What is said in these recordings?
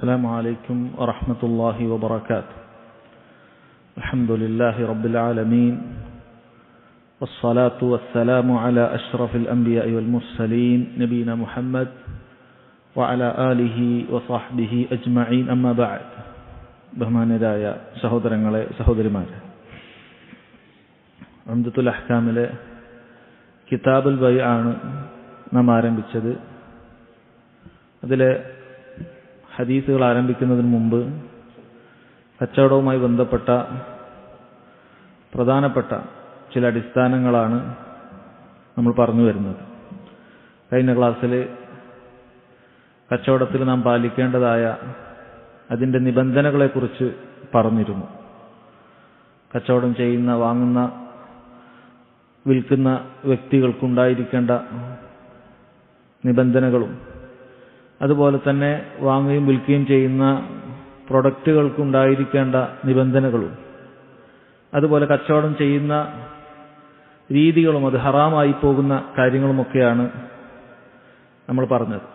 السلام عليكم ورحمة الله وبركاته. الحمد لله رب العالمين والصلاة والسلام على أشرف الأنبياء والمرسلين نبينا محمد وعلى آله وصحبه أجمعين أما بعد. ബഹുമാന്യരായ സഹോദരങ്ങളെ സഹോദരിമാരെ, ഉംദത്തുൽ അഹ്കാമിലെ കിതാബുൽ ബൈ ആണ് നാം ആരംഭിച്ചത്. അതിലെ ഹദീസുകൾ ആരംഭിക്കുന്നതിന് മുമ്പ് കച്ചവടവുമായി ബന്ധപ്പെട്ട പ്രധാനപ്പെട്ട ചില അടിസ്ഥാനങ്ങളാണ് നമ്മൾ പറഞ്ഞു വരുന്നത്. കഴിഞ്ഞ ക്ലാസ്സിൽ കച്ചവടത്തിൽ നാം പാലിക്കേണ്ടതായ അതിൻ്റെ നിബന്ധനകളെക്കുറിച്ച് പറഞ്ഞിരുന്നു. കച്ചവടം ചെയ്യുന്ന, വാങ്ങുന്ന, വിൽക്കുന്ന വ്യക്തികൾക്കുണ്ടായിരിക്കേണ്ട നിബന്ധനകളും അതുപോലെ തന്നെ വാങ്ങുകയും വിൽക്കുകയും ചെയ്യുന്ന പ്രൊഡക്റ്റുകൾക്കുണ്ടായിരിക്കേണ്ട നിബന്ധനകളും അതുപോലെ കച്ചവടം ചെയ്യുന്ന രീതികളും അത് ഹറാമായി പോകുന്ന കാര്യങ്ങളുമൊക്കെയാണ് നമ്മൾ പറഞ്ഞത്.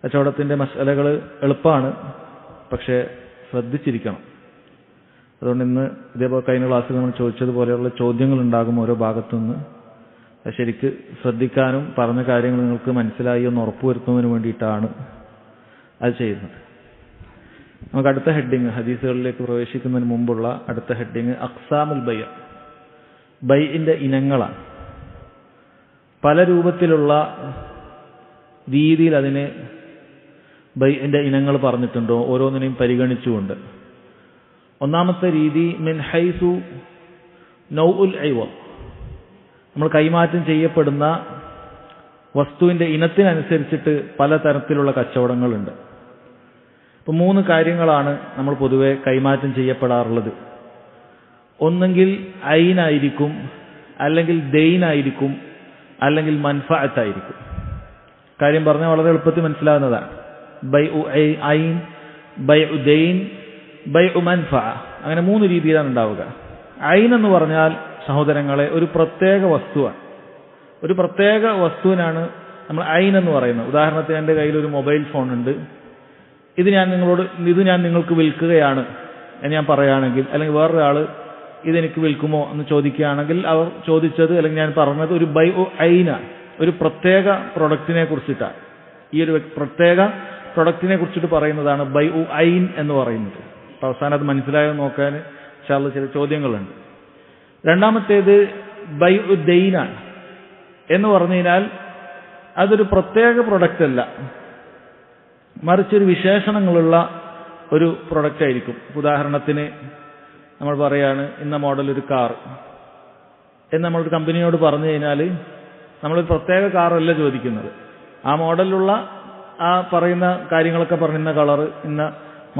കച്ചവടത്തിൻ്റെ മസലകൾ എളുപ്പമാണ്, പക്ഷേ ശ്രദ്ധിച്ചിരിക്കണം. അതുകൊണ്ട് ഇന്ന് ഇതേപോലെ കഴിഞ്ഞ ക്ലാസ്സിൽ നമ്മൾ ചോദിച്ചതുപോലെയുള്ള ചോദ്യങ്ങളുണ്ടാകും ഓരോ ഭാഗത്തുനിന്ന്. ശരിക്ക് ശ്രദ്ധിക്കാനും പറഞ്ഞ കാര്യങ്ങൾ നിങ്ങൾക്ക് മനസ്സിലായി എന്ന് ഉറപ്പുവരുത്തുന്നതിന് വേണ്ടിയിട്ടാണ് അത് ചെയ്യുന്നത്. നമുക്ക് അടുത്ത ഹെഡിങ്, ഹദീസുകളിലേക്ക് പ്രവേശിക്കുന്നതിന് മുമ്പുള്ള അടുത്ത ഹെഡിങ് അഖ്സാമുൽ ബൈ, ബൈഇന്റെ ഇനങ്ങളാണ്. പല രൂപത്തിലുള്ള രീതിയിൽ അതിന് ബൈഇന്റെ ഇനങ്ങൾ പറഞ്ഞിട്ടുണ്ടോ, ഓരോന്നിനെയും പരിഗണിച്ചുകൊണ്ട്. ഒന്നാമത്തെ രീതി മിൻ ഹൈസു നൗഉൽ ഐവദ്, നമ്മൾ കൈമാറ്റം ചെയ്യപ്പെടുന്ന വസ്തുവിൻ്റെ ഇനത്തിനനുസരിച്ചിട്ട് പലതരത്തിലുള്ള കച്ചവടങ്ങളുണ്ട്. ഇപ്പോൾ 3 കാര്യങ്ങളാണ് നമ്മൾ പൊതുവെ കൈമാറ്റം ചെയ്യപ്പെടാറുള്ളത്. ഒന്നെങ്കിൽ ഐനായിരിക്കും, അല്ലെങ്കിൽ ദൈനായിരിക്കും, അല്ലെങ്കിൽ മൻഫഅത്തായിരിക്കും. കാര്യം പറഞ്ഞാൽ വളരെ എളുപ്പത്തിൽ മനസ്സിലാകുന്നതാണ്. ബൈഉ ഐൻ, ബൈഉ ദൈൻ, ബൈഉ മൻഫഅ, അങ്ങനെ 3 രീതിയിലാണ് ഉണ്ടാവുക. ഐൻ എന്ന് പറഞ്ഞാൽ സഹോദരങ്ങളെ ഒരു പ്രത്യേക വസ്തുവാണ്. ഒരു പ്രത്യേക വസ്തുവിനാണ് നമ്മൾ ഐൻ എന്ന് പറയുന്നത്. ഉദാഹരണത്തിന് എൻ്റെ കയ്യിൽ ഒരു മൊബൈൽ ഫോൺ ഉണ്ട്, ഇത് ഞാൻ നിങ്ങൾക്ക് വിൽക്കുകയാണ് എന്ന് ഞാൻ പറയുകയാണെങ്കിൽ, അല്ലെങ്കിൽ വേറൊരാൾ ഇതെനിക്ക് വിൽക്കുമോ എന്ന് ചോദിക്കുകയാണെങ്കിൽ, അവർ ചോദിച്ചത് അല്ലെങ്കിൽ ഞാൻ പറഞ്ഞത് ഒരു ബൈഉ ഐനാണ്, ഒരു പ്രത്യേക പ്രൊഡക്റ്റിനെ കുറിച്ചിട്ടാണ്. ഈ ഒരു പ്രത്യേക പ്രൊഡക്റ്റിനെ കുറിച്ചിട്ട് പറയുന്നതാണ് ബൈഉ ഐൻ എന്ന് പറയുന്നത്. അപ്പോൾ അവസാനം അത് മനസ്സിലായോ നോക്കാൻ ഇൻഷാ അല്ലാഹ് ചില ചോദ്യങ്ങളുണ്ട്. രണ്ടാമത്തേത് ബൈഉ ദൈനാണ്. എന്ന് പറഞ്ഞു കഴിഞ്ഞാൽ അതൊരു പ്രത്യേക പ്രൊഡക്റ്റ് അല്ല, മറിച്ചൊരു വിശേഷണങ്ങളുള്ള ഒരു പ്രൊഡക്റ്റ് ആയിരിക്കും. ഉദാഹരണത്തിന് നമ്മൾ പറയാണ് ഇന്ന മോഡൽ ഒരു കാർ എന്ന് നമ്മളൊരു കമ്പനിയോട് പറഞ്ഞു കഴിഞ്ഞാൽ നമ്മളൊരു പ്രത്യേക കാറല്ല ചോദിക്കുന്നത്. ആ മോഡലിലുള്ള ആ പറയുന്ന കാര്യങ്ങളൊക്കെ പറഞ്ഞ ഇന്ന കളറ്, ഇന്ന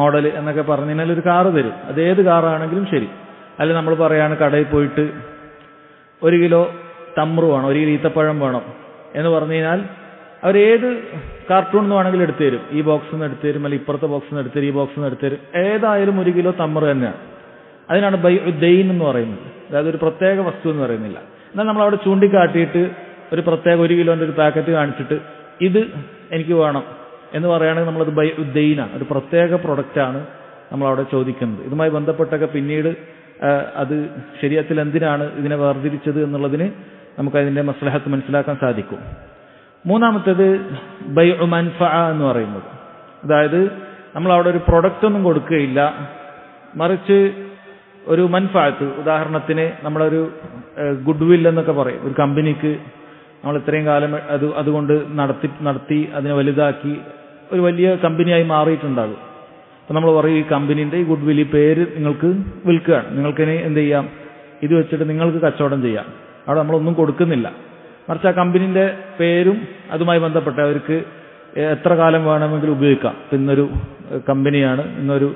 മോഡൽ എന്നൊക്കെ പറഞ്ഞു കഴിഞ്ഞാൽ ഒരു കാറ് തരും. അത് ഏത് കാറാണെങ്കിലും ശരി. അല്ലെങ്കിൽ നമ്മൾ പറയാണ് കടയിൽ പോയിട്ട് 1 കിലോ തമ്രു വേണം, 1 കിലോ ഈത്തപ്പഴം വേണം എന്ന് പറഞ്ഞു കഴിഞ്ഞാൽ അവരേത് കാർട്ടൂൺ എന്ന് വേണമെങ്കിലും എടുത്തു തരും. ഈ ബോക്സിൽ നിന്ന് എടുത്തു തരും, അല്ലെങ്കിൽ ഇപ്പുറത്തെ ബോക്സിൽ നിന്ന് എടുത്തു തരും, ഈ ബോക്സിൽ നിന്ന് എടുത്തു തരും. ഏതായാലും 1 കിലോ തമ്രു തന്നെയാണ്. അതിനാണ് ബൈഉ ദൈൻ എന്ന് പറയുന്നത്. അതായത് ഒരു പ്രത്യേക വസ്തു എന്ന് പറയുന്നില്ല. എന്നാൽ നമ്മളവിടെ ചൂണ്ടിക്കാട്ടിയിട്ട് ഒരു പ്രത്യേക 1 കിലോൻ്റെ ഒരു പാക്കറ്റ് കാണിച്ചിട്ട് ഇത് എനിക്ക് വേണം എന്ന് പറയുകയാണെങ്കിൽ നമ്മളത് ബൈഉ ദൈനാണ്, ഒരു പ്രത്യേക പ്രൊഡക്റ്റാണ് നമ്മളവിടെ ചോദിക്കുന്നത്. ഇതുമായി ബന്ധപ്പെട്ടൊക്കെ പിന്നീട് അത് ശരീഅത്തിൽ എന്തിനാണ് ഇതിനെ വേർതിരിച്ചത് എന്നുള്ളതിന് നമുക്കതിൻ്റെ മസ്ലഹത്ത് മനസ്സിലാക്കാൻ സാധിക്കും. മൂന്നാമത്തേത് ബൈഉ മൻഫഅ എന്ന് പറയുന്നത്. അതായത് നമ്മളവിടെ ഒരു പ്രൊഡക്റ്റ് ഒന്നും കൊടുക്കുകയില്ല, മറിച്ച് ഒരു മൻഫഅത്ത്. ഉദാഹരണത്തിന് നമ്മളൊരു ഗുഡ് വിൽ എന്നൊക്കെ പറയും. ഒരു കമ്പനിക്ക് നമ്മൾ ഇത്രയും കാലം അതുകൊണ്ട് നടത്തി അതിനെ വലുതാക്കി ഒരു വലിയ കമ്പനിയായി മാറിയിട്ടുണ്ടാകും. അപ്പം നമ്മൾ പറയും ഈ കമ്പനീൻ്റെ ഈ ഗുഡ് വിൽ, ഈ പേര് നിങ്ങൾക്ക് വിൽക്കുകയാണ്, നിങ്ങൾക്കിനി എന്ത് ചെയ്യാം, ഇത് വെച്ചിട്ട് നിങ്ങൾക്ക് കച്ചവടം ചെയ്യാം. അവിടെ നമ്മളൊന്നും കൊടുക്കുന്നില്ല, മറിച്ച് ആ കമ്പനീൻ്റെ പേരും അതുമായി ബന്ധപ്പെട്ട അവർക്ക് എത്ര കാലം വേണമെങ്കിലും ഉപയോഗിക്കാം. ഇപ്പം ഇന്നൊരു കമ്പനിയാണ്, ഇന്നൊരു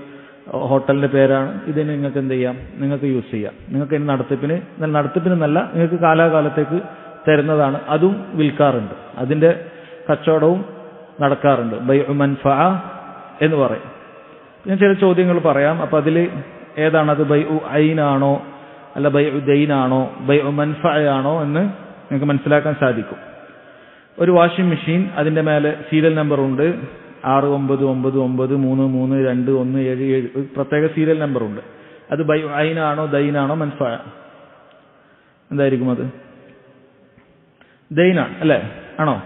ഹോട്ടലിൻ്റെ പേരാണ്, ഇതിന് നിങ്ങൾക്ക് എന്ത് ചെയ്യാം, നിങ്ങൾക്ക് യൂസ് ചെയ്യാം. നിങ്ങൾക്ക് ഇനി നടത്തിപ്പിനെന്നല്ല, നിങ്ങൾക്ക് കാലാകാലത്തേക്ക് തരുന്നതാണ്. അതും വിൽക്കാറുണ്ട്, അതിൻ്റെ കച്ചവടവും നടക്കാറുണ്ട്. ബൈഉ മൻഫഅ എന്ന് പറയും. ഞാൻ ചില ചോദ്യങ്ങൾ പറയാം. അപ്പം അതിൽ ഏതാണത്, ബൈഉ ഐനാണോ അല്ല ബൈഉ ദൈനാണോ ബൈഉ മൻഫഅയാണോ എന്ന് നിങ്ങൾക്ക് മനസ്സിലാക്കാൻ സാധിക്കും. ഒരു വാഷിംഗ് മെഷീൻ, അതിൻ്റെ മേലെ സീരിയൽ നമ്പർ ഉണ്ട്, 69933217 ഒരു പ്രത്യേക സീരിയൽ നമ്പറുണ്ട്. അത് ബൈ ഐനാണോ ദൈനാണോ മൻഫഅ? എന്തായിരിക്കും അത്? ദൈനാണ് അല്ലേ? ആണോ?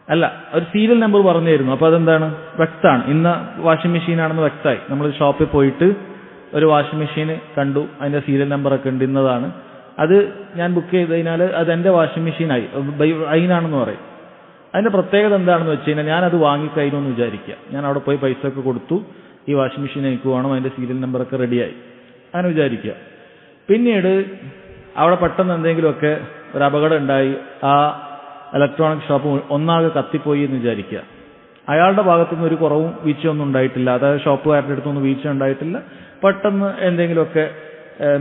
അല്ല, ഒരു സീരിയൽ നമ്പർ പറഞ്ഞു തരുന്നു. അപ്പോൾ അതെന്താണ്? വ്യക്തമാണ്. ഇന്ന വാഷിംഗ് മെഷീനാണെന്ന് വ്യക്തമായി. നമ്മൾ ഷോപ്പിൽ പോയിട്ട് ഒരു വാഷിംഗ് മെഷീൻ കണ്ടു, അതിൻ്റെ സീരിയൽ നമ്പറൊക്കെ ഉണ്ട്, ഇന്നതാണ്. അത് ഞാൻ ബുക്ക് ചെയ്ത് കഴിഞ്ഞാൽ അത് എൻ്റെ വാഷിംഗ് മെഷീനായി, ബൈ ഐനാണെന്ന് പറയും. അതിൻ്റെ പ്രത്യേകത എന്താണെന്ന് വെച്ച് കഴിഞ്ഞാൽ, ഞാനത് വാങ്ങിക്കഴിഞ്ഞു എന്ന് വിചാരിക്കുക. ഞാൻ അവിടെ പോയി പൈസ ഒക്കെ കൊടുത്തു, ഈ വാഷിംഗ് മെഷീൻ എനിക്ക് വേണം, അതിൻ്റെ സീരിയൽ നമ്പറൊക്കെ റെഡിയായി, അങ്ങനെ വിചാരിക്കുക. പിന്നീട് അവിടെ പെട്ടെന്ന് എന്തെങ്കിലുമൊക്കെ ഒരു അപകടം ഉണ്ടായി, ആ ഇലക്ട്രോണിക് ഷോപ്പ് ഒന്നാകെ കത്തിപ്പോയി എന്ന് വിചാരിക്കുക. അയാളുടെ ഭാഗത്തുനിന്ന് ഒരു കുറവും വീഴ്ചയൊന്നും ഉണ്ടായിട്ടില്ല, അതായത് ഷോപ്പുകാരുടെ അടുത്തൊന്നും വീഴ്ച ഉണ്ടായിട്ടില്ല. പെട്ടെന്ന് എന്തെങ്കിലുമൊക്കെ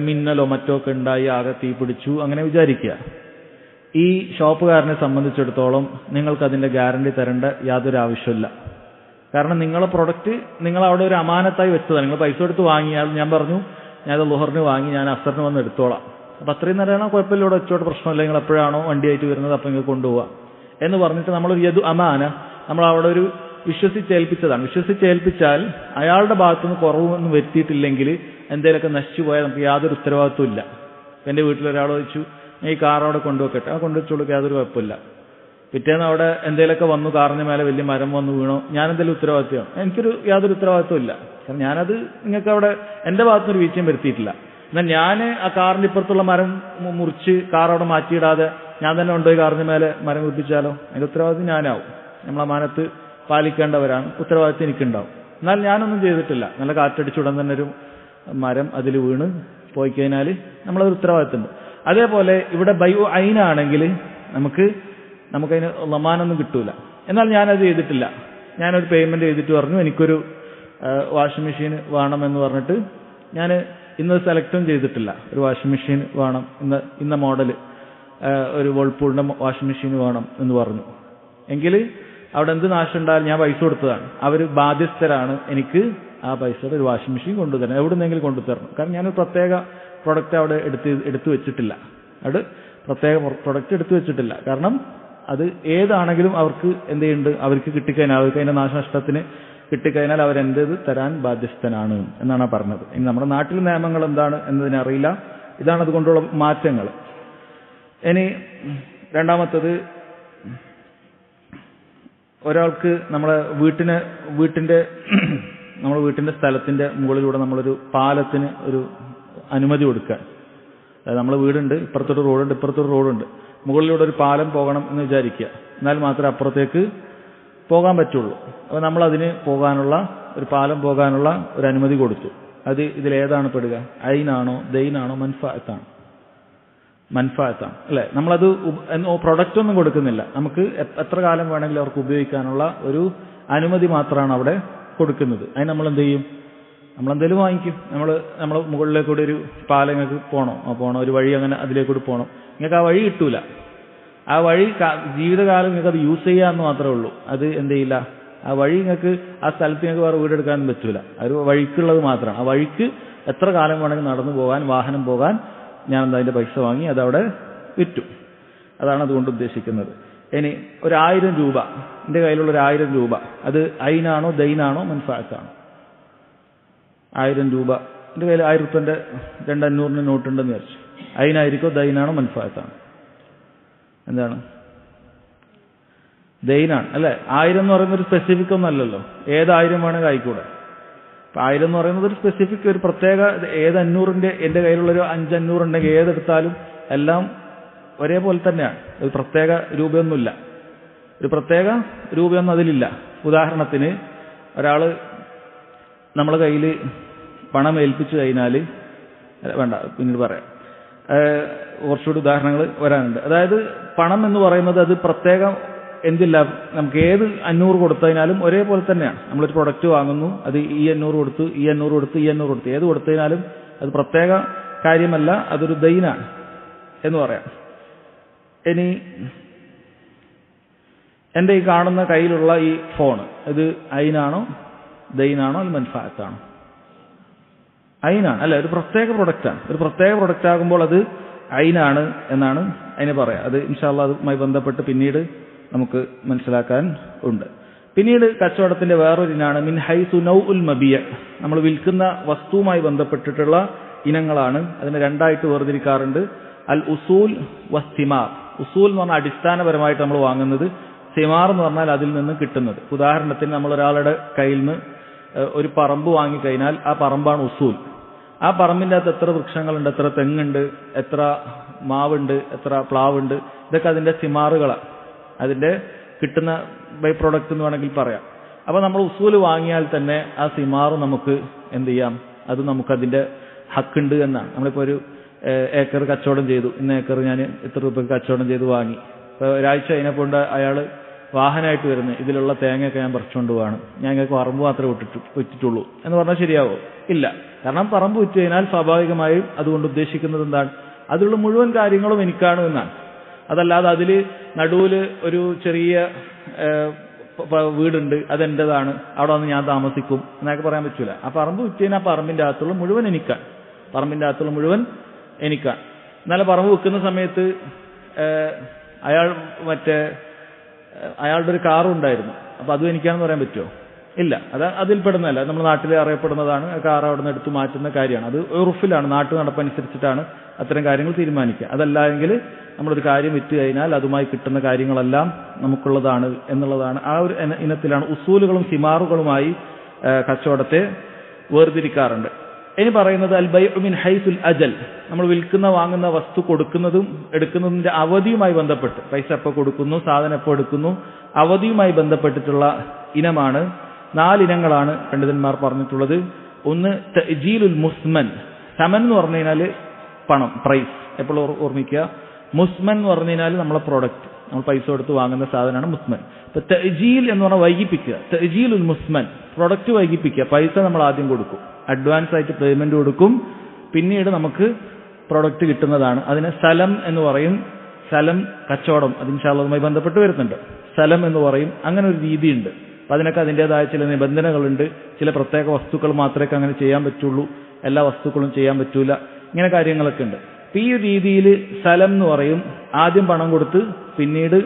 മിന്നലോ മറ്റോ ഒക്കെ ഉണ്ടായി ആകെ തീ പിടിച്ചു, അങ്ങനെ വിചാരിക്കുക. ഈ ഷോപ്പുകാരനെ സംബന്ധിച്ചിടത്തോളം നിങ്ങൾക്ക് അതിൻ്റെ ഗ്യാരണ്ടി തരേണ്ട യാതൊരു ആവശ്യമില്ല. കാരണം നിങ്ങളെ പ്രൊഡക്റ്റ് നിങ്ങൾ അവിടെ ഒരു അമാനത്തായി വെച്ചതാണ്. നിങ്ങൾ പൈസ കൊടുത്ത് വാങ്ങിയാൽ, ഞാൻ പറഞ്ഞു ഞാനത് ലുഹറിന് വാങ്ങി, ഞാൻ അസറിന് വന്ന് എടുത്തോളാം, അപ്പം അത്രയും നേരമാണോ കുഴപ്പമില്ല, ഇവിടെ വെച്ചോട്ട് പ്രശ്നമില്ല, നിങ്ങൾ എപ്പോഴാണോ വണ്ടിയായിട്ട് വരുന്നത് അപ്പം നിങ്ങൾ കൊണ്ടുപോകാം എന്ന് പറഞ്ഞിട്ട് നമ്മളൊരു യദു അമാന നമ്മൾ അവിടെ ഒരു വിശ്വസിച്ചേൽപ്പിച്ചതാണ്. വിശ്വസിച്ചേൽപ്പിച്ചാൽ അയാളുടെ ഭാഗത്തുനിന്ന് കുറവൊന്നും വരുത്തിയിട്ടില്ലെങ്കിൽ എന്തെങ്കിലുമൊക്കെ നശിച്ചു പോയാൽ നമുക്ക് യാതൊരു ഉത്തരവാദിത്വം ഇല്ല. എൻ്റെ വീട്ടിലൊരാൾ ചോദിച്ചു, ഈ കാർ അവിടെ കൊണ്ടുവെക്കട്ടെ, ആ കൊണ്ടുവച്ചോളൂ, യാതൊരു കുഴപ്പമില്ല. പിറ്റേന്ന് അവിടെ എന്തെങ്കിലുമൊക്കെ വന്നു, കാറിന് മേലെ വലിയ മരം വന്നു വീണോ, ഞാനെന്തെങ്കിലും ഉത്തരവാദിത്വമാണ്? എനിക്കൊരു യാതൊരു ഉത്തരവാദിത്വം ഇല്ല. കാരണം ഞാനത് നിങ്ങൾക്ക് അവിടെ എൻ്റെ ഭാഗത്തുനിന്നൊരു വീഴ്ചയും വരുത്തിയിട്ടില്ല. എന്നാൽ ഞാൻ ആ കാറിൻ്റെ ഇപ്പുറത്തുള്ള മരം മുറിച്ച് കാർ അവിടെ മാറ്റിയിടാതെ ഞാൻ തന്നെ കൊണ്ടുപോയി കാറിന് മേലെ മരം കുത്തിച്ചാലോ? അതിൻ്റെ ഉത്തരവാദിത്വം ഞാനാവും. നമ്മൾ അമാനത്ത് പാലിക്കേണ്ടവരാണ്, ഉത്തരവാദിത്വം എനിക്കുണ്ടാവും. എന്നാൽ ഞാനൊന്നും ചെയ്തിട്ടില്ല. നല്ല കാറ്റടിച്ചുടൻ തന്നെ ഒരു മരം അതിൽ വീണ് പോയി കഴിഞ്ഞാൽ നമ്മളതൊരു ഉത്തരവാദിത്തമുണ്ട്. അതേപോലെ ഇവിടെ ബൈ ഐനാണെങ്കിൽ നമുക്കതിന് ലമാനൊന്നും കിട്ടൂല. എന്നാൽ ഞാനത് ചെയ്തിട്ടില്ല. ഞാനൊരു പേയ്മെൻറ്റ് ചെയ്തിട്ട് പറഞ്ഞു എനിക്കൊരു വാഷിംഗ് മെഷീൻ വേണമെന്ന് പറഞ്ഞിട്ട് ഞാൻ ഇന്ന് സെലക്റ്റും ചെയ്തിട്ടില്ല. ഒരു വാഷിംഗ് മെഷീൻ വേണം, ഇന്ന മോഡൽ ഒരു വേൾപൂളിൻ്റെ വാഷിംഗ് മെഷീൻ വേണം എന്ന് പറഞ്ഞു. എങ്കിൽ അവിടെ എന്ത് നാശം ഉണ്ടായാലും ഞാൻ പൈസ കൊടുത്തതാണ്, അവർ ബാധ്യസ്ഥരാണ് എനിക്ക് ആ പൈസയുടെ ഒരു വാഷിംഗ് മെഷീൻ കൊണ്ടുതരണം, എവിടുന്നെങ്കിലും കൊണ്ടുതരണം. കാരണം ഞാനൊരു പ്രത്യേക പ്രൊഡക്റ്റ് അവിടെ എടുത്തു വെച്ചിട്ടില്ല. അവിടെ പ്രത്യേക പ്രൊഡക്റ്റ് എടുത്തു വെച്ചിട്ടില്ല. കാരണം അത് ഏതാണെങ്കിലും അവർക്ക് എന്ത് ചെയ്യുന്നുണ്ട്, അവർക്ക് കിട്ടിക്കഴിഞ്ഞാൽ, അവർക്ക് അതിൻ്റെ നാശനഷ്ടത്തിന് കിട്ടിക്കഴിഞ്ഞാൽ അവരെൻ്റേത് തരാൻ ബാധ്യസ്ഥനാണ് എന്നാണ് പറഞ്ഞത്. ഇനി നമ്മുടെ നാട്ടിലെ നിയമങ്ങൾ എന്താണ് എന്നതിനറിയില്ല. ഇതാണ് അതുകൊണ്ടുള്ള മാറ്റങ്ങൾ. ഇനി രണ്ടാമത്തത്, ഒരാൾക്ക് നമ്മുടെ വീട്ടിൻ്റെ സ്ഥലത്തിൻ്റെ മുകളിലൂടെ നമ്മളൊരു പാലത്തിന് ഒരു അനുമതി കൊടുക്കുക. അതായത് നമ്മളെ വീടുണ്ട്, ഇപ്പുറത്തൊരു റോഡുണ്ട്, ഇപ്പുറത്തൊരു റോഡുണ്ട്, മുകളിലൂടെ ഒരു പാലം പോകണം എന്ന് വിചാരിക്കുക. എന്നാൽ മാത്രമേ അപ്പുറത്തേക്ക് പോകാൻ പറ്റുള്ളൂ. അപ്പോൾ നമ്മളതിന് ഒരു പാലം പോകാനുള്ള ഒരു അനുമതി കൊടുത്തു. അത് ഇതിലേതാണ് പെടുക? ഐനാണോ ദൈനാണോ മൻഫഅത്താണ്? മൻഫഅത്താണ് അല്ലേ? നമ്മളത് പ്രൊഡക്റ്റ് ഒന്നും കൊടുക്കുന്നില്ല. നമുക്ക് എത്ര കാലം വേണമെങ്കിലും അവർക്ക് ഉപയോഗിക്കാനുള്ള ഒരു അനുമതി മാത്രമാണ് അവിടെ കൊടുക്കുന്നത്. അതിന് നമ്മൾ എന്ത് ചെയ്യും? നമ്മളെന്തെങ്കിലും വാങ്ങിക്കും. നമ്മൾ മുകളിലേക്കൂടെ ഒരു പാലം നിങ്ങൾക്ക് പോകണം, ഒരു വഴി അങ്ങനെ അതിലേക്കൂടി പോകണം. നിങ്ങൾക്ക് ആ വഴി കിട്ടൂല. ആ വഴി ജീവിതകാലം നിങ്ങൾക്ക് അത് യൂസ് ചെയ്യാമെന്ന് മാത്രമേ ഉള്ളൂ. അത് എന്ത് ചെയ്യില്ല, ആ വഴി നിങ്ങൾക്ക് ആ സ്ഥലത്ത് നിങ്ങൾക്ക് വേറെ വീടെടുക്കാനൊന്നും പറ്റൂല. ഒരു വഴിക്കുള്ളത് മാത്രമാണ്. ആ വഴിക്ക് എത്ര കാലം വേണമെങ്കിൽ നടന്നു പോകാൻ, വാഹനം പോകാൻ ഞാൻ അതിൻ്റെ പൈസ വാങ്ങി അതവിടെ വിറ്റു. അതാണ് അതുകൊണ്ട് ഉദ്ദേശിക്കുന്നത്. ഇനി 1000 രൂപ, എൻ്റെ കയ്യിലുള്ള 1000 രൂപ, അത് ഐനാണോ ദൈനാണോ മൻഫഅത്താണോ? 1000 രൂപ എൻ്റെ കയ്യിൽ 1000 റുപ്യൻ്റെ 2500 നോട്ടുണ്ടെന്ന് വിചാരിച്ചു. ഐനായിരിക്കോ ദൈനാണോ മൻഫഅത്താണോ? എന്താണ്? ദൈനാണ് അല്ലേ? 1000 എന്ന് പറയുന്നത് ഒരു സ്പെസിഫിക് ഒന്നും അല്ലല്ലോ. ഏത് 1000 വേണമെങ്കിൽ ആയിക്കൂടെ. അപ്പം 1000 എന്ന് പറയുന്നത് ഒരു സ്പെസിഫിക്, ഒരു പ്രത്യേക, ഏത് 500ൻ്റെ എൻ്റെ കയ്യിലുള്ളൊരു 500 ഉണ്ടെങ്കിൽ ഏതെടുത്താലും എല്ലാം ഒരേപോലെ തന്നെയാണ്. ഒരു പ്രത്യേക രൂപയൊന്നുമില്ല. ഒരു പ്രത്യേക രൂപയൊന്നും അതിലില്ല. ഉദാഹരണത്തിന് ഒരാൾ നമ്മളെ കയ്യിൽ പണം ഏൽപ്പിച്ചു കഴിഞ്ഞാൽ, വേണ്ട പിന്നീട് പറയാം, കുറച്ചുകൂടി ഉദാഹരണങ്ങൾ വരാനുണ്ട്. അതായത് പണം എന്ന് പറയുന്നത് അത് പ്രത്യേകം എന്തില്ല, നമുക്ക് ഏത് 500 കൊടുത്തതിനാലും ഒരേപോലെ തന്നെയാണ്. നമ്മളൊരു പ്രൊഡക്റ്റ് വാങ്ങുന്നു, അത് ഈ 500 കൊടുത്തു, ഈ 500 കൊടുത്തു, ഈ 500 കൊടുത്തു, ഏത് കൊടുത്തതിനാലും അത് പ്രത്യേക കാര്യമല്ല, അതൊരു ദൈനാണ് എന്ന് പറയാം. ഇനി എൻ്റെ ഈ കാണുന്ന കയ്യിലുള്ള ഈ ഫോൺ, ഇത് ഐനാണോ ദൈനാണോ അത് മൻഫഅത്താണോ? ഐനാണ് അല്ലെ? ഒരു പ്രത്യേക പ്രൊഡക്റ്റാണ്. ഒരു പ്രത്യേക പ്രൊഡക്റ്റ് ആകുമ്പോൾ അത് ഐനാണ് എന്നാണ് അതിന് പറയാം. അത് ഇൻഷാ അല്ലാഹ് അതുമായി ബന്ധപ്പെട്ട് പിന്നീട് നമുക്ക് മനസ്സിലാക്കാൻ ഉണ്ട്. പിന്നീട് കച്ചവടത്തിന്റെ വേറൊരു ഇനാണ് മിൻ ഹൈസു നൗഉൽ മബിയ, നമ്മൾ വിൽക്കുന്ന വസ്തുവുമായി ബന്ധപ്പെട്ടിട്ടുള്ള ഇനങ്ങളാണ്. അതിനെ രണ്ടായിട്ട് വേർതിരിക്കാറുണ്ട്. അൽ ഉസൂൽ വസ്തിമാർ. ഉസൂൽ എന്ന് പറഞ്ഞാൽ അടിസ്ഥാനപരമായിട്ട് നമ്മൾ വാങ്ങുന്നത്, സിമാർ എന്ന് പറഞ്ഞാൽ അതിൽ നിന്ന് കിട്ടുന്നത്. ഉദാഹരണത്തിന് നമ്മൾ ഒരാളുടെ കയ്യിൽ നിന്ന് ഒരു പറമ്പ് വാങ്ങിക്കഴിഞ്ഞാൽ ആ പറമ്പാണ് ഉസൂൽ. ആ പറമ്പിൻ്റെ അകത്ത് എത്ര വൃക്ഷങ്ങളുണ്ട്, എത്ര തെങ്ങുണ്ട്, എത്ര മാവുണ്ട്, എത്ര പ്ലാവുണ്ട്, ഇതൊക്കെ അതിന്റെ സിമാറുകളാണ്, അതിന്റെ കിട്ടുന്ന ബൈ പ്രോഡക്റ്റ് എന്ന് വേണമെങ്കിൽ പറയാം. അപ്പൊ നമ്മൾ ഉസൂല് വാങ്ങിയാൽ തന്നെ ആ സിമാറ് നമുക്ക് എന്ത് ചെയ്യാം, അത് നമുക്കതിന്റെ ഹക്കുണ്ട് എന്നാണ്. നമ്മളിപ്പോൾ ഒരു ഏക്കർ കച്ചവടം ചെയ്തു, ഇന്ന ഏക്കർ ഞാൻ ഇത്ര രൂപയ്ക്ക് കച്ചവടം ചെയ്ത് വാങ്ങി. ഇപ്പോൾ ഒരാഴ്ച അതിനെക്കൊണ്ട് അയാൾ വാഹനമായിട്ട് വരുന്നത്, ഇതിലുള്ള തേങ്ങയൊക്കെ ഞാൻ പറിച്ചുകൊണ്ട് പോവാണ്, ഞാൻ ഞങ്ങൾക്ക് പറമ്പ് മാത്രമേ വിറ്റിട്ടുള്ളൂ എന്ന് പറഞ്ഞാൽ ശരിയാവോ? ഇല്ല. കാരണം പറമ്പ് വിറ്റ് കഴിഞ്ഞാൽ സ്വാഭാവികമായും അതുകൊണ്ട് ഉദ്ദേശിക്കുന്നത് എന്താണ്, അതിലുള്ള മുഴുവൻ കാര്യങ്ങളും എനിക്കാണ് എന്നാണ്. അതല്ലാതെ അതിൽ നടുവിൽ ഒരു ചെറിയ വീടുണ്ട്, അതെൻ്റെതാണ്, അവിടെ വന്ന് ഞാൻ താമസിക്കും എന്നൊക്കെ പറയാൻ പറ്റൂല. ആ പറമ്പ് വിറ്റ് കഴിഞ്ഞാൽ ആ പറമ്പിൻ്റെ അകത്തുള്ള മുഴുവൻ എനിക്കാണ്, പറമ്പിൻ്റെ അകത്തുള്ള മുഴുവൻ എനിക്കാണ്. എന്നാലും പറമ്പ് വിൽക്കുന്ന സമയത്ത് അയാളുടെ ഒരു കാറും ഉണ്ടായിരുന്നു, അപ്പൊ അതും എനിക്കാണെന്ന് പറയാൻ പറ്റുമോ? ഇല്ല. അതിൽപ്പെടുന്നതല്ല, നമ്മൾ നാട്ടിൽ അറിയപ്പെടുന്നതാണ്. കാർ അവിടെ നിന്ന് എടുത്തു മാറ്റുന്ന കാര്യമാണ്. അത് ഉറുഫിലാണ്, നാട്ടു നടപ്പനുസരിച്ചിട്ടാണ് അത്തരം കാര്യങ്ങൾ തീരുമാനിക്കുക. അതല്ല എങ്കിൽ നമ്മളൊരു കാര്യം വിറ്റ് കഴിഞ്ഞാൽ അതുമായി കിട്ടുന്ന കാര്യങ്ങളെല്ലാം നമുക്കുള്ളതാണ് എന്നുള്ളതാണ്. ആ ഒരു ഇനത്തിലാണ് ഉസൂലുകളും സിമാറുകളുമായി കച്ചവടത്തെ വേർതിരിക്കാറുണ്ട്. ഇനി പറയുന്നത് അൽ ബൈഉ മിൻ ഹൈസുൽ അജൽ, നമ്മൾ വിൽക്കുന്ന വാങ്ങുന്ന വസ്തു കൊടുക്കുന്നതും എടുക്കുന്നതിന്റെ അവധിയുമായി ബന്ധപ്പെട്ട്, പൈസ എപ്പോൾ കൊടുക്കുന്നു, സാധനം എപ്പോൾ എടുക്കുന്നു, അവധിയുമായി ബന്ധപ്പെട്ടിട്ടുള്ള ഇനമാണ്. 4 ഇനങ്ങളാണ് പണ്ഡിതന്മാർ പറഞ്ഞിട്ടുള്ളത്. ഒന്ന് തഅജീലുൽ മുസ്മൻ. സമൻ എന്ന് പറഞ്ഞു കഴിഞ്ഞാൽ പണം, പ്രൈസ്, എപ്പോഴും ഓർമ്മിക്കുക. മുസ്മൻ എന്ന് പറഞ്ഞു കഴിഞ്ഞാൽ നമ്മളെ പ്രോഡക്റ്റ്, നമ്മൾ പൈസ കൊടുത്ത് വാങ്ങുന്ന സാധനമാണ് മുസ്മൻ. ഇപ്പൊ തഅജീൽ എന്ന് പറഞ്ഞാൽ വൈകിപ്പിക്കുക. തഅജീലുൽ മുസ്മൻ, പ്രൊഡക്റ്റ് വൈകിപ്പിക്കുക. പൈസ നമ്മൾ ആദ്യം കൊടുക്കും, അഡ്വാൻസ് ആയിട്ട് പേയ്മെന്റ് കൊടുക്കും, പിന്നീട് നമുക്ക് പ്രൊഡക്റ്റ് കിട്ടുന്നതാണ്. അതിന് സലം എന്ന് പറയും. സലം കച്ചവടം, അത് ഇൻഷാ അല്ലാഹ് അതുമായി ബന്ധപ്പെട്ട് വരുന്നുണ്ട്. സലം എന്ന് പറയും. അങ്ങനെ ഒരു രീതിയുണ്ട്. അപ്പൊ അതിനൊക്കെ അതിൻ്റെതായ ചില നിബന്ധനകളുണ്ട്. ചില പ്രത്യേക വസ്തുക്കൾ മാത്രമേ അങ്ങനെ ചെയ്യാൻ പറ്റുള്ളൂ, എല്ലാ വസ്തുക്കളും ചെയ്യാൻ പറ്റൂല, ഇങ്ങനെ കാര്യങ്ങളൊക്കെ ഉണ്ട്. അപ്പൊ ഈ രീതിയിൽ സലം എന്ന് പറയും. ആദ്യം പണം കൊടുത്ത് പിന്നീട്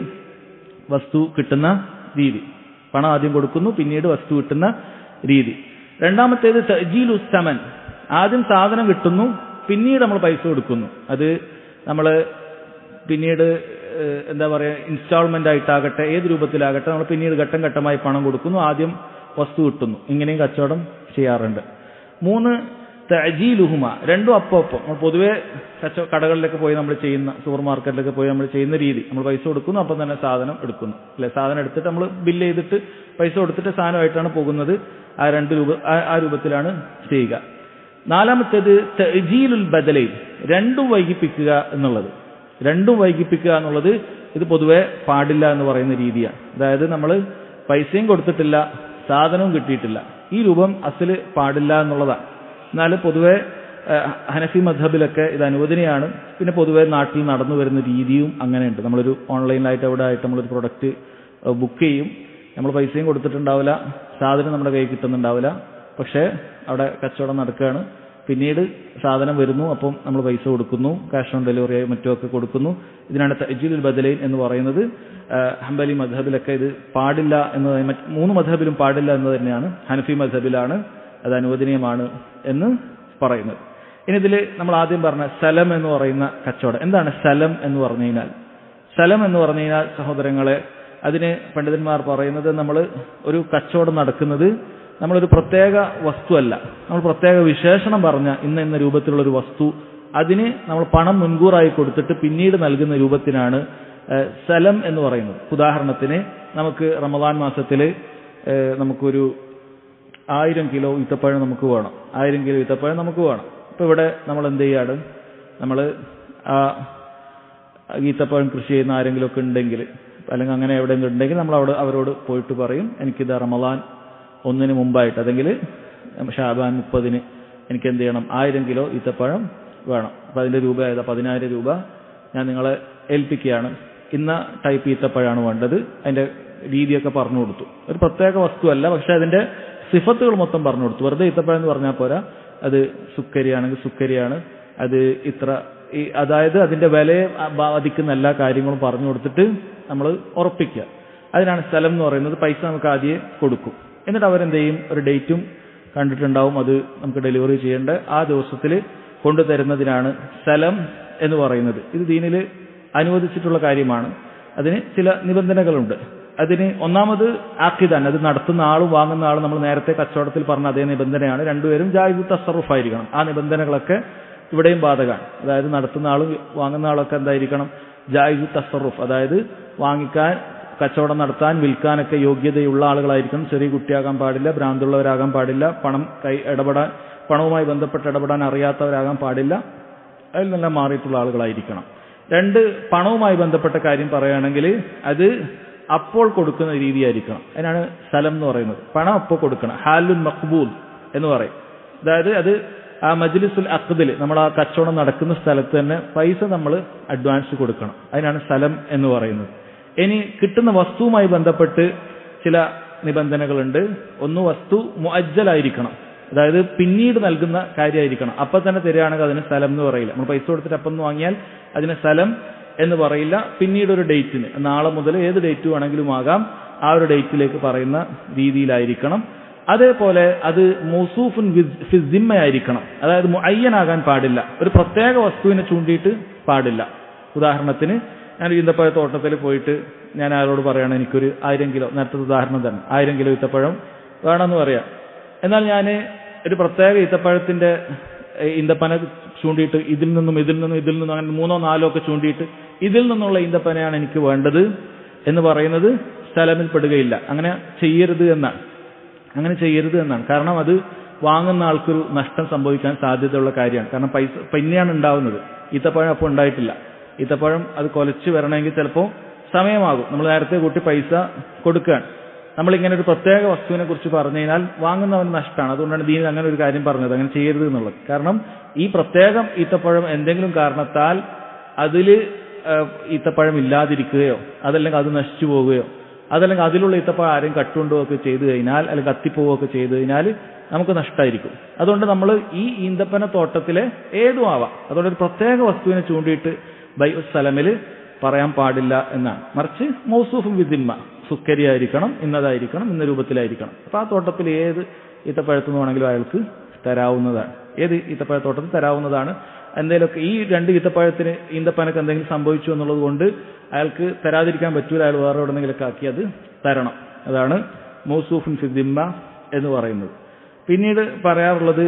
വസ്തു കിട്ടുന്ന രീതി. പണം ആദ്യം കൊടുക്കുന്നു, പിന്നീട് വസ്തു കിട്ടുന്ന രീതി. രണ്ടാമത്തേത് തഅജീലു സമൻ. ആദ്യം സാധനം കിട്ടുന്നു, പിന്നീട് നമ്മൾ പൈസ കൊടുക്കുന്നു. അത് നമ്മൾ പിന്നീട് എന്താ പറയുക, ഇൻസ്റ്റാൾമെന്റ് ആയിട്ടാകട്ടെ, ഏത് രൂപത്തിലാകട്ടെ, നമ്മൾ പിന്നീട് ഘട്ടം ഘട്ടമായി പണം കൊടുക്കുന്നു, ആദ്യം വസ്തു കിട്ടുന്നു. ഇങ്ങനെയും കച്ചവടം ചെയ്യാറുണ്ട്. 3 തഅജീലുഹുമ. രണ്ടും ഒപ്പം. നമ്മൾ പൊതുവെ കടകളിലൊക്കെ പോയി നമ്മൾ ചെയ്യുന്ന, സൂപ്പർ മാർക്കറ്റിലൊക്കെ പോയി നമ്മൾ ചെയ്യുന്ന രീതി, നമ്മൾ പൈസ കൊടുക്കുന്നു, അപ്പം തന്നെ സാധനം എടുക്കുന്നു, അല്ലെ? സാധനം എടുത്തിട്ട് നമ്മൾ ബില്ല് ചെയ്തിട്ട് പൈസ കൊടുത്തിട്ട് സാധനമായിട്ടാണ് പോകുന്നത്. ആ രൂപത്തിലാണ് ചെയ്യുക. 4മത്തേത് തഅജീലുൽ ബദലൈൻ. രണ്ടും വൈകിപ്പിക്കുക എന്നുള്ളത്. ഇത് പൊതുവെ പാടില്ല എന്ന് പറയുന്ന രീതിയാണ്. അതായത് നമ്മൾ പൈസയും കൊടുത്തിട്ടില്ല, സാധനവും കിട്ടിയിട്ടില്ല. ഈ രൂപം അസല് പാടില്ല എന്നുള്ളതാണ്. എന്നാൽ പൊതുവെ ഹനഫി മദ്ഹബിലൊക്കെ ഇത് അനുവദനീയമാണ്. പിന്നെ പൊതുവെ നാട്ടിൽ നടന്നു വരുന്ന രീതിയും അങ്ങനെയുണ്ട്. നമ്മളൊരു ഓൺലൈനിലായിട്ട് അവിടെ ആയിട്ട് നമ്മളൊരു പ്രൊഡക്റ്റ് ബുക്ക് ചെയ്യും, നമ്മൾ പൈസയും കൊടുത്തിട്ടുണ്ടാവില്ല, സാധനം നമ്മുടെ കയ്യിൽ കിട്ടുന്നുണ്ടാവില്ല, പക്ഷേ അവിടെ കച്ചവടം നടക്കുകയാണ്. പിന്നീട് സാധനം വരുന്നു, അപ്പം നമ്മൾ പൈസ കൊടുക്കുന്നു, ക്യാഷ് ഓൺ ഡെലിവറി ആയി മറ്റുമൊക്കെ കൊടുക്കുന്നു. ഇതിനാണ് തഅജീലുൽ ബദലൈൻ എന്ന് പറയുന്നത്. ഹംബലി മദ്ഹബിലൊക്കെ ഇത് പാടില്ല എന്ന്, 3 മദ്ഹബിലും പാടില്ല എന്ന് തന്നെയാണ്. ഹനഫി മദ്ഹബിലാണ് അത് അനുവദനീയമാണ് എന്ന് പറയുന്നത്. ഇനി ഇതിൽ നമ്മൾ ആദ്യം പറഞ്ഞ സലം എന്ന് പറയുന്ന കച്ചവടം. എന്താണ് സലം എന്ന് പറഞ്ഞു കഴിഞ്ഞാൽ? സലം എന്ന് പറഞ്ഞു കഴിഞ്ഞാൽ സഹോദരങ്ങളെ, അതിന് പണ്ഡിതന്മാർ പറയുന്നത്, നമ്മൾ ഒരു കച്ചവടം നടക്കുന്നത് നമ്മളൊരു പ്രത്യേക വസ്തു അല്ല, നമ്മൾ പ്രത്യേക വിശേഷണം പറഞ്ഞ ഇന്ന രൂപത്തിലുള്ളൊരു വസ്തു, അതിന് നമ്മൾ പണം മുൻകൂറായി കൊടുത്തിട്ട് പിന്നീട് നൽകുന്ന രൂപത്തിനാണ് സലം എന്ന് പറയുന്നത്. ഉദാഹരണത്തിന് നമുക്ക് റമദാൻ മാസത്തിൽ നമുക്കൊരു 1000 കിലോ ഈത്തപ്പഴം നമുക്ക് വേണം. 1000 കിലോ ഈത്തപ്പഴം നമുക്ക് വേണം. ഇപ്പൊ ഇവിടെ നമ്മൾ എന്ത് ചെയ്യാണ്, നമ്മൾ ആ ഈത്തപ്പഴം കൃഷി ചെയ്യുന്ന ആരെങ്കിലും ഒക്കെ ഉണ്ടെങ്കിൽ, അല്ലെങ്കിൽ അങ്ങനെ എവിടെയെങ്കിലും ഉണ്ടെങ്കിൽ നമ്മൾ അവരോട് പോയിട്ട് പറയും, എനിക്കിത് റമദാൻ 1 മുമ്പായിട്ട്, അല്ലെങ്കിൽ ഷാബാൻ 30 എനിക്ക് എന്ത് ചെയ്യണം, 1000 കിലോ ഈത്തപ്പഴം വേണം. അപ്പൊ അതിന്റെ രൂപ ഏതാ? 10000 രൂപ ഞാൻ നിങ്ങളെ ഏൽപ്പിക്കുകയാണ്. ഇന്ന ടൈപ്പ് ഈത്തപ്പഴമാണ് വേണ്ടത്. അതിന്റെ രീതിയൊക്കെ പറഞ്ഞു കൊടുത്തു. ഒരു പ്രത്യേക വസ്തുവല്ല, പക്ഷെ അതിന്റെ സിഫത്തുകൾ മൊത്തം പറഞ്ഞു കൊടുത്തു. വെറുതെ ഈത്തപ്പഴം എന്ന് പറഞ്ഞാൽ പോരാ, അത് സുക്കരിയാണെങ്കിൽ സുക്കരിയാണ്, അത് ഇത്ര, അതായത് അതിന്റെ വിലയെ ബാധിക്കുന്ന എല്ലാ കാര്യങ്ങളും പറഞ്ഞു കൊടുത്തിട്ട് നമ്മൾ ഉറപ്പിക്കുക. അതിനാണ് സ്ഥലം എന്ന് പറയുന്നത്. പൈസ നമുക്ക് ആദ്യം കൊടുക്കും, എന്നിട്ട് അവരെന്ത് ചെയ്യും, ഒരു ഡേറ്റും കണ്ടിട്ടുണ്ടാവും, അത് നമുക്ക് ഡെലിവറി ചെയ്യേണ്ട ആ ദിവസത്തിൽ കൊണ്ടുതരുന്നതിനാണ് സ്ഥലം എന്ന് പറയുന്നത്. ഇത് ദീനിൽ അനുവദിച്ചിട്ടുള്ള കാര്യമാണ്. അതിന് ചില നിബന്ധനകളുണ്ട്. അതിന് ഒന്നാമത് ആഖിദാൻ, അത് നടത്തുന്ന ആളും വാങ്ങുന്ന ആളും നമ്മൾ നേരത്തെ കച്ചവടത്തിൽ പറഞ്ഞ അതേ നിബന്ധനയാണ്. രണ്ടുപേരും ജായിദു തസറുഫ് ആയിരിക്കണം. ആ നിബന്ധനകളൊക്കെ ഇവിടെയും ബാധകമാണ്. അതായത് നടത്തുന്ന ആളും വാങ്ങുന്ന ആളൊക്കെ എന്തായിരിക്കണം, ജായിദു തസറുഫ്, അതായത് വാങ്ങിക്കാൻ, കച്ചവടം നടത്താൻ, വിൽക്കാനൊക്കെ യോഗ്യതയുള്ള ആളുകളായിരിക്കണം. ചെറിയ കുട്ടിയാകാൻ പാടില്ല, ഭ്രാന്തുള്ളവരാകാൻ പാടില്ല, പണവുമായി ബന്ധപ്പെട്ട് ഇടപെടാൻ അറിയാത്തവരാകാൻ പാടില്ല, അതിൽ നിന്നെല്ലാം മാറിയിട്ടുള്ള ആളുകളായിരിക്കണം. രണ്ട്, പണവുമായി ബന്ധപ്പെട്ട കാര്യം പറയുകയാണെങ്കിൽ അത് അപ്പോൾ കൊടുക്കുന്ന രീതിയായിരിക്കണം. അതിനാണ് സ്ഥലം എന്ന് പറയുന്നത്. പണം അപ്പോൾ കൊടുക്കണം. ഹാലുൻ മഖ്ബൂൽ എന്ന് പറയും. അതായത് അത് ആ മജ്ലിസുൽ അഖ്ദിൽ, നമ്മൾ ആ കച്ചവടം നടക്കുന്ന സ്ഥലത്ത് തന്നെ പൈസ നമ്മൾ അഡ്വാൻസ് കൊടുക്കണം. അതിനാണ് സ്ഥലം എന്ന് പറയുന്നത്. ഇനി കിട്ടുന്ന വസ്തുവുമായി ബന്ധപ്പെട്ട് ചില നിബന്ധനകളുണ്ട്. ഒന്ന്, വസ്തു മുഅജ്ജലായിരിക്കണം, അതായത് പിന്നീട് നൽകുന്ന കാര്യമായിരിക്കണം. അപ്പം തന്നെ തരികയാണെങ്കിൽ അതിന് സ്ഥലം എന്ന് പറയില്ല. നമ്മൾ പൈസ കൊടുത്തിട്ട് അപ്പം എന്ന് വാങ്ങിയാൽ അതിന് സ്ഥലം എന്ന് പറയില്ല. പിന്നീട് ഒരു ഡേറ്റിന്, നാളെ മുതൽ ഏത് ഡേറ്റ് വേണമെങ്കിലും ആകാം, ആ ഒരു ഡേറ്റിലേക്ക് പറയുന്ന രീതിയിലായിരിക്കണം. അതേപോലെ അത് മൗസൂഫുൻ ഫിസിമ്മയായിരിക്കണം, അതായത് മുഅയ്യനാകാൻ പാടില്ല, ഒരു പ്രത്യേക വസ്തുവിനെ ചൂണ്ടിയിട്ട് പാടില്ല. ഉദാഹരണത്തിന്, ഞാൻ ഈന്തപ്പഴത്തോട്ടത്തിൽ പോയിട്ട് ഞാൻ ആരോട് പറയണം, എനിക്കൊരു 1000 കിലോ, നേരത്തെ ഉദാഹരണം തന്നെ, 1000 കിലോ ഈത്തപ്പഴം വേണമെന്ന് പറയാം. എന്നാൽ ഞാൻ ഒരു പ്രത്യേക ഈത്തപ്പഴത്തിന്റെ ഈന്തപ്പന ചൂണ്ടിയിട്ട് ഇതിൽ നിന്നും അങ്ങനെ 3 or 4 ഒക്കെ ചൂണ്ടിയിട്ട് ഇതിൽ നിന്നുള്ള ഈന്തപ്പനയാണ് എനിക്ക് വേണ്ടത് എന്ന് പറയുന്നത് സ്ഥലമിൽ പെടുകയില്ല. അങ്ങനെ ചെയ്യരുത് എന്നാണ്. കാരണം അത് വാങ്ങുന്ന ആൾക്കൊരു നഷ്ടം സംഭവിക്കാൻ സാധ്യതയുള്ള കാര്യമാണ്. കാരണം പൈസ പിന്നെയാണ് ഉണ്ടാവുന്നത്, ഈത്തപ്പഴം അപ്പോൾ ഉണ്ടായിട്ടില്ല. ഈത്തപ്പഴം അത് കൊലച്ച് വരണമെങ്കിൽ ചിലപ്പോൾ സമയമാകും. നമ്മൾ നേരത്തെ കൂട്ടി പൈസ കൊടുക്കുകയാണ്. നമ്മളിങ്ങനെ ഒരു പ്രത്യേക വസ്തുവിനെ കുറിച്ച് പറഞ്ഞു കഴിഞ്ഞാൽ വാങ്ങുന്നവന് നഷ്ടമാണ്. അതുകൊണ്ടാണ് ദീനിൽ അങ്ങനെ ഒരു കാര്യം പറഞ്ഞത്, അങ്ങനെ ചെയ്യരുത് എന്നുള്ളത്. കാരണം ഈ പ്രത്യേകം ഈത്തപ്പഴം എന്തെങ്കിലും കാരണത്താൽ അതിൽ ഈത്തപ്പഴം ഇല്ലാതിരിക്കുകയോ അതല്ലെങ്കിൽ അത് നശിച്ചു പോവുകയോ അതല്ലെങ്കിൽ അതിലുള്ള ഈത്തപ്പഴം ആരെയും കട്ടുകൊണ്ടുപോവുകയൊക്കെ ചെയ്തു കഴിഞ്ഞാൽ, അല്ലെങ്കിൽ കത്തിപ്പോവുകയൊക്കെ ചെയ്തു കഴിഞ്ഞാൽ നമുക്ക് നഷ്ടമായിരിക്കും. അതുകൊണ്ട് നമ്മൾ ഈ ഈന്തപ്പന തോട്ടത്തിലെ ഏതും ആവാം, അതുകൊണ്ട് ഒരു പ്രത്യേക വസ്തുവിനെ ചൂണ്ടിയിട്ട് ബൈഉ സ്ഥലമിൽ പറയാൻ പാടില്ല എന്നാണ്. മറിച്ച് മൗസൂഫും വിദിമ്മ, സുക്കരി ആയിരിക്കണം, ഇന്നതായിരിക്കണം, ഇന്ന രൂപത്തിലായിരിക്കണം. അപ്പൊ ആ തോട്ടത്തിൽ ഏത് ഈത്തപ്പഴത്തുനിന്ന് വേണമെങ്കിലും അയാൾക്ക് തരാവുന്നതാണ്, ഏത് ഈത്തപ്പഴത്തോട്ടത്തിൽ തരാവുന്നതാണ്. എന്തെങ്കിലുമൊക്കെ ഈ 2 ഈന്തപ്പനക്ക് എന്തെങ്കിലും സംഭവിച്ചു എന്നുള്ളത് കൊണ്ട് അയാൾക്ക് തരാതിരിക്കാൻ പറ്റൂല, അയാൾ വേറെ എവിടെന്നെങ്കിലൊക്കെ ആക്കി അത് തരണം. അതാണ് മൗസൂഫുൻ ഫിദിമ്മ എന്ന് പറയുന്നത്. പിന്നീട് പറയാറുള്ളത്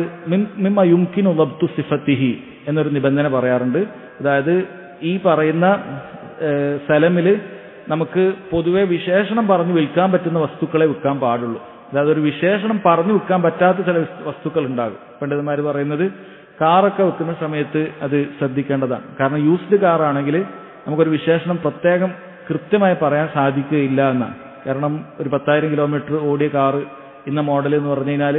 മിമ്മ യുംകിനു ദബ്തു സിഫത്തിഹി എന്നൊരു നിബന്ധന പറയാറുണ്ട്. അതായത് ഈ പറയുന്ന സ്ഥലമിൽ നമുക്ക് പൊതുവെ വിശേഷണം പറഞ്ഞു വിൽക്കാൻ പറ്റുന്ന വസ്തുക്കളെ വിൽക്കാൻ പാടുള്ളൂ. അതായത് ഒരു വിശേഷണം പറഞ്ഞു വിൽക്കാൻ പറ്റാത്ത ചില വസ്തുക്കൾ ഉണ്ടാകും. പണ്ഡിതന്മാർ പറയുന്നത് കാറൊക്കെ വെക്കുന്ന സമയത്ത് അത് ശ്രദ്ധിക്കേണ്ടതാണ്. കാരണം യൂസ്ഡ് കാറാണെങ്കിൽ നമുക്കൊരു വിശേഷണം പ്രത്യേകം കൃത്യമായി പറയാൻ സാധിക്കുകയില്ല എന്നാണ്. കാരണം ഒരു 10,000 കിലോമീറ്റർ ഓടിയ കാറ് ഇന്ന മോഡൽ എന്ന് പറഞ്ഞു കഴിഞ്ഞാൽ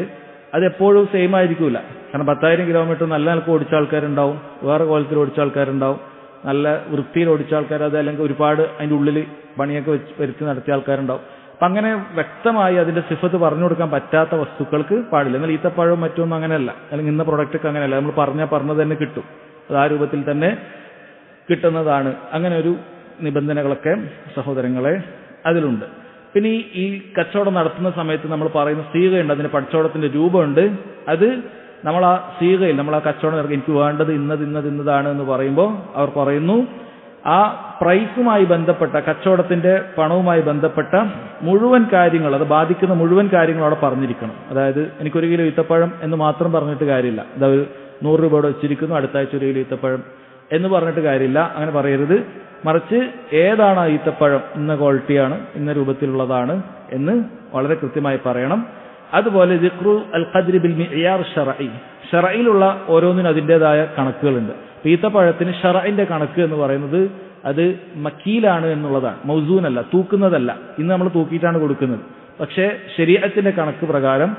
അത് എപ്പോഴും സെയിം ആയിരിക്കില്ല. കാരണം 10,000 കിലോമീറ്റർ നല്ല നിലക്ക് ഓടിച്ച ആൾക്കാരുണ്ടാവും, വേറെ കോലത്തിൽ ഓടിച്ച ആൾക്കാരുണ്ടാവും, നല്ല വൃത്തിയിൽ ഓടിച്ച ആൾക്കാർ, അത് അല്ലെങ്കിൽ ഒരുപാട് അതിൻ്റെ ഉള്ളിൽ പണിയൊക്കെ വരുത്തി നടത്തിയ ആൾക്കാരുണ്ടാവും. അപ്പം അങ്ങനെ വ്യക്തമായി അതിന്റെ സിഫത്ത് പറഞ്ഞു കൊടുക്കാൻ പറ്റാത്ത വസ്തുക്കൾക്ക് പാടില്ല. എന്നാൽ ഈത്തപ്പഴവും മറ്റൊന്നും അങ്ങനെയല്ല, അല്ലെങ്കിൽ ഇന്ന പ്രൊഡക്റ്റൊക്കെ അങ്ങനെയല്ല, നമ്മൾ പറഞ്ഞത് തന്നെ കിട്ടും, അത് ആ രൂപത്തിൽ തന്നെ കിട്ടുന്നതാണ്. അങ്ങനെ ഒരു നിബന്ധനകളൊക്കെ സഹോദരങ്ങളെ അതിലുണ്ട്. പിന്നെ ഈ കച്ചവടം നടത്തുന്ന സമയത്ത് നമ്മൾ പറയുന്ന സീകയുണ്ട്, അതിന് കച്ചവടത്തിന്റെ രൂപമുണ്ട്. അത് നമ്മൾ ആ സീകയിൽ, നമ്മൾ ആ കച്ചവടം ഇറക്കി എനിക്ക് വേണ്ടത് ഇന്നതാണ് എന്ന് പറയുമ്പോൾ അവർ പറയുന്നു ആ പ്രൈസുമായി ബന്ധപ്പെട്ട, കച്ചവടത്തിന്റെ പണവുമായി ബന്ധപ്പെട്ട മുഴുവൻ കാര്യങ്ങൾ, അത് ബാധിക്കുന്ന മുഴുവൻ കാര്യങ്ങൾ അവിടെ പറഞ്ഞിരിക്കണം. അതായത് എനിക്കൊരു കിലോ ഈത്തപ്പഴം എന്ന് മാത്രം പറഞ്ഞിട്ട് കാര്യമില്ല, അത് 100 രൂപയോടെ വെച്ചിരിക്കുന്നു, അടുത്ത ആഴ്ച 1 കിലോ ഈത്തപ്പഴം എന്ന് പറഞ്ഞിട്ട് കാര്യമില്ല, അങ്ങനെ പറയരുത്. മറിച്ച് ഏതാണ് ആ ഈത്തപ്പഴം, ഇന്ന ക്വാളിറ്റിയാണ്, ഇന്ന രൂപത്തിലുള്ളതാണ് എന്ന് വളരെ കൃത്യമായി പറയണം. അതുപോലെ ദിക്റു അൽ ഖദ്രി ബിൽ മിഅ്യാർ ശർഈ, ശർഈലുള്ള ഓരോന്നിനും അതിൻ്റെതായ കണക്കുകളുണ്ട്. ഈത്തപ്പഴത്തിന് ശർഈന്റെ കണക്ക് എന്ന് പറയുന്നത് അത് മക്കീലാണ് എന്നുള്ളതാണ്, മൗസൂനല്ല, തൂക്കുന്നതല്ല. ഇന്ന് നമ്മൾ തൂക്കിയിട്ടാണ് കൊടുക്കുന്നത്. പക്ഷേ ശരീഅത്തിന്റെ കണക്ക് പ്രകാരം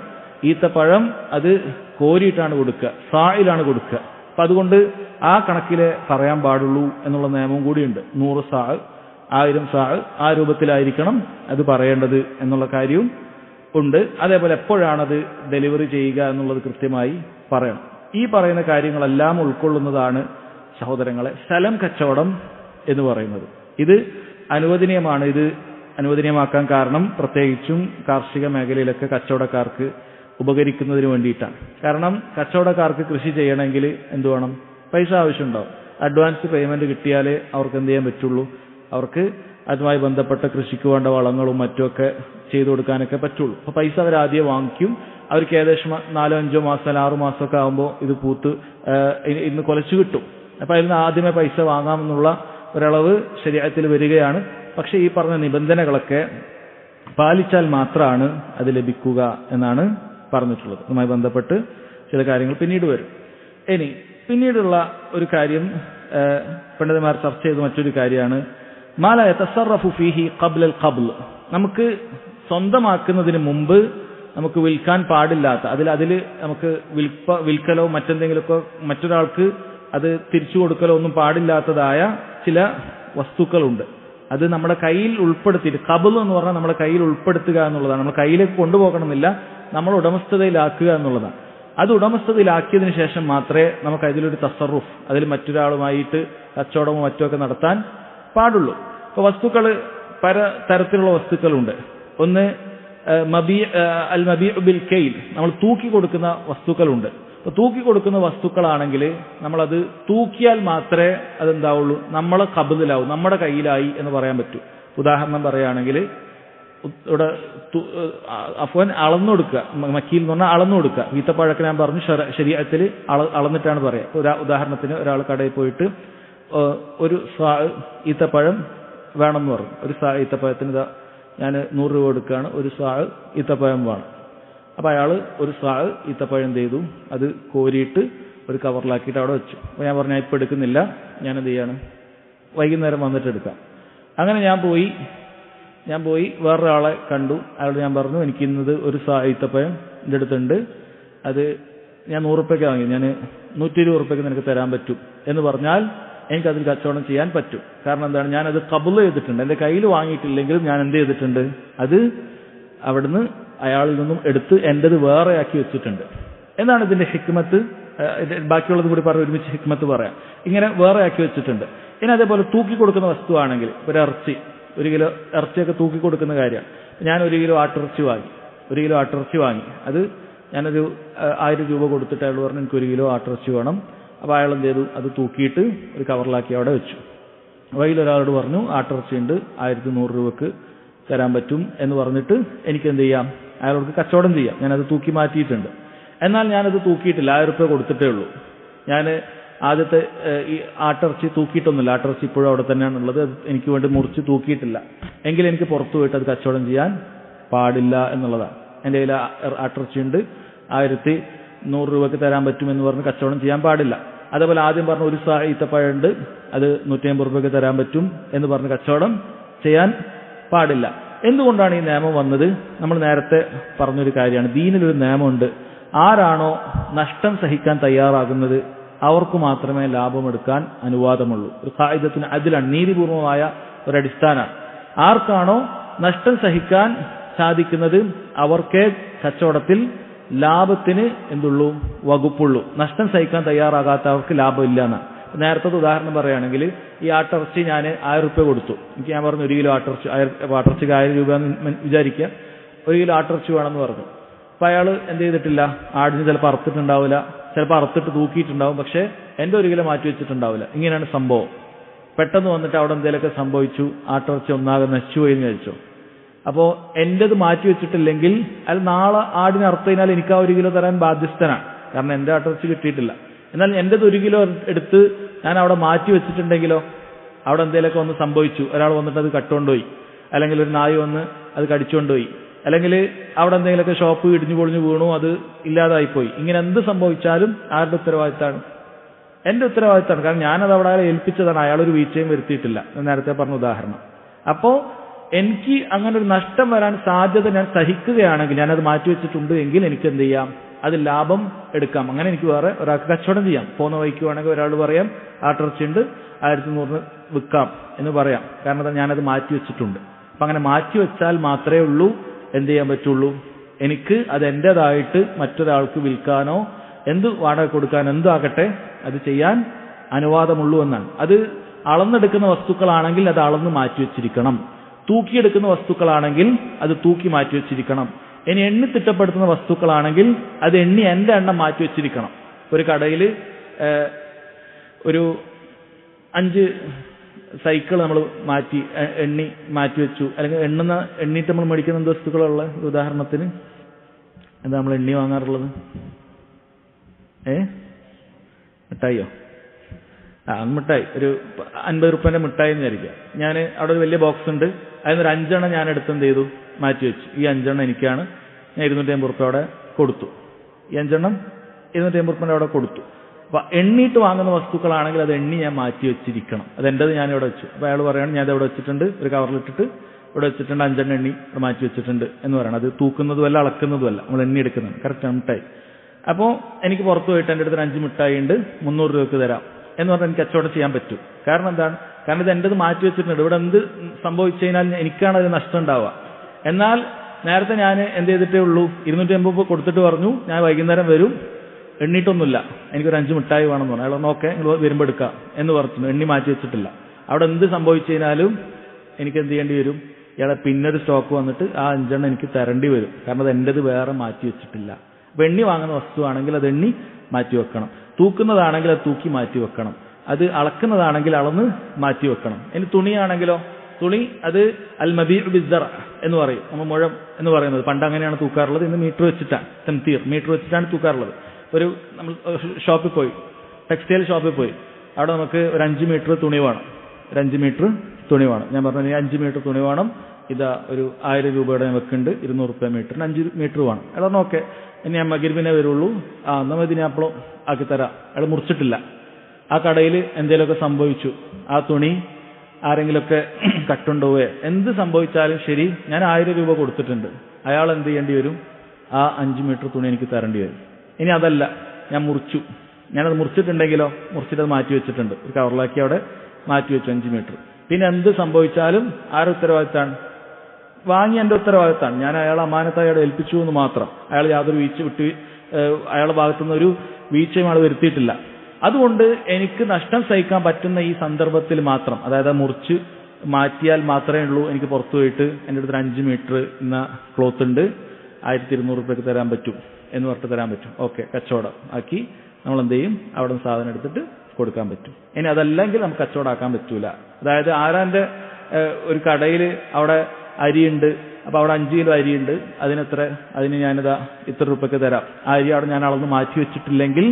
ഈത്തപ്പഴം അത് കോരിയിട്ടാണ് കൊടുക്കുക, സായിലാണ് കൊടുക്കുക. അപ്പൊ അതുകൊണ്ട് ആ കണക്കിലെ പറയാൻ പാടുള്ളൂ എന്നുള്ള നിയമം കൂടിയുണ്ട്. 100 സാ, 1000 സാ, ആ രൂപത്തിലായിരിക്കണം അത് പറയേണ്ടത് എന്നുള്ള കാര്യവും ഉണ്ട്. അതേപോലെ എപ്പോഴാണത് ഡെലിവറി ചെയ്യുക എന്നുള്ളത് കൃത്യമായി പറയണം. ഈ പറയുന്ന കാര്യങ്ങളെല്ലാം ഉൾക്കൊള്ളുന്നതാണ് സഹോദരങ്ങളെ സ്ഥലം കച്ചവടം എന്ന് പറയുന്നത്. ഇത് അനുവദനീയമാണ്. ഇത് അനുവദനീയമാക്കാൻ കാരണം പ്രത്യേകിച്ചും കാർഷിക മേഖലയിലൊക്കെ കച്ചവടക്കാർക്ക് ഉപകരിക്കുന്നതിന് വേണ്ടിയിട്ടാണ്. കാരണം കച്ചവടക്കാർക്ക് കൃഷി ചെയ്യണമെങ്കിൽ എന്ത് വേണം? പൈസ ആവശ്യമുണ്ടാവും. അഡ്വാൻസ് പേയ്മെന്റ് കിട്ടിയാലേ അവർക്ക് എന്ത് ചെയ്യാൻ പറ്റുള്ളൂ? അവർക്ക് അതുമായി ബന്ധപ്പെട്ട കൃഷിക്ക് വേണ്ട വളങ്ങളും മറ്റുമൊക്കെ ചെയ്തു കൊടുക്കാനൊക്കെ പറ്റുള്ളൂ. അപ്പോൾ പൈസ അവർ ആദ്യം വാങ്ങിക്കും. അവർക്ക് ഏകദേശം 4-5 മാസം 6 മാസമൊക്കെ ആകുമ്പോൾ ഇത് പൂത്ത് ഇന്ന് കൊലച്ചു കിട്ടും. അപ്പോൾ അതിൽ നിന്ന് ആദ്യമേ പൈസ വാങ്ങാമെന്നുള്ള ഒരളവ് ശരീഅത്തിൽ വരികയാണ്. പക്ഷേ ഈ പറഞ്ഞ നിബന്ധനകളൊക്കെ പാലിച്ചാൽ മാത്രമാണ് അത് ലഭിക്കുക എന്നാണ് പറഞ്ഞിട്ടുള്ളത്. അതുമായി ബന്ധപ്പെട്ട് ചില കാര്യങ്ങൾ പിന്നീട് വരും. ഇനി പിന്നീടുള്ള ഒരു കാര്യം പണ്ഡിതന്മാർ ചർച്ച ചെയ്ത മറ്റൊരു കാര്യമാണ് മാല യതസറഫു ഫീഹി ഖബ്ല അൽ ഖബ്ൽ. നമുക്ക് സ്വന്തമാക്കുന്നതിന് മുമ്പ് നമുക്ക് വിൽക്കാൻ പാടില്ലാത്ത, അതിൽ നമുക്ക് വിൽക്കലോ മറ്റെന്തെങ്കിലുമൊക്കെ മറ്റൊരാൾക്ക് അത് തിരിച്ചു കൊടുക്കലോ ഒന്നും പാടില്ലാത്തതായ ചില വസ്തുക്കളുണ്ട്. അത് നമ്മുടെ കയ്യിൽ ഉൾപ്പെടുത്തിയിട്ട്, ഖബ്ൽ എന്ന് പറഞ്ഞാൽ നമ്മുടെ കയ്യിൽ ഉൾപ്പെടുത്തുക എന്നുള്ളതാണ്. നമ്മൾ കയ്യിലേക്ക് കൊണ്ടുപോകണമെന്നില്ല, നമ്മൾ ഉടമസ്ഥതയിലാക്കുക എന്നുള്ളതാണ്. അത് ഉടമസ്ഥതയിലാക്കിയതിനു ശേഷം മാത്രമേ നമുക്ക് അതിലൊരു തസറുഫ്, അതിൽ മറ്റൊരാളുമായിട്ട് കച്ചവടമോ മറ്റുമൊക്കെ നടത്താൻ പാടുള്ളൂ. ഇപ്പോൾ വസ്തുക്കൾ പല തരത്തിലുള്ള വസ്തുക്കളുണ്ട്. ഒന്ന് അൽ മബീഉ ബിൽ കൈൽ, നമ്മൾ തൂക്കി കൊടുക്കുന്ന വസ്തുക്കളുണ്ട്. അപ്പോൾ തൂക്കി കൊടുക്കുന്ന വസ്തുക്കളാണെങ്കിൽ നമ്മളത് തൂക്കിയാൽ മാത്രമേ അതെന്താവുള്ളൂ, നമ്മളെ ഖബ്ലിലാവും, നമ്മുടെ കയ്യിലായി എന്ന് പറയാൻ പറ്റൂ. ഉദാഹരണം പറയുകയാണെങ്കിൽ ഇവിടെ അഫ്വാൻ അളന്നൊടുക്കുക, മക്കീൽ എന്ന് പറഞ്ഞാൽ അളന്നൊടുക്കുക. ഈത്തപ്പഴമൊക്കെ ഞാൻ പറഞ്ഞു ശരീഅത്തിൽ അളന്നിട്ടാണ് പറയുക. ഉദാഹരണത്തിന് ഒരാൾ കടയിൽ പോയിട്ട് ഒരു സാ ഈത്തപ്പഴം വേണമെന്ന് പറഞ്ഞു. ഒരു സാ ഈത്തപ്പഴത്തിന് ഇതാ ഞാൻ 100 രൂപ കൊടുക്കുകയാണ്, ഒരു സാ ഈത്തപ്പഴം വേണം. അപ്പോൾ അയാൾ ഒരു സാ ഈത്തപ്പഴം എന്ത് ചെയ്തു, അത് കോരിയിട്ട് ഒരു കവറിലാക്കിയിട്ട് അവിടെ വെച്ചു. അപ്പോൾ ഞാൻ പറഞ്ഞു ഇപ്പോൾ എടുക്കുന്നില്ല, ഞാനെന്ത് ചെയ്യാണ്, വൈകുന്നേരം വന്നിട്ട് എടുക്കാം. അങ്ങനെ ഞാൻ പോയി വേറൊരാളെ കണ്ടു. അയാളോട് ഞാൻ പറഞ്ഞു എനിക്ക് ഇന്നത് ഒരു സാ ഈത്തപ്പഴം എൻ്റെ അടുത്തുണ്ട്, അത് ഞാൻ 100 രൂപയ്ക്ക് വാങ്ങി, ഞാൻ 120 രൂപയ്ക്ക് നിനക്ക് തരാൻ പറ്റും എന്ന് പറഞ്ഞാൽ എനിക്കതിൽ കച്ചവടം ചെയ്യാൻ പറ്റും. കാരണം എന്താണ്, ഞാനത് ഖബ്ൽ ചെയ്തിട്ടുണ്ട്. എൻ്റെ കയ്യിൽ വാങ്ങിയിട്ടില്ലെങ്കിലും ഞാൻ എന്ത് ചെയ്തിട്ടുണ്ട്, അത് അവിടുന്ന് അയാളിൽ നിന്നും എടുത്ത് എൻ്റെത് വേറെയാക്കി വെച്ചിട്ടുണ്ട്. എന്നാണ് ഇതിൻ്റെ ഹിക്മത്ത്. ബാക്കിയുള്ളത് കൂടി പറഞ്ഞ് ഒരുമിച്ച് ഹിക്മത്ത് പറയാം. ഇങ്ങനെ വേറെയാക്കി വെച്ചിട്ടുണ്ട്. ഇനി അതേപോലെ തൂക്കി കൊടുക്കുന്ന വസ്തുവാണെങ്കിൽ ഒരു ഇറച്ചി, 1 കിലോ ഇറച്ചിയൊക്കെ തൂക്കി കൊടുക്കുന്ന കാര്യമാണ്. ഞാൻ 1 കിലോ ആട്ടിറച്ചി വാങ്ങി. അത് ഞാനൊരു 1000 രൂപ കൊടുത്തിട്ട് അയാൾ പറഞ്ഞു എനിക്ക് 1 കിലോ ആട്ടിറച്ചി വേണം. അപ്പോൾ അയാൾ എന്ത് ചെയ്തു, അത് തൂക്കിയിട്ട് ഒരു കവറിലാക്കി അവിടെ വെച്ചു. വഴിയിലൊരാളോട് പറഞ്ഞു ആട്ടിറച്ചിയുണ്ട്, 1100 രൂപക്ക് തരാൻ പറ്റും എന്ന് പറഞ്ഞിട്ട് എനിക്ക് എന്ത് ചെയ്യാം, അയാൾക്ക് കച്ചവടം ചെയ്യാം. ഞാനത് തൂക്കി മാറ്റിയിട്ടുണ്ട്. എന്നാൽ ഞാനത് തൂക്കിയിട്ടില്ല, 1000 രൂപ കൊടുത്തിട്ടേ ഉള്ളൂ. ഞാൻ ആദ്യത്തെ ഈ ആട്ടിറച്ചി തൂക്കിയിട്ടൊന്നുമില്ല, ആട്ടിറച്ചി ഇപ്പോഴും അവിടെ തന്നെയാണുള്ളത്. അത് എനിക്ക് വേണ്ടി മുറിച്ച് തൂക്കിയിട്ടില്ല. എങ്കിൽ എനിക്ക് പുറത്തു പോയിട്ട് അത് കച്ചവടം ചെയ്യാൻ പാടില്ല എന്നുള്ളതാണ്. എൻ്റെ കയ്യിൽ ആട്ടിറച്ചിയുണ്ട്, 1100 രൂപയ്ക്ക് തരാൻ പറ്റുമെന്ന് പറഞ്ഞ് കച്ചവടം ചെയ്യാൻ പാടില്ല. അതേപോലെ ആദ്യം പറഞ്ഞ ഒരു സാ ഈത്തപ്പഴമുണ്ട്, അത് 150 രൂപയ്ക്ക് തരാൻ പറ്റും എന്ന് പറഞ്ഞ് കച്ചവടം ചെയ്യാൻ പാടില്ല. എന്തുകൊണ്ടാണ് ഈ നിയമം വന്നത്? നമ്മൾ നേരത്തെ പറഞ്ഞൊരു കാര്യമാണ്. ദീനിലൊരു നിയമമുണ്ട്, ആരാണോ നഷ്ടം സഹിക്കാൻ തയ്യാറാകുന്നത് അവർക്ക് മാത്രമേ ലാഭമെടുക്കാൻ അനുവാദമുള്ളൂ. ഒരു ഖായിദത്തിന് അതിലാണ്, നീതിപൂർവമായ ഒരടിസ്ഥാനമാണ്. ആർക്കാണോ നഷ്ടം സഹിക്കാൻ സാധിക്കുന്നത് അവർക്കേ കച്ചവടത്തിൽ ലാഭത്തിന് എന്തുള്ളൂ, വകുപ്പുള്ളൂ. നഷ്ടം സഹിക്കാൻ തയ്യാറാകാത്തവർക്ക് ലാഭമില്ല എന്നാണ്. നേരത്തെ ഉദാഹരണം പറയുകയാണെങ്കിൽ ഈ ആട്ടിറച്ചി ഞാൻ 1000 രൂപ കൊടുത്തു. ഞാൻ പറഞ്ഞു 1 കിലോ ആട്ടിറച്ചി, ആട്ടിറച്ചിക്ക് 1000 രൂപ എന്ന് വിചാരിക്കുക. 1 കിലോ ആട്ടിറച്ചി വേണമെന്ന് പറഞ്ഞു. അപ്പോൾ അയാൾ എന്ത് ചെയ്തിട്ടില്ല, ആടിന് ചിലപ്പോൾ അറുത്തിട്ടുണ്ടാവില്ല, ചിലപ്പോൾ അറുത്തിട്ട് തൂക്കിയിട്ടുണ്ടാവും, പക്ഷേ എൻ്റെ 1 കിലോ മാറ്റി വെച്ചിട്ടുണ്ടാവില്ല. ഇങ്ങനെയാണ് സംഭവം. പെട്ടെന്ന് വന്നിട്ട് അവിടെ എന്തെങ്കിലുമൊക്കെ സംഭവിച്ചു, ആട്ടിറച്ചി ഒന്നാകെ നശിച്ചുപോയി എന്ന് കഴിച്ചു. അപ്പോൾ എൻ്റെത് മാറ്റി വെച്ചിട്ടില്ലെങ്കിൽ അത് നാളെ ആടിനെ അറുത്തതിനാൽ എനിക്ക് ആ 1 കിലോ തരാൻ ബാധ്യസ്ഥനാണ്. കാരണം എൻ്റെ ആട്ടിറച്ചി കിട്ടിയിട്ടില്ല. എന്നാൽ എൻ്റെത് 1 കിലോ എടുത്ത് ഞാൻ അവിടെ മാറ്റി വെച്ചിട്ടുണ്ടെങ്കിലോ, അവിടെ എന്തെങ്കിലുമൊക്കെ ഒന്ന് സംഭവിച്ചു, ഒരാൾ വന്നിട്ട് അത് കട്ടുകൊണ്ടുപോയി, അല്ലെങ്കിൽ ഒരു നായ വന്ന് അത് കടിച്ചുകൊണ്ടുപോയി, അല്ലെങ്കിൽ അവിടെ എന്തെങ്കിലുമൊക്കെ ഷോപ്പ് ഇടിഞ്ഞു പൊളിഞ്ഞു വീണു, അത് ഇല്ലാതായിപ്പോയി. ഇങ്ങനെ എന്ത് സംഭവിച്ചാലും ആരുടെ ഉത്തരവാദിത്തമാണ്? എൻ്റെ ഉത്തരവാദിത്തമാണ്. കാരണം ഞാനത് അവിടെ അയാളെ ഏൽപ്പിച്ചതാണ്, അയാളൊരു വീഴ്ചയും വരുത്തിയിട്ടില്ല. നേരത്തെ പറഞ്ഞ ഉദാഹരണം. അപ്പോൾ എനിക്ക് അങ്ങനെ ഒരു നഷ്ടം വരാൻ സാധ്യത ഞാൻ സഹിക്കുകയാണെങ്കിൽ, ഞാനത് മാറ്റിവെച്ചിട്ടുണ്ട് എങ്കിൽ എനിക്ക് എന്ത് ചെയ്യാം, അത് ലാഭം എടുക്കാം. അങ്ങനെ എനിക്ക് വേറെ ഒരാൾക്ക് കച്ചവടം ചെയ്യാം. പോകുന്ന വഴിക്ക് വേണമെങ്കിൽ ഒരാൾ പറയാം ആട്ടിറച്ചിയുണ്ട് 1100 വിൽക്കാം എന്ന് പറയാം, കാരണം ഞാനത് മാറ്റിവെച്ചിട്ടുണ്ട്. അപ്പം അങ്ങനെ മാറ്റിവെച്ചാൽ മാത്രമേ ഉള്ളൂ എന്ത് ചെയ്യാൻ പറ്റുള്ളൂ, എനിക്ക് അത് എൻ്റേതായിട്ട് മറ്റൊരാൾക്ക് വിൽക്കാനോ എന്ത് വാടക കൊടുക്കാനോ എന്താകട്ടെ അത് ചെയ്യാൻ അനുവാദമുള്ളൂ എന്നാണ്. അത് അളന്നെടുക്കുന്ന വസ്തുക്കളാണെങ്കിൽ അത് അളന്ന് മാറ്റിവെച്ചിരിക്കണം. തൂക്കിയെടുക്കുന്ന വസ്തുക്കളാണെങ്കിൽ അത് തൂക്കി മാറ്റി വെച്ചിരിക്കണം. ഇനി എണ്ണി തിട്ടപ്പെടുത്തുന്ന വസ്തുക്കളാണെങ്കിൽ അത് എണ്ണി എൻ്റെ എണ്ണം മാറ്റി വെച്ചിരിക്കണം. ഒരു കടയിൽ ഒരു 5 സൈക്കിൾ നമ്മൾ എണ്ണി മാറ്റി വെച്ചു, അല്ലെങ്കിൽ എണ്ണിയിട്ട് നമ്മൾ മേടിക്കുന്ന എന്ത് വസ്തുക്കളുള്ള ഉദാഹരണത്തിന് എന്താ നമ്മൾ എണ്ണി വാങ്ങാറുള്ളത്? മിഠായിയോ? മിഠായി ഒരു 50 റുപ്യൻ്റെ മിഠായി എന്ന് വിചാരിക്കുക. ഞാൻ അവിടെ ഒരു വലിയ ബോക്സ് ഉണ്ട്, അതിനൊരു 5 എണ്ണം ഞാൻ എടുത്ത് എന്ത് ചെയ്തു, മാറ്റി വെച്ചു. ഈ 5 എണ്ണം എനിക്കാണ്, ഞാൻ 250 റുപ്യ അവിടെ കൊടുത്തു. ഈ 5 എണ്ണം 250 റുപ്യൻ്റെ അവിടെ കൊടുത്തു. അപ്പൊ എണ്ണിയിട്ട് വാങ്ങുന്ന വസ്തുക്കളാണെങ്കിൽ അത് എണ്ണി ഞാൻ മാറ്റി വെച്ചിരിക്കണം. അത് എൻ്റെത് ഞാൻ ഇവിടെ വെച്ചു. അപ്പൊ അയാൾ പറയാണ് ഞാൻ ഇവിടെ വെച്ചിട്ടുണ്ട്, ഒരു കവറിലിട്ടിട്ട് ഇവിടെ വെച്ചിട്ടുണ്ട്, 5 എണ്ണം എണ്ണി ഇവിടെ മാറ്റി വെച്ചിട്ടുണ്ട് എന്ന് പറയണം. അത് തൂക്കുന്നതുമല്ല അളക്കുന്നതുമല്ല, നമ്മൾ എണ്ണി എടുക്കുന്നുണ്ട്. കറക്റ്റാണ് മിഠായി. അപ്പോൾ എനിക്ക് പുറത്ത് പോയിട്ട് എൻ്റെ അടുത്ത് 5 മിഠായി ഉണ്ട്, 300 രൂപയ്ക്ക് തരാം എന്ന് പറഞ്ഞാൽ എനിക്ക് കച്ചവടം ചെയ്യാൻ പറ്റും. കാരണം എന്താണ്? കാരണം ഇത് എൻ്റെത് മാറ്റി വെച്ചിട്ടുണ്ട്. ഇവിടെ എന്ത് സംഭവിച്ചു കഴിഞ്ഞാൽ എനിക്കാണ് അതിന് നഷ്ടം ഉണ്ടാവുക. എന്നാൽ നേരത്തെ ഞാൻ എന്ത് ചെയ്തിട്ടേ ഉള്ളൂ, 250 കൊടുത്തിട്ട് പറഞ്ഞു ഞാൻ വൈകുന്നേരം വരും, എണ്ണിയിട്ടൊന്നുമില്ല, എനിക്കൊരു 5 മിഠായി വേണമെന്ന് പറഞ്ഞു. അയാൾ നോക്കെ നിങ്ങൾ വരുമ്പോൾ എടുക്കാം എന്ന് പറഞ്ഞു, എണ്ണി മാറ്റി വെച്ചിട്ടില്ല. അവിടെ എന്ത് സംഭവിച്ചു കഴിഞ്ഞാലും എനിക്ക് എന്ത് ചെയ്യേണ്ടി വരും, ഇയാളെ പിന്നൊരു സ്റ്റോക്ക് വന്നിട്ട് ആ 5 എണ്ണം എനിക്ക് തരേണ്ടി വരും. കാരണം അത് എൻ്റെത് വേറെ മാറ്റി വെച്ചിട്ടില്ല. അപ്പം എണ്ണി വാങ്ങുന്ന വസ്തുവാണെങ്കിൽ അത് എണ്ണി മാറ്റി വെക്കണം. തൂക്കുന്നതാണെങ്കിൽ അത് തൂക്കി മാറ്റി വെക്കണം. അത് അളക്കുന്നതാണെങ്കിൽ അളന്ന് മാറ്റി വെക്കണം. ഇനി തുണിയാണെങ്കിലോ, തുണി അത് അൽ മബീഉ ബിസ്സറ എന്ന് പറയും, നമ്മൾ മുഴം എന്ന് പറയുന്നത്. പണ്ട് അങ്ങനെയാണ് തൂക്കാറുള്ളത്, ഇന്ന് മീറ്റർ വെച്ചിട്ടാണ്, തംതീർ മീറ്റർ വെച്ചിട്ടാണ് തൂക്കാറുള്ളത്. നമ്മൾ ഷോപ്പിൽ പോയി, ടെക്സ്റ്റൈൽ ഷോപ്പിൽ പോയി, അവിടെ നമുക്ക് ഒരു 5 മീറ്റർ തുണി വേണം, ഒരു 5 മീറ്റർ തുണി വേണം. ഞാൻ പറഞ്ഞു 5 മീറ്റർ തുണി വേണം, ഇതാ ഒരു 1000 രൂപയുടെ ഞാൻ വെക്കുന്നുണ്ട്, 200 റുപ്യ മീറ്ററിന് 5 മീറ്റർ വേണം. അയാൾ നോക്കെ ഇനി ഞാൻ മഗ്‌രിബിനെ വരുള്ളൂ, എന്നാൽ മതി ഞാൻ അപ്പോഴും ആക്കിത്തരാം. അയാൾ മുറിച്ചിട്ടില്ല. ആ കടയിൽ എന്തെങ്കിലുമൊക്കെ സംഭവിച്ചു, ആ തുണി ആരെങ്കിലുമൊക്കെ കട്ടുണ്ടോവേ എന്ത് സംഭവിച്ചാലും ശരി, ഞാൻ 1000 രൂപ കൊടുത്തിട്ടുണ്ട്, അയാൾ എന്ത് ചെയ്യേണ്ടി വരും, ആ 5 മീറ്റർ തുണി എനിക്ക് തരേണ്ടി വരും. ഇനി അതല്ല, ഞാൻ മുറിച്ചു, ഞാനത് മുറിച്ചിട്ടുണ്ടെങ്കിലോ, മുറിച്ചിട്ടത് മാറ്റി വെച്ചിട്ടുണ്ട്, ഒരു കവറിലാക്കി അവിടെ മാറ്റി വെച്ചു 5 മീറ്റർ. പിന്നെ എന്ത് സംഭവിച്ചാലും ആരുടെ ഉത്തരവാദിത്തമാണ്? വാങ്ങി എൻ്റെ ഉത്തരവാദിത്തമാണ്. ഞാൻ അയാൾ അമാനത്തായി അവിടെ ഏൽപ്പിച്ചു എന്ന് മാത്രം. അയാൾ യാതൊരു അയാളുടെ ഭാഗത്തുനിന്ന് ഒരു വീഴ്ചയും ആൾ വരുത്തിയിട്ടില്ല. അതുകൊണ്ട് എനിക്ക് നഷ്ടം സഹിക്കാൻ പറ്റുന്ന ഈ സന്ദർഭത്തിൽ മാത്രം, അതായത് മുറിച്ച് മാറ്റിയാൽ മാത്രമേ ഉള്ളൂ എനിക്ക് പുറത്തു പോയിട്ട് എൻ്റെ അടുത്ത് 5 മീറ്റർ ഇന്ന ക്ലോത്ത് ഉണ്ട്, 1200 രൂപയ്ക്ക് തരാൻ പറ്റും എന്ന് പറഞ്ഞിട്ട് തരാൻ പറ്റും. ഓക്കെ, കച്ചവടം ആക്കി നമ്മൾ എന്ത് ചെയ്യും, അവിടെ നിന്ന് സാധനം എടുത്തിട്ട് കൊടുക്കാൻ പറ്റും. ഇനി അതല്ലെങ്കിൽ നമുക്ക് കച്ചവടമാക്കാൻ പറ്റൂല. അതായത് ആരാൻ്റെ ഒരു കടയിൽ അവിടെ അരിയുണ്ട്, അപ്പോൾ അവിടെ 5 കിലോ അരിയുണ്ട്, അതിന് ഞാനിതാ ഇത്ര രൂപയ്ക്ക് തരാം. ആ അരി അവിടെ ഞാൻ അളന്ന് മാറ്റി വെച്ചിട്ടില്ലെങ്കിൽ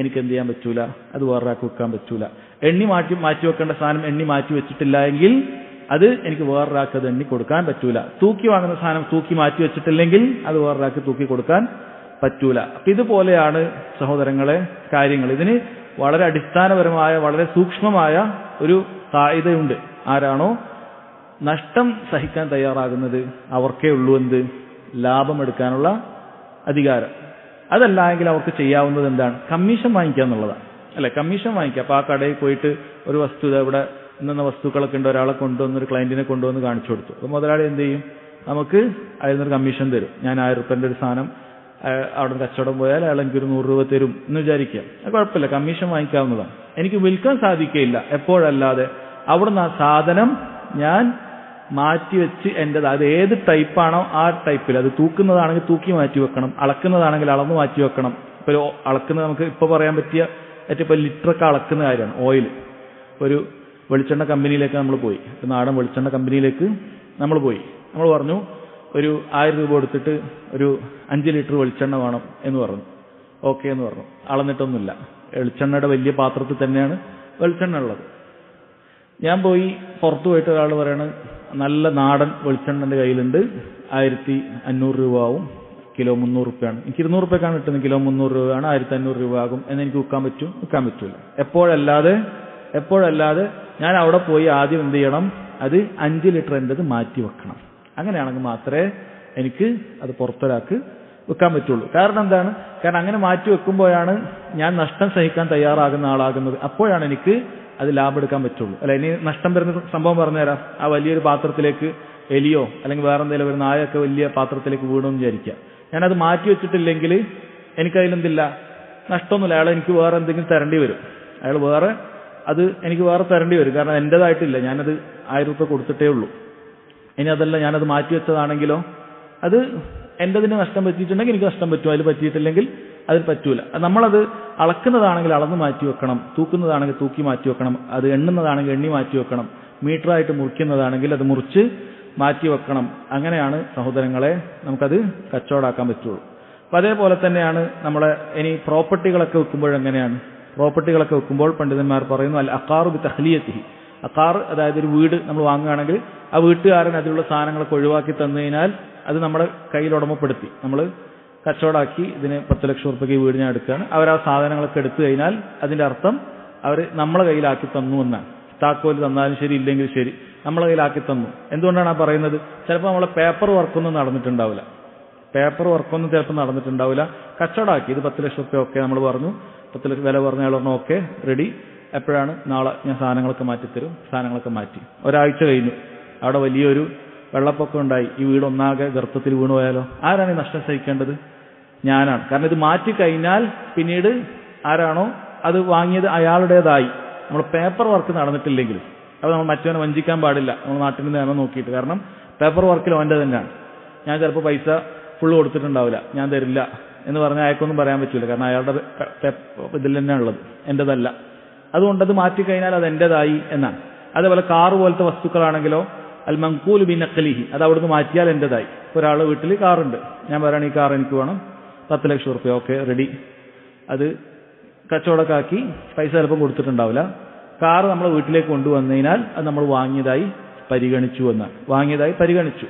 എനിക്ക് എന്ത് ചെയ്യാൻ പറ്റൂല, അത് വേറൊരാൾക്ക് വെക്കാൻ പറ്റൂല. എണ്ണി മാറ്റി വെക്കേണ്ട സാധനം എണ്ണി മാറ്റി വെച്ചിട്ടില്ല എങ്കിൽ അത് എനിക്ക് വേറൊരാൾക്ക് അത് എണ്ണി കൊടുക്കാൻ പറ്റൂല. തൂക്കി വാങ്ങുന്ന സാധനം തൂക്കി മാറ്റി വെച്ചിട്ടില്ലെങ്കിൽ അത് വേറൊരാൾക്ക് തൂക്കി കൊടുക്കാൻ പറ്റൂല. അപ്പൊ ഇതുപോലെയാണ് സഹോദരങ്ങളെ കാര്യങ്ങൾ. ഇതിന് വളരെ അടിസ്ഥാനപരമായ വളരെ സൂക്ഷ്മമായ ഒരു സാധ്യതയുണ്ട്. ആരാണോ നഷ്ടം സഹിക്കാൻ തയ്യാറാകുന്നത് അവർക്കേ ഉള്ളൂ എന്ത്, ലാഭമെടുക്കാനുള്ള അധികാരം. അതല്ല എങ്കിൽ അവർക്ക് ചെയ്യാവുന്നത് എന്താണ്, കമ്മീഷൻ വാങ്ങിക്കുക എന്നുള്ളതാണ്. അല്ലെ, കമ്മീഷൻ വാങ്ങിക്കുക. അപ്പോൾ ആ കടയിൽ പോയിട്ട് ഒരു വസ്തു, ഇവിടെ ഇന്ന വസ്തുക്കളൊക്കെ ഉണ്ട്, ഒരാളെ കൊണ്ടുവന്ന് ഒരു ക്ലയന്റിനെ കൊണ്ടുവന്ന് കാണിച്ചു കൊടുത്തു. അപ്പോൾ മുതലാളി എന്ത് ചെയ്യും, നമുക്ക് അതിൽ നിന്നൊരു കമ്മീഷൻ തരും. ഞാൻ 1000 രൂപേൻ്റെ ഒരു സാധനം അവിടെ കച്ചവടം പോയാൽ അയാൾ എനിക്കൊരു 100 രൂപ തരും എന്ന് വിചാരിക്കുക. അത് കുഴപ്പമില്ല, കമ്മീഷൻ വാങ്ങിക്കാവുന്നതാണ്. എനിക്ക് വിൽക്കാൻ സാധിക്കുകയില്ല എപ്പോഴല്ലാതെ അവിടുന്ന് ആ സാധനം ഞാൻ മാറ്റിവെച്ച് എൻ്റെത്, അത് ഏത് ടൈപ്പാണോ ആ ടൈപ്പിൽ, അത് തൂക്കുന്നതാണെങ്കിൽ തൂക്കി മാറ്റി വെക്കണം, അളക്കുന്നതാണെങ്കിൽ അളന്ന് മാറ്റി വെക്കണം. ഇപ്പോൾ അളക്കുന്നത് നമുക്ക് ഇപ്പോൾ പറയാൻ പറ്റിയ ഇപ്പോൾ ലിറ്ററൊക്കെ അളക്കുന്ന കാര്യമാണ്. ഓയിൽ, ഒരു വെളിച്ചെണ്ണ കമ്പനിയിലേക്ക് നമ്മൾ പോയി, നാടൻ വെളിച്ചെണ്ണ കമ്പനിയിലേക്ക് നമ്മൾ പറഞ്ഞു ഒരു 1000 രൂപ കൊടുത്തിട്ട് ഒരു 5 ലിറ്റർ വെളിച്ചെണ്ണ വേണം എന്ന് പറഞ്ഞു. ഓക്കെ എന്ന് പറഞ്ഞു. അളന്നിട്ടൊന്നുമില്ല, വെളിച്ചെണ്ണയുടെ വലിയ പാത്രത്തിൽ തന്നെയാണ് വെളിച്ചെണ്ണ ഉള്ളത്. ഞാൻ പോയി പുറത്തു പോയിട്ട് ഒരാൾ പറയാണ് നല്ല നാടൻ വെളിച്ചെണ്ണ എൻ്റെ കയ്യിലുണ്ട്, 1500 രൂപ ആവും, കിലോ 300 രൂപയാണ്. എനിക്ക് 200 രൂപയ്ക്കാണ് കിട്ടുന്നത്, കിലോ 300 രൂപയാണ്, 1500 രൂപ ആകും എന്ന് എനിക്ക് വിൽക്കാൻ പറ്റും? വിൽക്കാൻ പറ്റൂല. എപ്പോഴല്ലാതെ ഞാൻ അവിടെ പോയി ആദ്യം എന്ത് ചെയ്യണം, അത് 5 ലിറ്റർ എൻ്റെത് മാറ്റി വെക്കണം. അങ്ങനെയാണെങ്കിൽ മാത്രമേ എനിക്ക് അത് പുറത്തൊരാൾക്ക് വെക്കാൻ പറ്റുള്ളൂ. കാരണം എന്താണ്, കാരണം അങ്ങനെ മാറ്റി വെക്കുമ്പോഴാണ് ഞാൻ നഷ്ടം സഹിക്കാൻ തയ്യാറാകുന്ന ആളാകുന്നത്. അപ്പോഴാണ് എനിക്ക് അത് ലാഭം എടുക്കാൻ പറ്റുള്ളൂ. അല്ല, ഇനി നഷ്ടം വരുന്ന സംഭവം പറഞ്ഞുതരാം. ആ വലിയൊരു പാത്രത്തിലേക്ക് എലിയോ അല്ലെങ്കിൽ വേറെ എന്തെങ്കിലും ഒരു നായൊക്കെ വലിയ പാത്രത്തിലേക്ക് വീണമെന്ന് വിചാരിക്കുക. ഞാനത് മാറ്റി വെച്ചിട്ടില്ലെങ്കിൽ എനിക്കതിലെന്തില്ല, നഷ്ടമൊന്നുമില്ല. അയാൾ എനിക്ക് വേറെ എന്തെങ്കിലും തരേണ്ടി വരും. എനിക്ക് വേറെ തരേണ്ടി വരും. കാരണം എൻ്റെതായിട്ടില്ല, ഞാനത് 1000 രൂപ കൊടുത്തിട്ടേ ഉള്ളൂ. ഇനി അതല്ല ഞാനത് മാറ്റിവെച്ചതാണെങ്കിലോ അത് എൻ്റെതിന് നഷ്ടം പറ്റിയിട്ടുണ്ടെങ്കിൽ എനിക്ക് നഷ്ടം പറ്റും, അതിൽ പറ്റിയിട്ടില്ലെങ്കിൽ അതിൽ പറ്റൂല. നമ്മളത് അളക്കുന്നതാണെങ്കിൽ അളന്ന് മാറ്റി വെക്കണം, തൂക്കുന്നതാണെങ്കിൽ തൂക്കി മാറ്റി വെക്കണം, അത് എണ്ണുന്നതാണെങ്കിൽ എണ്ണി മാറ്റി വെക്കണം, മീറ്ററായിട്ട് മുറിക്കുന്നതാണെങ്കിൽ അത് മുറിച്ച് മാറ്റി വെക്കണം. അങ്ങനെയാണ് സഹോദരങ്ങളെ നമുക്കത് കച്ചവടമാക്കാൻ പറ്റുള്ളൂ. അപ്പം അതേപോലെ തന്നെയാണ് നമ്മളെ ഇനി പ്രോപ്പർട്ടികളൊക്കെ വെക്കുമ്പോഴെങ്ങനെയാണ്? പ്രോപ്പർട്ടികളൊക്കെ വെക്കുമ്പോൾ പണ്ഡിതന്മാർ പറയുന്നു അൽ അഖാറു ബി തഖ്ലിയത്തിഹി. അഖാർ അതായത് ഒരു വീട് നമ്മൾ വാങ്ങുകയാണെങ്കിൽ ആ വീട്ടുകാരൻ അതിലുള്ള സാധനങ്ങളൊക്കെ ഒഴിവാക്കി തന്നു കഴിഞ്ഞാൽ അത് നമ്മുടെ കയ്യിൽ ഉടമപ്പെടുത്തി, നമ്മൾ കച്ചവടമാക്കി ഇതിന് 10 ലക്ഷം റുപ്യക്ക് ഈ വീട് ഞാൻ എടുക്കുകയാണ്, അവർ ആ സാധനങ്ങളൊക്കെ എടുത്തു കഴിഞ്ഞാൽ അതിൻ്റെ അർത്ഥം അവർ നമ്മളെ കയ്യിലാക്കി തന്നു എന്നാണ്. താക്കോൽ തന്നാലും ശരി ഇല്ലെങ്കിൽ ശരി നമ്മളെ കയ്യിലാക്കി തന്നു. എന്തുകൊണ്ടാണ് ആ പറയുന്നത്? ചിലപ്പോൾ നമ്മളെ പേപ്പർ വർക്കൊന്നും നടന്നിട്ടുണ്ടാവില്ല, പേപ്പർ വർക്കൊന്നും ചിലപ്പോൾ നടന്നിട്ടുണ്ടാവില്ല. കച്ചവടമാക്കി ഇത് 10 ലക്ഷം റുപ്യ ഒക്കെ നമ്മൾ പറഞ്ഞു, 10 ലക്ഷം വില പറഞ്ഞ അയാൾ പറഞ്ഞു ഓക്കെ റെഡി, എപ്പോഴാണ്? നാളെ ഞാൻ സാധനങ്ങളൊക്കെ മാറ്റിത്തരും. സാധനങ്ങളൊക്കെ മാറ്റി ഒരാഴ്ച കഴിഞ്ഞു, അവിടെ വലിയൊരു വെള്ളപ്പൊക്കം ഉണ്ടായി, ഈ വീട് ഒന്നാകെ ഗർത്തത്തിൽ വീണു പോയാലോ? ആരാണ് ഈ നഷ്ടം സഹിക്കേണ്ടത്? ഞാനാണ്. കാരണം ഇത് മാറ്റിക്കഴിഞ്ഞാൽ പിന്നീട് ആരാണോ അത് വാങ്ങിയത് അയാളുടേതായി. നമ്മൾ പേപ്പർ വർക്ക് നടന്നിട്ടില്ലെങ്കിലും അപ്പോൾ നമ്മൾ മറ്റവനെ വഞ്ചിക്കാൻ പാടില്ല, നമ്മൾ നാട്ടിൽ നിന്ന് നിയമം നോക്കിയിട്ട്. കാരണം പേപ്പർ വർക്കിൽ അവൻ്റെ തന്നെയാണ്. ഞാൻ ചിലപ്പോൾ പൈസ ഫുള്ള് കൊടുത്തിട്ടുണ്ടാവില്ല, ഞാൻ തരില്ല എന്ന് പറഞ്ഞാൽ അയാൾക്കൊന്നും പറയാൻ പറ്റില്ല, കാരണം അയാളുടെ ഇതിൽ തന്നെയാണ് ഉള്ളത്, എൻ്റെതല്ല. അതുകൊണ്ടത് മാറ്റിക്കഴിഞ്ഞാൽ അത് എൻ്റെതായി എന്നാണ്. അതേപോലെ കാറ് പോലത്തെ വസ്തുക്കളാണെങ്കിലോ അൽ മൻഖൂൽ ബി നഖ്ലിഹി, അത് അവിടുന്ന് മാറ്റിയാൽ എൻ്റെതായി. ഒരാൾ വീട്ടിൽ കാറുണ്ട്, ഞാൻ പറയുകയാണ് ഈ കാർ എനിക്ക് വേണം, 10 ലക്ഷം റുപ്യ ഓക്കെ റെഡി. അത് കച്ചവടമൊക്കെ ആക്കി പൈസ ചിലപ്പം കൊടുത്തിട്ടുണ്ടാവില്ല. കാറ് നമ്മളെ വീട്ടിലേക്ക് കൊണ്ടുവന്നതിനാൽ അത് നമ്മൾ വാങ്ങിയതായി പരിഗണിച്ചു എന്നാണ്, വാങ്ങിയതായി പരിഗണിച്ചു.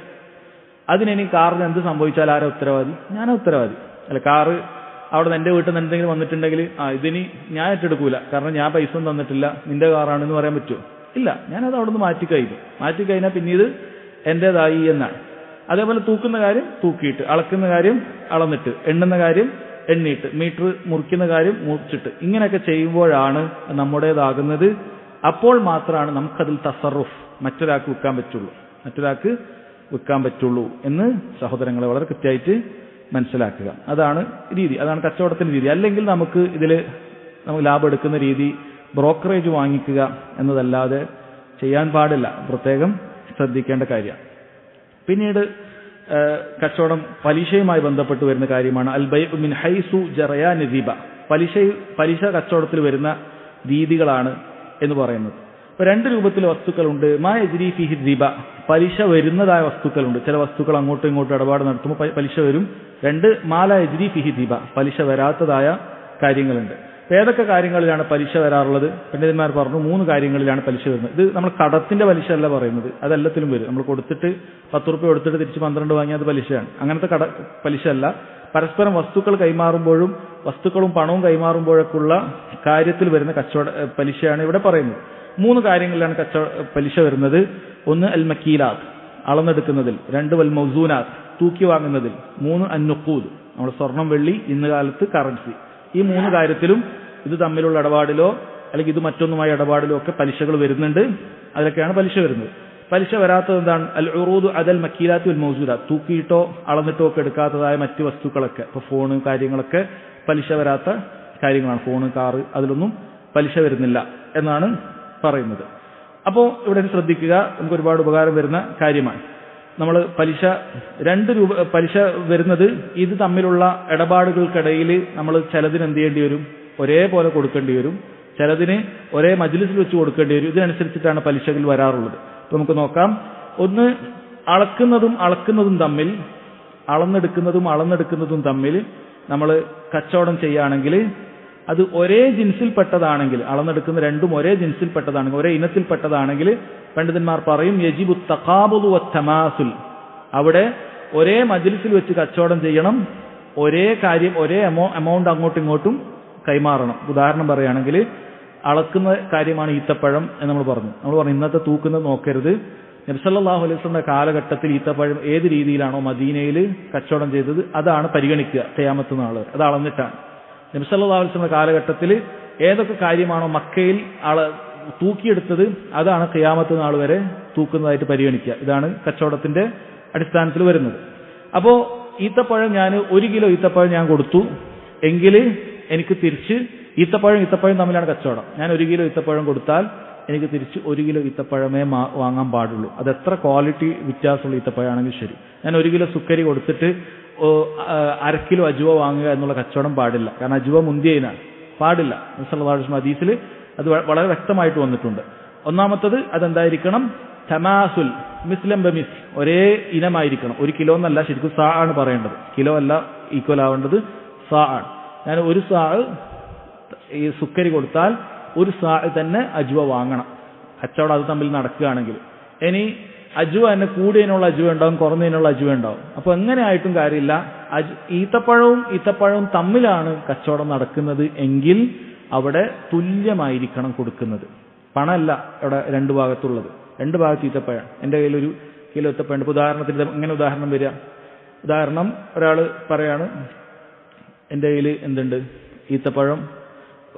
അതിനി കാറിന് എന്ത് സംഭവിച്ചാൽ ആരാ ഉത്തരവാദി? ഞാനാ ഉത്തരവാദി. അല്ല, കാറ് അവിടെ നിന്ന് എൻ്റെ വീട്ടിൽ നിന്ന് എന്തെങ്കിലും വന്നിട്ടുണ്ടെങ്കിൽ ഇതിനി ഞാൻ ഏറ്റെടുക്കൂല, കാരണം ഞാൻ പൈസ ഒന്നും തന്നിട്ടില്ല, നിന്റെ കാറാണെന്ന് പറയാൻ പറ്റുമോ? ഇല്ല, ഞാനത് അവിടെ നിന്ന് മാറ്റിക്കഴിഞ്ഞാൽ പിന്നീട് എൻ്റേതായി എന്നാണ്. അതേപോലെ തൂക്കുന്ന കാര്യം തൂക്കിയിട്ട്, അളക്കുന്ന കാര്യം അളന്നിട്ട്, എണ്ണുന്ന കാര്യം എണ്ണിയിട്ട്, മീറ്റർ മുറിക്കുന്ന കാര്യം മുറിച്ചിട്ട്, ഇങ്ങനെയൊക്കെ ചെയ്യുമ്പോഴാണ് നമ്മുടേതാകുന്നത്. അപ്പോൾ മാത്രമാണ് നമുക്കതിൽ തസറുഫ് മറ്റൊരാൾക്ക് വിൽക്കാൻ പറ്റുള്ളൂ എന്ന് സഹോദരങ്ങളെ വളരെ കൃത്യമായിട്ട് മനസ്സിലാക്കുക. അതാണ് രീതി, അതാണ് കച്ചവടത്തിൻ്റെ രീതി. അല്ലെങ്കിൽ നമുക്ക് ലാഭം എടുക്കുന്ന രീതി ബ്രോക്കറേജ് വാങ്ങിക്കുക എന്നതല്ലാതെ ചെയ്യാൻ പാടില്ല, പ്രത്യേകം ശ്രദ്ധിക്കേണ്ട കാര്യമാണ്. പിന്നീട് കച്ചവടം പലിശയുമായി ബന്ധപ്പെട്ട് വരുന്ന കാര്യമാണ് അൽ ബൈഉ മിൻ ഹൈസു ജറയാൻ റിബ. പലിശ കച്ചവടത്തിൽ വരുന്ന രീതികളാണ് എന്ന് പറയുന്നത്. ഇപ്പൊ 2 രൂപത്തിലെ വസ്തുക്കളുണ്ട്. മാ യജ്രി ഫീഹി റിബ, പലിശ വരുന്നതായ വസ്തുക്കളുണ്ട്. ചില വസ്തുക്കൾ അങ്ങോട്ടും ഇങ്ങോട്ടും ഇടപാട് നടത്തുമ്പോൾ പലിശ വരും. 2 മാല യജ്രി ഫീഹി റിബ, പലിശ വരാത്തതായ കാര്യങ്ങളുണ്ട്. ഏതൊക്കെ കാര്യങ്ങളിലാണ് പലിശ വരാറുള്ളത്? പണ്ഡിതന്മാർ പറഞ്ഞു 3 കാര്യങ്ങളിലാണ് പലിശ വരുന്നത്. ഇത് നമ്മൾ കടത്തിന്റെ പലിശ അല്ല പറയുന്നത്, അതെല്ലാത്തിലും വരും. നമ്മൾ കൊടുത്തിട്ട് 10 റുപ്യ കൊടുത്തിട്ട് തിരിച്ച് 12 വാങ്ങിയത് പലിശയാണ്. അങ്ങനത്തെ പലിശ അല്ല. പരസ്പരം വസ്തുക്കൾ കൈമാറുമ്പോഴും വസ്തുക്കളും പണവും കൈമാറുമ്പോഴൊക്കെയുള്ള കാര്യത്തിൽ വരുന്ന പലിശയാണ് ഇവിടെ പറയുന്നത്. 3 കാര്യങ്ങളിലാണ് പലിശ വരുന്നത്. 1 അൽ മക്കീലാത്ത്, അളന്നെടുക്കുന്നതിൽ. 2 വൽ മൗസൂനാത്ത്, തൂക്കി വാങ്ങുന്നതിൽ. 3 അൻ നുഖൂദ്, നമ്മുടെ സ്വർണം വെള്ളി ഇന്ന് കാലത്ത് കറൻസി. ഈ 3 കാര്യത്തിലും ഇത് തമ്മിലുള്ള ഇടപാടിലോ അല്ലെങ്കിൽ ഇത് മറ്റൊന്നുമായ ഇടപാടിലോ ഒക്കെ പലിശകൾ വരുന്നുണ്ട്. അതിലൊക്കെയാണ് പലിശ വരുന്നത്. പലിശ വരാത്തത് എന്താണ്? അൽ ഉറൂദ് അദൽ മക്കീലാത്ത് വൽ മൗസൂനാത്ത്, തൂക്കിയിട്ടോ അളന്നിട്ടോ ഒക്കെ എടുക്കാത്തതായ മറ്റ് വസ്തുക്കളൊക്കെ, ഇപ്പോൾ ഫോണ് കാര്യങ്ങളൊക്കെ പലിശ വരാത്ത കാര്യങ്ങളാണ്. ഫോണ്, കാറ്, അതിലൊന്നും പലിശ വരുന്നില്ല എന്നാണ് പറയുന്നത്. അപ്പോൾ ഇവിടെ ശ്രദ്ധിക്കുക, നമുക്ക് ഒരുപാട് ഉപകാരം വരുന്ന കാര്യമാണ്. നമ്മൾ പലിശ 2 രൂപ പലിശ വരുന്നത് ഇത് തമ്മിലുള്ള ഇടപാടുകൾക്കിടയിൽ നമ്മൾ ചിലതിന് എന്ത് ചെയ്യേണ്ടി വരും? ഒരേപോലെ കൊടുക്കേണ്ടി വരും. ചിലതിന് ഒരേ മജ്ലിസിൽ വെച്ച് കൊടുക്കേണ്ടി വരും. ഇതിനനുസരിച്ചിട്ടാണ് പലിശകൾ വരാറുള്ളത്. അപ്പോൾ നമുക്ക് നോക്കാം. 1, അളക്കുന്നതും തമ്മിൽ, അളന്നെടുക്കുന്നതും തമ്മിൽ നമ്മൾ കച്ചവടം ചെയ്യുകയാണെങ്കിൽ അത് ഒരേ ജിൻസിൽപ്പെട്ടതാണെങ്കിൽ, അളന്നെടുക്കുന്ന 2ഉം ഒരേ ജിൻസിൽപ്പെട്ടതാണെങ്കിൽ, ഒരേ ഇനത്തിൽപ്പെട്ടതാണെങ്കിൽ പണ്ഡിതന്മാർ പറയും യജിബു തഖാബുദു വത്തമാസുൽ, അവിടെ ഒരേ മജ്ലിസിൽ വെച്ച് കച്ചവടം ചെയ്യണം, ഒരേ കാര്യം ഒരേ എമൗണ്ട് അങ്ങോട്ടും ഇങ്ങോട്ടും കൈമാറണം. ഉദാഹരണം പറയുകയാണെങ്കിൽ അളക്കുന്ന കാര്യമാണ് ഈത്തപ്പഴം എന്ന് നമ്മൾ പറഞ്ഞു. ഇന്നത്തെ തൂക്കുന്നത് നോക്കരുത്. നബി സല്ലല്ലാഹു അലൈഹി വസല്ലമയുടെ കാലഘട്ടത്തിൽ ഈത്തപ്പഴം ഏത് രീതിയിലാണോ മദീനയിൽ കച്ചവടം ചെയ്തത് അതാണ് പരിഗണിക്കുക ഖിയാമത്ത് നാൾ. അത് അളന്നിട്ടാണ്. നബി സല്ലല്ലാഹു അലൈഹി വസല്ലമയുടെ കാലഘട്ടത്തിൽ ഏതൊക്കെ കാര്യമാണോ മക്കയിൽ തൂക്കിയെടുത്തത് അതാണ് ഖിയാമത്ത് നാൾ വരെ തൂക്കുന്നതായിട്ട് പരിഗണിക്കുക. ഇതാണ് കച്ചവടത്തിന്റെ അടിസ്ഥാനത്തിൽ വരുന്നത്. അപ്പോൾ ഈത്തപ്പഴം ഞാൻ 1 കിലോ ഈത്തപ്പഴം ഞാൻ കൊടുത്തു എങ്കിൽ എനിക്ക് തിരിച്ച് ഈത്തപ്പഴം തമ്മിലാണ് കച്ചവടം. ഞാൻ 1 കിലോ ഈത്തപ്പഴം കൊടുത്താൽ എനിക്ക് തിരിച്ച് 1 കിലോ ഈത്തപ്പഴമേ വാങ്ങാൻ പാടുള്ളൂ. അത് എത്ര ക്വാളിറ്റി വ്യത്യാസമുള്ള ഈത്തപ്പഴമാണെങ്കിൽ ശരി. ഞാൻ 1 കിലോ സുക്കരി കൊടുത്തിട്ട് 1/2 കിലോ അജുവ വാങ്ങുക എന്നുള്ള കച്ചവടം പാടില്ല. കാരണം അജുവ മുന്തിയതിനാണ്, പാടില്ല. സല്ലല്ലാഹു അലൈഹി വസല്ലം ഹദീസിൽ അത് വളരെ വ്യക്തമായിട്ട് വന്നിട്ടുണ്ട്. ഒന്നാമത്തത് അതെന്തായിരിക്കണം? തമാസുൽ മിസ്ലം ബമിസ്, ഒരേ ഇനമായിരിക്കണം. 1 കിലോ എന്നല്ല, ശരിക്കും സാ ആണ് പറയേണ്ടത്, കിലോ അല്ല ഈക്വൽ ആവേണ്ടത്, സാ ആണ്. ഞാൻ 1 സാ ഈ സുക്കരി കൊടുത്താൽ 1 സാ തന്നെ അജുവ വാങ്ങണം, കച്ചവടം അത് തമ്മിൽ നടക്കുകയാണെങ്കിൽ. ഇനി അജുവ തന്നെ കൂടിയതിനുള്ള അജുവ ഉണ്ടാവും, കുറഞ്ഞതിനുള്ള അജുവ ഉണ്ടാവും. അപ്പോൾ എങ്ങനെ ആയിട്ടും കാര്യമില്ല, ഈത്തപ്പഴവും തമ്മിലാണ് കച്ചവടം നടക്കുന്നത് എങ്കിൽ അവിടെ തുല്യമായിരിക്കണം കൊടുക്കുന്നത്. പണമല്ല അവിടെ 2 ഭാഗത്തുള്ളത്, 2 ഭാഗത്ത് ഈത്തപ്പഴം. എൻ്റെ കയ്യിൽ 1 കിലോ ഈത്തപ്പഴം. ഇപ്പോൾ ഉദാഹരണത്തിന് എങ്ങനെ ഉദാഹരണം വരിക? ഉദാഹരണം, ഒരാൾ പറയാണ് എൻ്റെ കയ്യിൽ എന്തുണ്ട് ഈത്തപ്പഴം,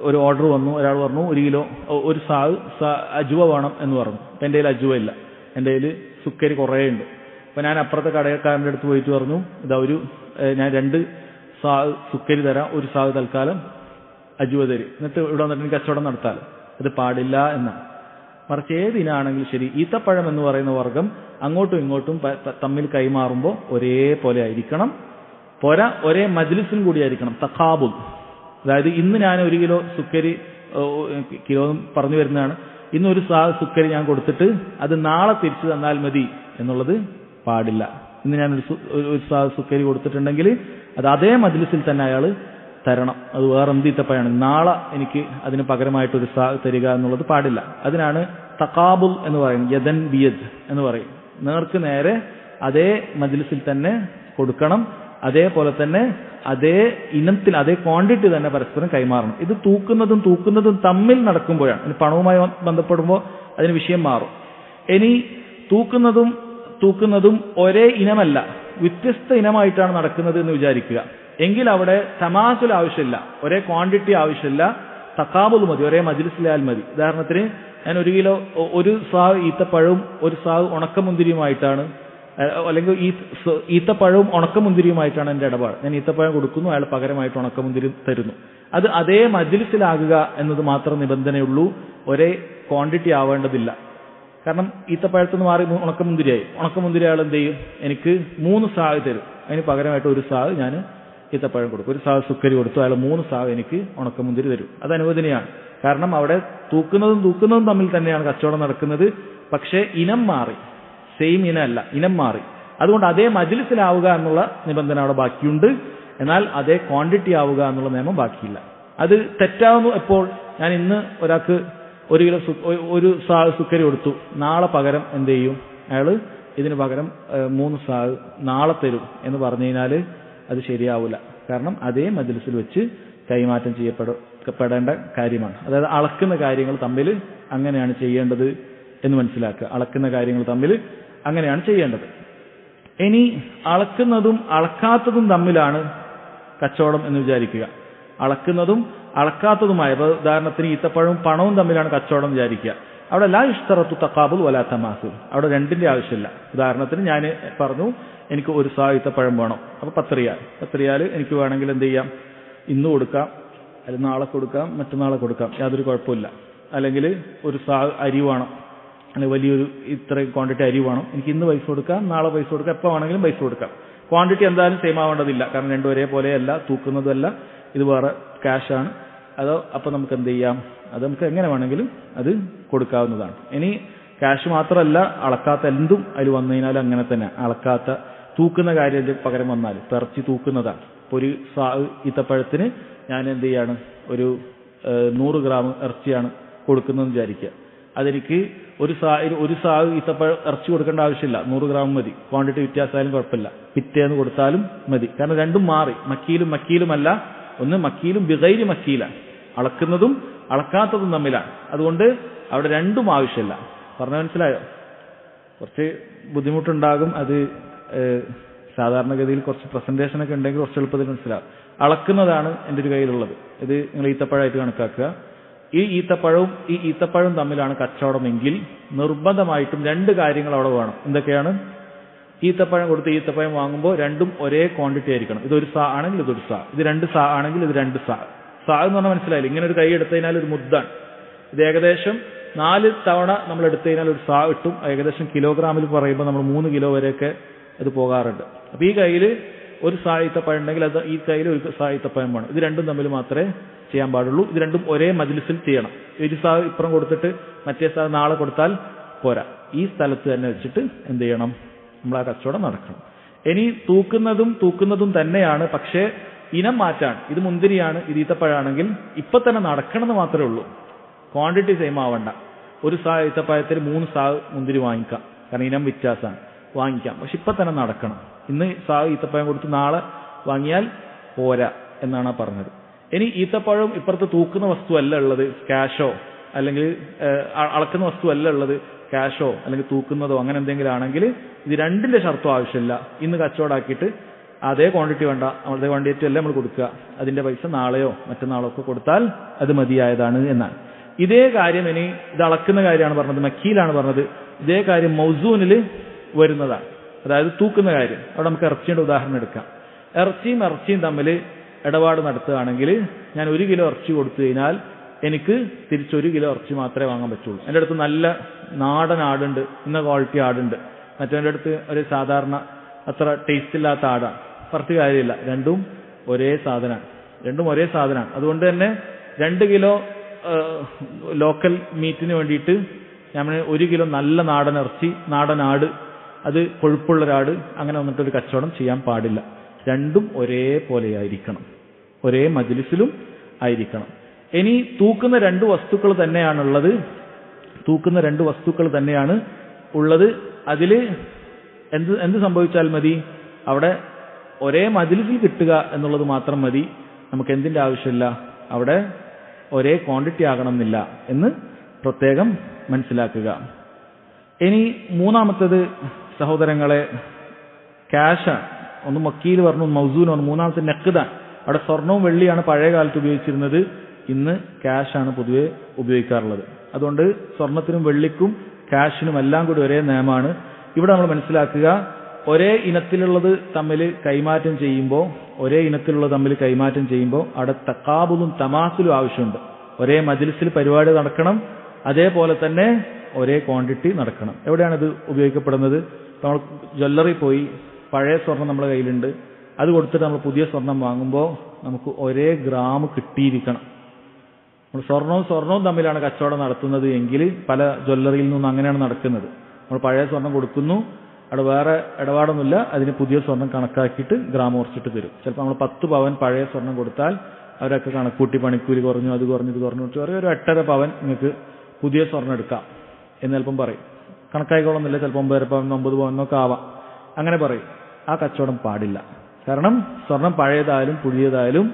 ഒരു ഓർഡർ വന്നു, ഒരാൾ പറഞ്ഞു 1 കിലോ 1 സാ അജുവ വേണം എന്ന് പറഞ്ഞു. അപ്പം എൻ്റെ കയ്യിൽ അജുവ ഇല്ല, എൻ്റെ കയ്യിൽ സുക്കരി കുറേ ഉണ്ട്. അപ്പം ഞാൻ അപ്പുറത്തെ കടക്കാരൻ്റെ അടുത്ത് പോയിട്ട് പറഞ്ഞു, ഇതാ ഞാൻ 2 സാ സുക്കരി തരാം, 1 സാ തൽക്കാലം അജുവ തരും, എന്നിട്ട് ഇവിടെ വന്നിട്ട് എനിക്ക് കച്ചവടം നടത്താലോ. അത് പാടില്ല എന്നാണ്. മറിച്ച് ഏതിനാണെങ്കിലും ശരി, ഈത്തപ്പഴം എന്ന് പറയുന്ന വർഗം അങ്ങോട്ടും ഇങ്ങോട്ടും തമ്മിൽ കൈമാറുമ്പോൾ ഒരേപോലെ ആയിരിക്കണം. പോരാ, ഒരേ മജ്ലിസിൽ കൂടി ആയിരിക്കണം. തഖാബുൽ, അതായത് ഇന്ന് ഞാൻ 1 കിലോ സുക്കരി, കിലോ പറഞ്ഞു വരുന്നതാണ്, ഇന്ന് 1 സാ സുക്കരി ഞാൻ കൊടുത്തിട്ട് അത് നാളെ തിരിച്ചു തന്നാൽ മതി എന്നുള്ളത് പാടില്ല. ഇന്ന് ഞാൻ 1 സാ സുക്കരി കൊടുത്തിട്ടുണ്ടെങ്കിൽ അത് അതേ മജ്ലിസിൽ തന്നെ അയാൾ തരണം. അത് വേറെ എന്ത് ഈത്തപ്പഴമാണ്, നാളെ എനിക്ക് അതിന് പകരമായിട്ട് 1 സാ തരിക എന്നുള്ളത് പാടില്ല. അതിനാണ് തഖാബുൽ എന്ന് പറയുന്നത്, യദൻ ബിയദ് എന്ന് പറയും. നേർക്ക് നേരെ അതേ മജ്ലിസിൽ തന്നെ കൊടുക്കണം. അതേപോലെ തന്നെ അതേ ഇനത്തിൽ അതേ ക്വാണ്ടിറ്റി തന്നെ പരസ്പരം കൈമാറണം. ഇത് തൂക്കുന്നതും തമ്മിൽ നടക്കുമ്പോഴാണ്. പണവുമായി ബന്ധപ്പെടുമ്പോൾ അതിന് വിഷയം മാറും. ഇനി തൂക്കുന്നതും ഒരേ ഇനമല്ല, വ്യത്യസ്ത ഇനമായിട്ടാണ് നടക്കുന്നത് എന്ന് വിചാരിക്കുക. എങ്കിൽ അവിടെ തമാസുൽ ആവശ്യമില്ല, ഒരേ ക്വാണ്ടിറ്റി ആവശ്യമില്ല, തഖാബുൽ മതി, ഒരേ മജ്ലിസിലാൽ മതി. ഉദാഹരണത്തിന് ഞാൻ 1 കിലോ 1 സാ ഈത്തപ്പഴവും 1 സാ ഉണക്കമുന്തിരിയുമായിട്ടാണ്, അല്ലെങ്കിൽ ഈത്തപ്പഴവും ഉണക്കമുന്തിരിയുമായിട്ടാണ് എൻ്റെ ഇടപാട്. ഞാൻ ഈത്തപ്പഴം കൊടുക്കുന്നു, അയാൾ പകരമായിട്ട് ഉണക്കമുന്തിരി തരുന്നു. അത് അതേ മജ്ലിസിലാകുക എന്നത് മാത്രം നിബന്ധനയുള്ളൂ, ഒരേ ക്വാണ്ടിറ്റി ആവേണ്ടതില്ല. കാരണം ഈത്തപ്പഴത്തുനിന്ന് മാറി ഉണക്കമുന്തിരിയായി, ഉണക്കമുന്തിരി അയാൾ എന്ത് ചെയ്യും, എനിക്ക് 3 സാ തരും, അതിന് പകരമായിട്ട് 1 സാ ഞാൻ ഈത്തപ്പഴം കൊടുക്കും. 1 സാ സുക്കരി കൊടുത്തു, അയാൾ 3 സാ എനിക്ക് ഉണക്കമുന്തിരി തരും. അത് അനുവദനീയമാണ്. കാരണം അവിടെ തൂക്കുന്നതും തമ്മിൽ തന്നെയാണ് കച്ചവടം നടക്കുന്നത്. പക്ഷേ ഇനം മാറി, സെയിം ഇനമല്ല, ഇനം മാറി. അതുകൊണ്ട് അതേ മജ്ലിസിലാവുക എന്നുള്ള നിബന്ധന അവിടെ ബാക്കിയുണ്ട്. എന്നാൽ അതേ ക്വാണ്ടിറ്റി ആവുക എന്നുള്ള നിയമം ബാക്കിയില്ല. അത് തെറ്റാവുന്നു എപ്പോൾ? ഞാൻ ഇന്ന് ഒരാൾക്ക് 1 കിലോ 1 സാ സുക്കരി കൊടുത്തു, നാളെ പകരം എന്ത് ചെയ്യും, അയാൾ ഇതിന് പകരം 3 സാ നാളെ തരും എന്ന് പറഞ്ഞു കഴിഞ്ഞാൽ അത് ശരിയാവില്ല. കാരണം അതേ മജ്ലിസിൽ വെച്ച് കൈമാറ്റം ചെയ്യപ്പെടേണ്ട കാര്യമാണ്. അതായത് അളക്കുന്ന കാര്യങ്ങൾ തമ്മിൽ അങ്ങനെയാണ് ചെയ്യേണ്ടത് എന്ന് മനസ്സിലാക്കുക. അളക്കുന്ന കാര്യങ്ങൾ തമ്മിൽ അങ്ങനെയാണ് ചെയ്യേണ്ടത്. ഇനി അളക്കുന്നതും അളക്കാത്തതും തമ്മിലാണ് കച്ചവടം എന്ന് വിചാരിക്കുക. അളക്കുന്നതും അളക്കാത്തതുമായ, ഉദാഹരണത്തിന് ഈത്തപ്പഴവും പണവും തമ്മിലാണ് കച്ചവടം വിചാരിക്കുക. അവിടെ ലാ ഇഷ്തറത്തു തഖാബുൽ വലാ തമാസുൽ, അവിടെ 2ന്റെ ആവശ്യമില്ല. ഉദാഹരണത്തിന് ഞാൻ പറഞ്ഞു എനിക്ക് 1 സാ ഈത്തപ്പഴം വേണം, അപ്പോൾ 10 റിയാൽ എനിക്ക് വേണമെങ്കിൽ എന്ത് ചെയ്യാം, ഇന്ന് കൊടുക്കാം, അല്ലെങ്കിൽ നാളെ കൊടുക്കാം, മറ്റന്നാളെ കൊടുക്കാം, യാതൊരു കുഴപ്പമില്ല. അല്ലെങ്കിൽ 1 സാ അരി വേണം, അല്ലെങ്കിൽ വലിയൊരു ഇത്രയും ക്വാണ്ടിറ്റി അരി വേണം, എനിക്ക് ഇന്ന് പൈസ കൊടുക്കാം, നാളെ പൈസ കൊടുക്കാം, എപ്പോൾ വേണമെങ്കിലും പൈസ കൊടുക്കാം. ക്വാണ്ടിറ്റി എന്തായാലും സെയിം ആവേണ്ടതില്ല, കാരണം 2 ഒരേപോലെയല്ല, തൂക്കുന്നതല്ല, ഇത് വേറെ ക്യാഷാണ്. അപ്പോൾ നമുക്ക് എന്ത് ചെയ്യാം, അത് നമുക്ക് എങ്ങനെ വേണമെങ്കിലും അത് കൊടുക്കാവുന്നതാണ്. ഇനി ക്യാഷ് മാത്രമല്ല, അളക്കാത്ത എന്തും അതിൽ വന്നു കഴിഞ്ഞാൽ അങ്ങനെ തന്നെ, അളക്കാത്ത തൂക്കുന്ന കാര്യം പകരം വന്നാൽ ഇറച്ചി തൂക്കുന്നതാണ്. ഇപ്പോൾ 1 സാ ഈത്തപ്പഴത്തിന് ഞാൻ എന്ത് ചെയ്യാണ്, ഒരു 100 ഗ്രാം ഇറച്ചിയാണ് കൊടുക്കുന്നതെന്ന് വിചാരിക്കുക. അതെനിക്ക് 1 സാ ഈത്തപ്പഴം ഇറച്ചി കൊടുക്കേണ്ട ആവശ്യമില്ല, 100 ഗ്രാം മതി. ക്വാണ്ടിറ്റി വ്യത്യാസമായാലും കുഴപ്പമില്ല, പിറ്റേന്ന് കൊടുത്താലും മതി. കാരണം രണ്ടും മാറി, മക്കീലുമല്ല, ഒന്ന് മക്കീലും ബിഗൈരി മക്കീലാണ്, അളക്കുന്നതും അളക്കാത്തതും തമ്മിലാണ്. അതുകൊണ്ട് അവിടെ 2ഉം ആവശ്യമില്ല. പറഞ്ഞ മനസ്സിലായോ? കുറച്ച് ബുദ്ധിമുട്ടുണ്ടാകും. അത് സാധാരണഗതിയിൽ കുറച്ച് പ്രസന്റേഷനൊക്കെ ഉണ്ടെങ്കിൽ കുറച്ച് എളുപ്പത്തിൽ മനസ്സിലാവും. അളക്കുന്നതാണ് എൻ്റെ ഒരു കയ്യിലുള്ളത്. ഇത് നിങ്ങൾ ഈത്തപ്പഴമായിട്ട് കണക്കാക്കുക. ഈ ഈത്തപ്പഴവും തമ്മിലാണ് കച്ചവടമെങ്കിൽ നിർബന്ധമായിട്ടും 2 കാര്യങ്ങൾ അവിടെ വേണം. എന്തൊക്കെയാണ്? ഈത്തപ്പഴം കൊടുത്ത് ഈത്തപ്പഴം വാങ്ങുമ്പോൾ 2ഉം ഒരേ ക്വാണ്ടിറ്റി ആയിരിക്കണം. ഇത് 1 സാ ആണെങ്കിൽ ഇത് 1 സാ, ഇത് 2 സാ ആണെങ്കിൽ ഇത് 2 സാ. സാ എന്ന് പറഞ്ഞാൽ മനസ്സിലായില്ല. ഇങ്ങനെ ഒരു കൈ എടുത്തതിനാൽ ഒരു മുദ്ദാണ്. ഇത് ഏകദേശം 4 തവണ നമ്മൾ എടുത്തു കഴിഞ്ഞാൽ ഒരു സാ കിട്ടും. ഏകദേശം കിലോഗ്രാമിൽ പറയുമ്പോൾ നമ്മൾ 3 കിലോ വരെയൊക്കെ അത് പോകാറുണ്ട്. അപ്പോൾ ഈ കയ്യിൽ ഒരു സാ ഈത്തപ്പഴം ഉണ്ടെങ്കിൽ അത് ഈ കയ്യിൽ ഒരു സാ ഈത്തപ്പഴം വേണം. ഇത് രണ്ടും തമ്മിൽ മാത്രമേ ചെയ്യാൻ പാടുള്ളൂ. ഇത് രണ്ടും ഒരേ മജ്ലിസിൽ ചെയ്യണം. ഒരു സാ ഇപ്പുറം കൊടുത്തിട്ട് മറ്റേ സാ നാളെ കൊടുത്താൽ പോരാ. ഈ സ്ഥലത്ത് തന്നെ വെച്ചിട്ട് എന്ത് ചെയ്യണം? നമ്മൾ ആ കച്ചവടം നടക്കണം. ഇനി തൂക്കുന്നതും തന്നെയാണ്, പക്ഷേ ഇനം മാറ്റാണ്. ഇത് മുന്തിരിയാണ്, ഇത് ഈത്തപ്പഴമാണെങ്കിൽ ഇപ്പൊ തന്നെ നടക്കണമെന്ന് മാത്രമേ ഉള്ളൂ. ക്വാണ്ടിറ്റി സെയിം ആവണ്ട. ഒരു സാ ഈത്തപ്പഴത്തിൽ 3 സാ മുന്തിരി വാങ്ങിക്കാം, കാരണം ഇനം വ്യത്യാസമാണ്, വാങ്ങിക്കാം. പക്ഷെ ഇപ്പൊ തന്നെ നടക്കണം. ഇന്ന് സാ ഈത്തപ്പഴം കൊടുത്ത് നാളെ വാങ്ങിയാൽ പോരാ എന്നാണ് പറഞ്ഞത്. ഇനി ഈത്തപ്പഴം ഇപ്പുറത്ത് തൂക്കുന്ന വസ്തു അല്ല ഉള്ളത്, ക്യാഷോ അല്ലെങ്കിൽ അളക്കുന്ന വസ്തു അല്ല ഉള്ളത്, ക്യാഷോ അല്ലെങ്കിൽ തൂക്കുന്നതോ അങ്ങനെ എന്തെങ്കിലും ആണെങ്കിൽ ഇത് രണ്ടിന്റെ ഷർത്തും ആവശ്യമില്ല. ഇന്ന് കച്ചവടമാക്കിയിട്ട് അതേ ക്വാണ്ടിറ്റി വേണ്ട, അതേ ക്വാണ്ടിറ്റി അല്ല നമ്മൾ കൊടുക്കുക, അതിന്റെ പൈസ നാളെയോ മറ്റന്നാളോ ഒക്കെ കൊടുത്താൽ അത് മതിയായതാണ് എന്നാണ്. ഇതേ കാര്യം ഇനി ഇത് അളക്കുന്ന കാര്യമാണ് പറഞ്ഞത്, മക്കീലാണ് പറഞ്ഞത്. ഇതേ കാര്യം മൗസൂനിൽ വരുന്നതാണ്, അതായത് തൂക്കുന്ന കാര്യം. അവിടെ നമുക്ക് ഇറച്ചിയുടെ ഉദാഹരണം എടുക്കാം. ഇറച്ചിയും തമ്മിൽ ഇടപാട് നടത്തുകയാണെങ്കിൽ ഞാൻ 1 കിലോ ഇറച്ചി കൊടുത്തു കഴിഞ്ഞാൽ എനിക്ക് തിരിച്ച് 1 കിലോ ഇറച്ചി മാത്രമേ വാങ്ങാൻ പറ്റുള്ളൂ. എൻ്റെ അടുത്ത് നല്ല നാടൻ ആടുണ്ട്, ഇന്ന ക്വാളിറ്റി ആടുണ്ട്, മറ്റവൻ്റെ അടുത്ത് ഒരു സാധാരണ അത്ര ടേസ്റ്റ് ഇല്ലാത്ത ആടാണ്. പറഞ്ഞ കാര്യമില്ല, രണ്ടും ഒരേ സാധനമാണ്. അതുകൊണ്ട് തന്നെ 2 കിലോ ലോക്കൽ മീറ്റിന് വേണ്ടിയിട്ട് ഞാൻ 1 കിലോ നല്ല നാടൻ ഇറച്ചി, നാടൻ ആട്, അത് കൊഴുപ്പുള്ളൊരാട്, അങ്ങനെ വന്നിട്ടൊരു കച്ചവടം ചെയ്യാൻ പാടില്ല. രണ്ടും ഒരേപോലെ ആയിരിക്കണം, ഒരേ മജ്ലിസിലും ആയിരിക്കണം. ഇനി തൂക്കുന്ന 2 വസ്തുക്കൾ തന്നെയാണ് ഉള്ളത്. അതിൽ എന്ത് സംഭവിച്ചാൽ മതി? അവിടെ ഒരേ മജ്ലിസിൽ കിട്ടുക എന്നുള്ളത് മാത്രം മതി. നമുക്ക് എന്തിന്റെ ആവശ്യമില്ല, അവിടെ ഒരേ ക്വാണ്ടിറ്റി ആകണമെന്നില്ല എന്ന് പ്രത്യേകം മനസ്സിലാക്കുക. ഇനി മൂന്നാമത്തേത് സഹോദരങ്ങളെ ക്യാഷാണ്. ഒന്ന് മക്കീൽ പറഞ്ഞു, മൗസൂൻ പറഞ്ഞു. മൂന്നാമത്തെ നഖ്ദാൻ. അവിടെ സ്വർണവും വെള്ളിയാണ് പഴയ കാലത്ത് ഉപയോഗിച്ചിരുന്നത്, ഇന്ന് ക്യാഷാണ് പൊതുവെ ഉപയോഗിക്കാറുള്ളത്. അതുകൊണ്ട് സ്വർണത്തിനും വെള്ളിക്കും ക്യാഷിനും എല്ലാം കൂടി ഒരേ നിയമമാണ്. ഇവിടെ നമ്മൾ മനസ്സിലാക്കുക, ഒരേ ഇനത്തിലുള്ളത് തമ്മിൽ കൈമാറ്റം ചെയ്യുമ്പോൾ അവിടെ തഖാബുലും തമാസുലും ആവശ്യമുണ്ട്. ഒരേ മജ്ലിസിൽ പരിപാടി നടക്കണം, അതേപോലെ തന്നെ ഒരേ ക്വാണ്ടിറ്റി നടക്കണം. എവിടെയാണ് ഇത് ഉപയോഗിക്കപ്പെടുന്നത്? നമ്മൾ ജ്വല്ലറി പോയി പഴയ സ്വർണം നമ്മുടെ കയ്യിലുണ്ട്, അത് കൊടുത്തിട്ട് നമ്മൾ പുതിയ സ്വർണം വാങ്ങുമ്പോൾ നമുക്ക് ഒരേ ഗ്രാം കിട്ടിയിരിക്കണം. നമ്മൾ സ്വർണവും തമ്മിലാണ് കച്ചവടം നടത്തുന്നത് എങ്കിൽ പല ജ്വല്ലറിയിൽ നിന്നും അങ്ങനെയാണ് നടക്കുന്നത്. നമ്മൾ പഴയ സ്വർണം കൊടുക്കുന്നു, അവിടെ വേറെ ഇടപാടൊന്നുമില്ല, അതിന് പുതിയ സ്വർണം കണക്കാക്കിയിട്ട് ഗ്രാം കുറച്ചിട്ട് തരും. ചിലപ്പോൾ നമ്മൾ 10 പവൻ പഴയ സ്വർണം കൊടുത്താൽ അവരൊക്കെ കണക്കൂട്ടി പണിക്കൂലി കുറഞ്ഞു, അത് കുറഞ്ഞു, ഇത് കുറഞ്ഞു, ഒരു 8.5 പവൻ നിങ്ങൾക്ക് പുതിയ സ്വർണം എടുക്കാം എന്ന് ചിലപ്പം പറയും. കണക്കായിക്കോളൊന്നുമില്ല, ചിലപ്പോൾ 9 പവൻ 9 പവനൊക്കെ ആവാം, അങ്ങനെ പറയും. ആ കച്ചവടം പാടില്ല. കാരണം സ്വർണം പഴയതായാലും പുതിയതായാലും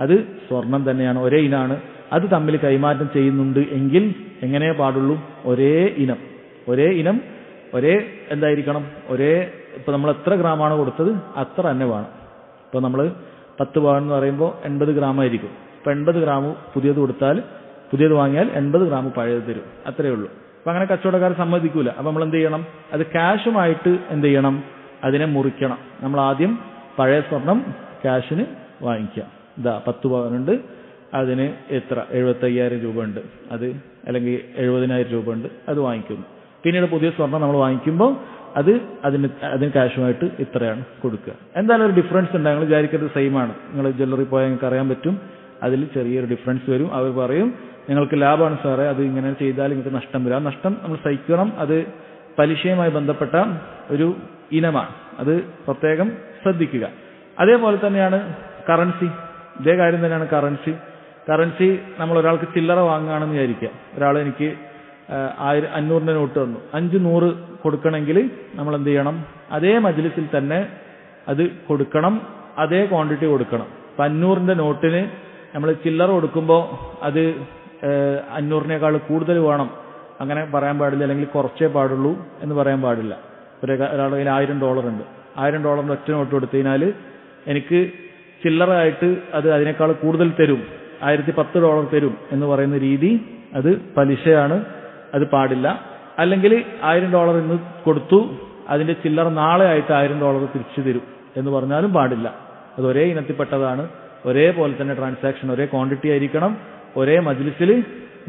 അത് സ്വർണം തന്നെയാണ്, ഒരേ ഇനാണ്. അത് തമ്മിൽ കൈമാറ്റം ചെയ്യുന്നുണ്ട് എങ്കിൽ എങ്ങനെയേ പാടുള്ളൂ? ഒരേ ഇനം എന്തായിരിക്കണം? ഇപ്പൊ നമ്മൾ എത്ര ഗ്രാമാണ് കൊടുത്തത് അത്ര തന്നെ വേണം. ഇപ്പൊ നമ്മൾ 10 പവൻ എന്ന് പറയുമ്പോൾ 80 ഗ്രാം ആയിരിക്കും. ഇപ്പൊ 80 ഗ്രാം പുതിയത് വാങ്ങിയാൽ 80 ഗ്രാം പഴയത് തരും, അത്രയേ ഉള്ളൂ. അപ്പൊ അങ്ങനെ കച്ചവടക്കാർ സമ്മതിക്കൂല. അപ്പൊ നമ്മൾ എന്ത് ചെയ്യണം? അത് ക്യാഷുമായിട്ട് എന്ത് ചെയ്യണം? അതിനെ മുറിക്കണം. നമ്മൾ ആദ്യം പഴയ സ്വർണം ക്യാഷിന് വാങ്ങിക്കുക. 10 പവനുണ്ട്, അതിന് എത്ര 75,000 രൂപ ഉണ്ട്, അത് അല്ലെങ്കിൽ 70,000 രൂപ ഉണ്ട്, അത് വാങ്ങിക്കുന്നു. പിന്നീട് പുതിയ സ്വർണം നമ്മൾ വാങ്ങിക്കുമ്പോൾ അതിന് ക്യാഷുമായിട്ട് ഇത്രയാണ് കൊടുക്കുക. എന്തായാലും ഒരു ഡിഫറൻസ് ഉണ്ട്. നിങ്ങൾ വിചാരിക്കുന്നത് സെയിം ആണ്. നിങ്ങൾ ജ്വല്ലറി പോയാൽ നിങ്ങൾക്ക് അറിയാൻ പറ്റും, അതിൽ ചെറിയൊരു ഡിഫറൻസ് വരും. അവർ പറയും നിങ്ങൾക്ക് ലാഭമാണ് സാറേ, അത് ഇങ്ങനെ ചെയ്താൽ നിങ്ങൾക്ക് നഷ്ടം വരും. ആ നഷ്ടം നമ്മൾ സഹിക്കണം. അത് പലിശയുമായി ബന്ധപ്പെട്ട ഒരു ഇനമാണ്, അത് പ്രത്യേകം ശ്രദ്ധിക്കുക. അതേപോലെ തന്നെയാണ് കറൻസി. ഇതേ കാര്യം തന്നെയാണ് കറൻസി. നമ്മൾ ഒരാൾക്ക് ചില്ലറ വാങ്ങുകയാണെന്ന് വിചാരിക്കുക. ഒരാൾ എനിക്ക് 500 നോട്ട് തന്നു, 500 കൊടുക്കണമെങ്കിൽ നമ്മൾ എന്ത് ചെയ്യണം? അതേ മജ്ലിസിൽ തന്നെ അത് കൊടുക്കണം, അതേ ക്വാണ്ടിറ്റി കൊടുക്കണം. 500 നോട്ടിന് നമ്മൾ ചില്ലറ കൊടുക്കുമ്പോൾ അത് 500 കൂടുതൽ വേണം അങ്ങനെ പറയാൻ പാടില്ല, അല്ലെങ്കിൽ കുറച്ചേ പാടുള്ളൂ എന്ന് പറയാൻ പാടില്ല. ഒരാളുടെ കയ്യിൽ $1000 ഉണ്ട്, $1000 ഒറ്റ നോട്ട് കൊടുത്തു കഴിഞ്ഞാൽ എനിക്ക് ചില്ലറയായിട്ട് അത് അതിനേക്കാൾ കൂടുതൽ തരും, $1010 തരും എന്ന് പറയുന്ന രീതി അത് പലിശയാണ്, അത് പാടില്ല. അല്ലെങ്കിൽ $1000 ഇന്ന് കൊടുത്തു, അതിന്റെ ചില്ലറ നാളെ ആയിട്ട് $1000 തിരിച്ചു തരും എന്ന് പറഞ്ഞാലും പാടില്ല. അത് ഒരേ ഇനത്തിൽപ്പെട്ടതാണ്, ഒരേപോലെ തന്നെ ട്രാൻസാക്ഷൻ, ഒരേ ക്വാണ്ടിറ്റി ആയിരിക്കണം, ഒരേ മജ്ലിസിൽ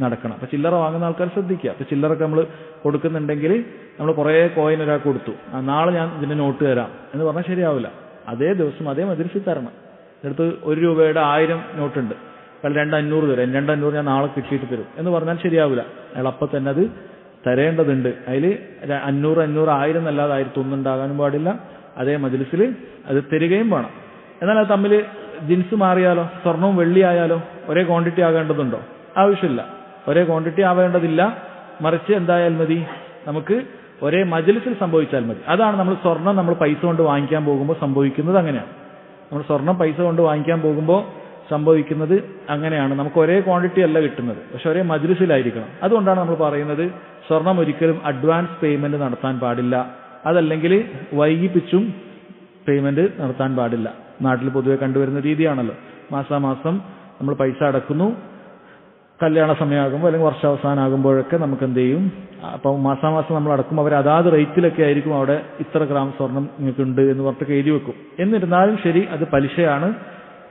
നടക്കണം. അപ്പൊ ചില്ലറ വാങ്ങുന്ന ആൾക്കാർ ശ്രദ്ധിക്കുക. അപ്പൊ ചില്ലറൊക്കെ നമ്മൾ കൊടുക്കുന്നുണ്ടെങ്കിൽ നമ്മൾ കുറേ കോയിൻ ഒരാൾക്ക് കൊടുത്തു, നാളെ ഞാൻ ഇതിന്റെ നോട്ട് തരാം എന്ന് പറഞ്ഞാൽ ശരിയാവില്ല. അതേ ദിവസം അതേ മജ്‌ലിസിൽ തരണം. അടുത്ത് 1 രൂപയുടെ 1000 നോട്ടുണ്ട്, അയാൾ 2,500 തരാം, 2,500 ഞാൻ നാളെ കിട്ടിയിട്ട് തരും എന്ന് പറഞ്ഞാൽ ശരിയാവില്ല. അയാൾ അപ്പം തന്നെ അത് തരേണ്ടതുണ്ട്. അതിൽ 500, 1000 എന്നല്ലാതെ 1001 ഉണ്ടാകാനും പാടില്ല. അതേ മജ്‌ലിസിൽ അത് തരികയും വേണം. എന്നാൽ അത് തമ്മിൽ ജിൻസ് മാറിയാലോ, സ്വർണവും വെള്ളി ആയാലോ ഒരേ ക്വാണ്ടിറ്റി ആകേണ്ടതുണ്ടോ? ആവശ്യമില്ല, ഒരേ ക്വാണ്ടിറ്റി ആവേണ്ടതില്ല. മറിച്ച് എന്തായാൽ മതി, നമുക്ക് ഒരേ മജ്‌ലിസിൽ സംഭവിച്ചാൽ മതി. അതാണ് നമ്മൾ സ്വർണം നമ്മൾ പൈസ കൊണ്ട് വാങ്ങിക്കാൻ പോകുമ്പോൾ സംഭവിക്കുന്നത്. അങ്ങനെയാണ് നമ്മൾ സ്വർണം പൈസ കൊണ്ട് വാങ്ങിക്കാൻ പോകുമ്പോൾ സംഭവിക്കുന്നത്. അങ്ങനെയാണ് നമുക്ക് ഒരേ ക്വാണ്ടിറ്റി അല്ല കിട്ടുന്നത്, പക്ഷെ ഒരേ മജ്‌ലിസിലായിരിക്കണം. അതുകൊണ്ടാണ് നമ്മൾ പറയുന്നത് സ്വർണം ഒരിക്കലും അഡ്വാൻസ് പേയ്മെന്റ് നടത്താൻ പാടില്ല, അതല്ലെങ്കിൽ വൈകിപ്പിച്ചും പേയ്മെന്റ് നടത്താൻ പാടില്ല. നാട്ടിൽ പൊതുവെ കണ്ടുവരുന്ന രീതിയാണല്ലോ, മാസാമാസം നമ്മൾ പൈസ അടക്കുന്നു, കല്യാണ സമയമാകുമ്പോൾ അല്ലെങ്കിൽ വർഷാവസാനമാകുമ്പോഴൊക്കെ നമുക്ക് എന്ത് ചെയ്യും, അപ്പം മാസാമാസം നമ്മൾ അടക്കുമ്പോൾ അവർ അതാത് റേറ്റിലൊക്കെ ആയിരിക്കും അവിടെ ഇത്ര ഗ്രാം സ്വർണം നിങ്ങൾക്കുണ്ട് എന്ന് പറഞ്ഞിട്ടൊക്കെ എഴുതി വെക്കും. എന്നിരുന്നാലും ശരി, അത് പലിശയാണ്.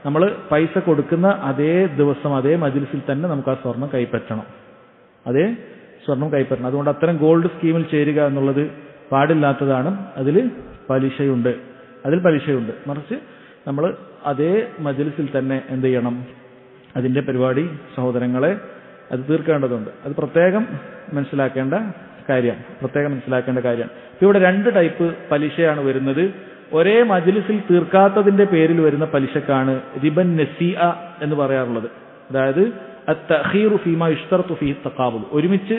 നമ്മൾ പൈസ കൊടുക്കുന്ന അതേ ദിവസം അതേ മജ്‌ലിസിൽ തന്നെ നമുക്ക് ആ സ്വർണം കൈപ്പറ്റണം, അതേ സ്വർണം കൈപ്പറ്റണം. അതുകൊണ്ട് അത്തരം ഗോൾഡ് സ്കീമിൽ ചേരുക എന്നുള്ളത് പാടില്ലാത്തതാണ്. അതിൽ പലിശയുണ്ട്. മറിച്ച് നമ്മൾ അതേ മജ്‌ലിസിൽ തന്നെ എന്ത് ചെയ്യണം, അതിന്റെ പരിപാടി സഹോദരങ്ങളെ അത് തീർക്കേണ്ടതുണ്ട്. അത് പ്രത്യേകം മനസ്സിലാക്കേണ്ട കാര്യം. ഇവിടെ 2 ടൈപ്പ് പലിശയാണ് വരുന്നത്. ഒരേ മജ്‌ലിസിൽ തീർക്കാത്തതിന്റെ പേരിൽ വരുന്ന പലിശക്കാണ് റിബൻ നസീഅ എന്ന് പറയാറുള്ളത്. അതായത് അത്തഖീറു ഫീമാ യുശ്തറതു ഫീഹി തഖാബുൽ, ഒരുമിച്ച്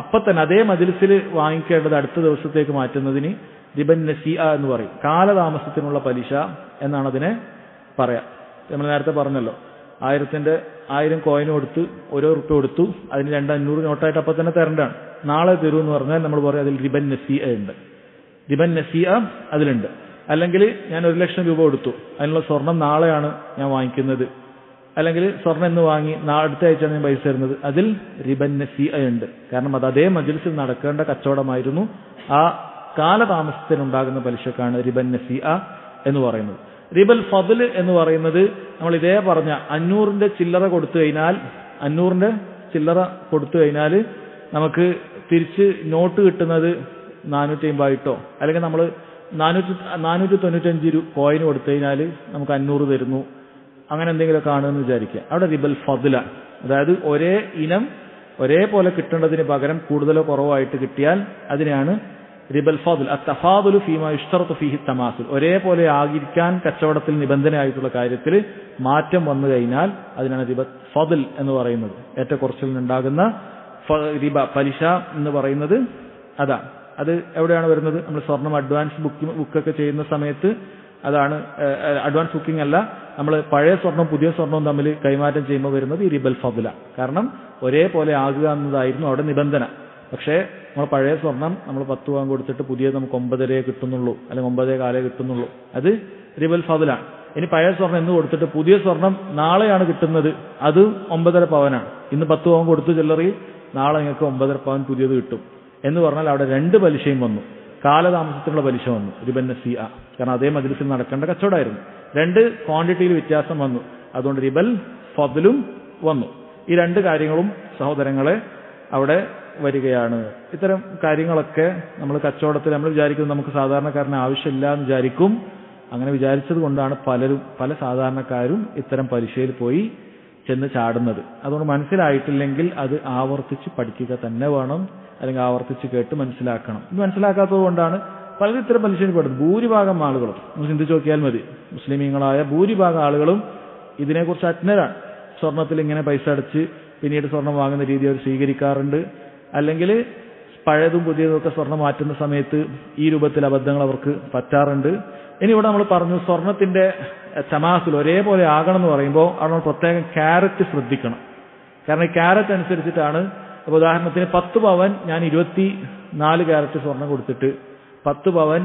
അപ്പം തന്നെ അതേ മജ്‌ലിസിൽ വാങ്ങിക്കേണ്ടത് അടുത്ത ദിവസത്തേക്ക് മാറ്റുന്നതിന് റിബൻ നസീഅ എന്ന് പറയും. കാലതാമസത്തിനുള്ള പലിശ എന്നാണ് അതിനെ പറയാം. നമ്മൾ നേരത്തെ പറഞ്ഞല്ലോ, 1000 കോയിൻ കൊടുത്ത് ₹1 കൊടുത്തു, അതിന് 2,500 നോട്ടായിട്ട് അപ്പം തന്നെ തരേണ്ടതാണ്. നാളെ തരൂ എന്ന് പറഞ്ഞാൽ നമ്മൾ പറയും അതിൽ റിബൻ നസീഅ ഉണ്ട്. റിബൻ നസീഅ അതിലുണ്ട്. അല്ലെങ്കിൽ ഞാൻ 1,00,000 രൂപ കൊടുത്തു, അതിനുള്ള സ്വർണം നാളെയാണ് ഞാൻ വാങ്ങിക്കുന്നത്, അല്ലെങ്കിൽ സ്വർണം എന്ന് വാങ്ങി അടുത്ത ആഴ്ചയാണ് ഞാൻ പൈസ തരുന്നത്, അതിൽ റിബൻ നസീഅ ഉണ്ട്. കാരണം അത് അതേ മജ്‌ലിസിൽ നടക്കേണ്ട കച്ചവടമായിരുന്നു. ആ കാലതാമസത്തിനുണ്ടാകുന്ന പലിശക്കാണ് റിബൻ നസീഅ എന്ന് പറയുന്നത്. റിബൽ ഫദ്ൽ എന്ന് പറയുന്നത് നമ്മൾ ഇതേ പറഞ്ഞ 500ന്റെ ചില്ലറ കൊടുത്തു കഴിഞ്ഞാൽ നമുക്ക് തിരിച്ച് നോട്ട് കിട്ടുന്നത് 450 ആയിട്ടോ, അല്ലെങ്കിൽ നമ്മൾ 495 കോയിൻ കൊടുത്തു കഴിഞ്ഞാൽ നമുക്ക് 500 തരുന്നു, അങ്ങനെ എന്തെങ്കിലുമൊക്കെ ആണെന്ന് വിചാരിക്കുക. അവിടെ റിബൽ ഫദ്ലാണ്. അതായത് ഒരേ ഇനം ഒരേപോലെ കിട്ടേണ്ടതിന് പകരം കൂടുതലോ കുറവായിട്ട് കിട്ടിയാൽ അതിനെയാണ് റിബൽ ഫദ്ൽ. അത്തഫാദുലു ഫീമാ യുശ്തറതു ഫീഹി തമാസുൽ, ഒരേപോലെ ആകിരിക്കാൻ കച്ചവടത്തിൽ നിബന്ധനയായിട്ടുള്ള കാര്യത്തിൽ മാറ്റം വന്നു കഴിഞ്ഞാൽ അതിനാണ് റിബൽ ഫദ്ൽ എന്ന് പറയുന്നത്. ഏറ്റക്കുറച്ചിലുണ്ടാകുന്ന റിബ പലിശ എന്ന് പറയുന്നത് അതാണ്. അത് എവിടെയാണ് വരുന്നത്? നമ്മൾ സ്വർണം അഡ്വാൻസ് ബുക്കൊക്കെ ചെയ്യുന്ന സമയത്ത് അതാണ്. അഡ്വാൻസ് ബുക്കിംഗ് അല്ല, നമ്മൾ പഴയ സ്വർണം പുതിയ സ്വർണവും തമ്മിൽ കൈമാറ്റം ചെയ്യുമ്പോൾ വരുന്നത് ഈ റിബൽ ഫദ്ലാണ്. കാരണം ഒരേപോലെ ആകുക എന്നതായിരുന്നു അവിടെ നിബന്ധന. പക്ഷേ നമ്മൾ പഴയ സ്വർണം നമ്മൾ 10 രൂപ കൊടുത്തിട്ട് പുതിയത് നമുക്ക് 9.5 കിട്ടുന്നുള്ളൂ, അല്ലെങ്കിൽ 9.25 കിട്ടുന്നുള്ളൂ, അത് റിബൽ ഫദ്ലാണ്. ഇനി പഴയ സ്വർണം എന്ന് കൊടുത്തിട്ട് പുതിയ സ്വർണം നാളെയാണ് കിട്ടുന്നത്, അത് 9.5 പവനാണ്. ഇന്ന് 10 പവൻ കൊടുത്തു ചില്ലറയിൽ, നാളെ നിങ്ങൾക്ക് 9.5 പവൻ പുതിയത് കിട്ടും എന്ന് പറഞ്ഞാൽ അവിടെ 2 പലിശയും വന്നു. കാലതാമസത്തിനുള്ള പലിശ വന്നു, റിബൻ നസീഅ. കാരണം അതേ മജ്‌ലിസിൽ നടക്കേണ്ട കച്ചവടമായിരുന്നു. 2 ക്വാണ്ടിറ്റിയിൽ വ്യത്യാസം വന്നു, അതുകൊണ്ട് റിബൽ ഫദ്ലും വന്നു. ഈ 2 കാര്യങ്ങളും സഹോദരങ്ങളെ അവിടെ വരികയാണ്. ഇത്തരം കാര്യങ്ങളൊക്കെ നമ്മൾ കച്ചവടത്തിൽ നമ്മൾ വിചാരിക്കുന്നത് നമുക്ക് സാധാരണക്കാരന് ആവശ്യമില്ല എന്ന് വിചാരിക്കും. അങ്ങനെ വിചാരിച്ചത് കൊണ്ടാണ് പല സാധാരണക്കാരും ഇത്തരം പലിശയിൽ പോയി ചെന്ന് ചാടുന്നത്. അതുകൊണ്ട് മനസ്സിലായിട്ടില്ലെങ്കിൽ അത് ആവർത്തിച്ച് പഠിക്കുക തന്നെ വേണം, അല്ലെങ്കിൽ ആവർത്തിച്ച് കേട്ട് മനസ്സിലാക്കണം. ഇത് മനസ്സിലാക്കാത്തത് കൊണ്ടാണ് പലരും ഇത്തരം പലിശയിൽ പെടുന്നത്. ഭൂരിഭാഗം ആളുകളും നമ്മൾ ചിന്തിച്ച് നോക്കിയാൽ മതി, മുസ്ലിമീങ്ങളായ ഭൂരിഭാഗം ആളുകളും ഇതിനെക്കുറിച്ച് അജ്ഞരാണ്. സ്വർണത്തിൽ ഇങ്ങനെ പൈസ അടച്ച് പിന്നീട് സ്വർണം വാങ്ങുന്ന രീതി അവർ സ്വീകരിക്കാറുണ്ട്. അല്ലെങ്കിൽ പഴയതും പുതിയതും ഒക്കെ സ്വർണം മാറ്റുന്ന സമയത്ത് ഈ രൂപത്തിൽ അബദ്ധങ്ങൾ അവർക്ക് പറ്റാറുണ്ട്. ഇനി ഇവിടെ നമ്മൾ പറഞ്ഞു സ്വർണത്തിന്റെ തമാസുൽ ഒരേപോലെ ആകണം എന്ന് പറയുമ്പോൾ അവിടെ നമ്മൾ പ്രത്യേകം ക്യാരറ്റ് ശ്രദ്ധിക്കണം. കാരണം ഈ ക്യാരറ്റ് അനുസരിച്ചിട്ടാണ്. അപ്പോൾ ഉദാഹരണത്തിന് 10 പവൻ ഞാൻ 24 ക്യാരറ്റ് സ്വർണം കൊടുത്തിട്ട് 10 പവൻ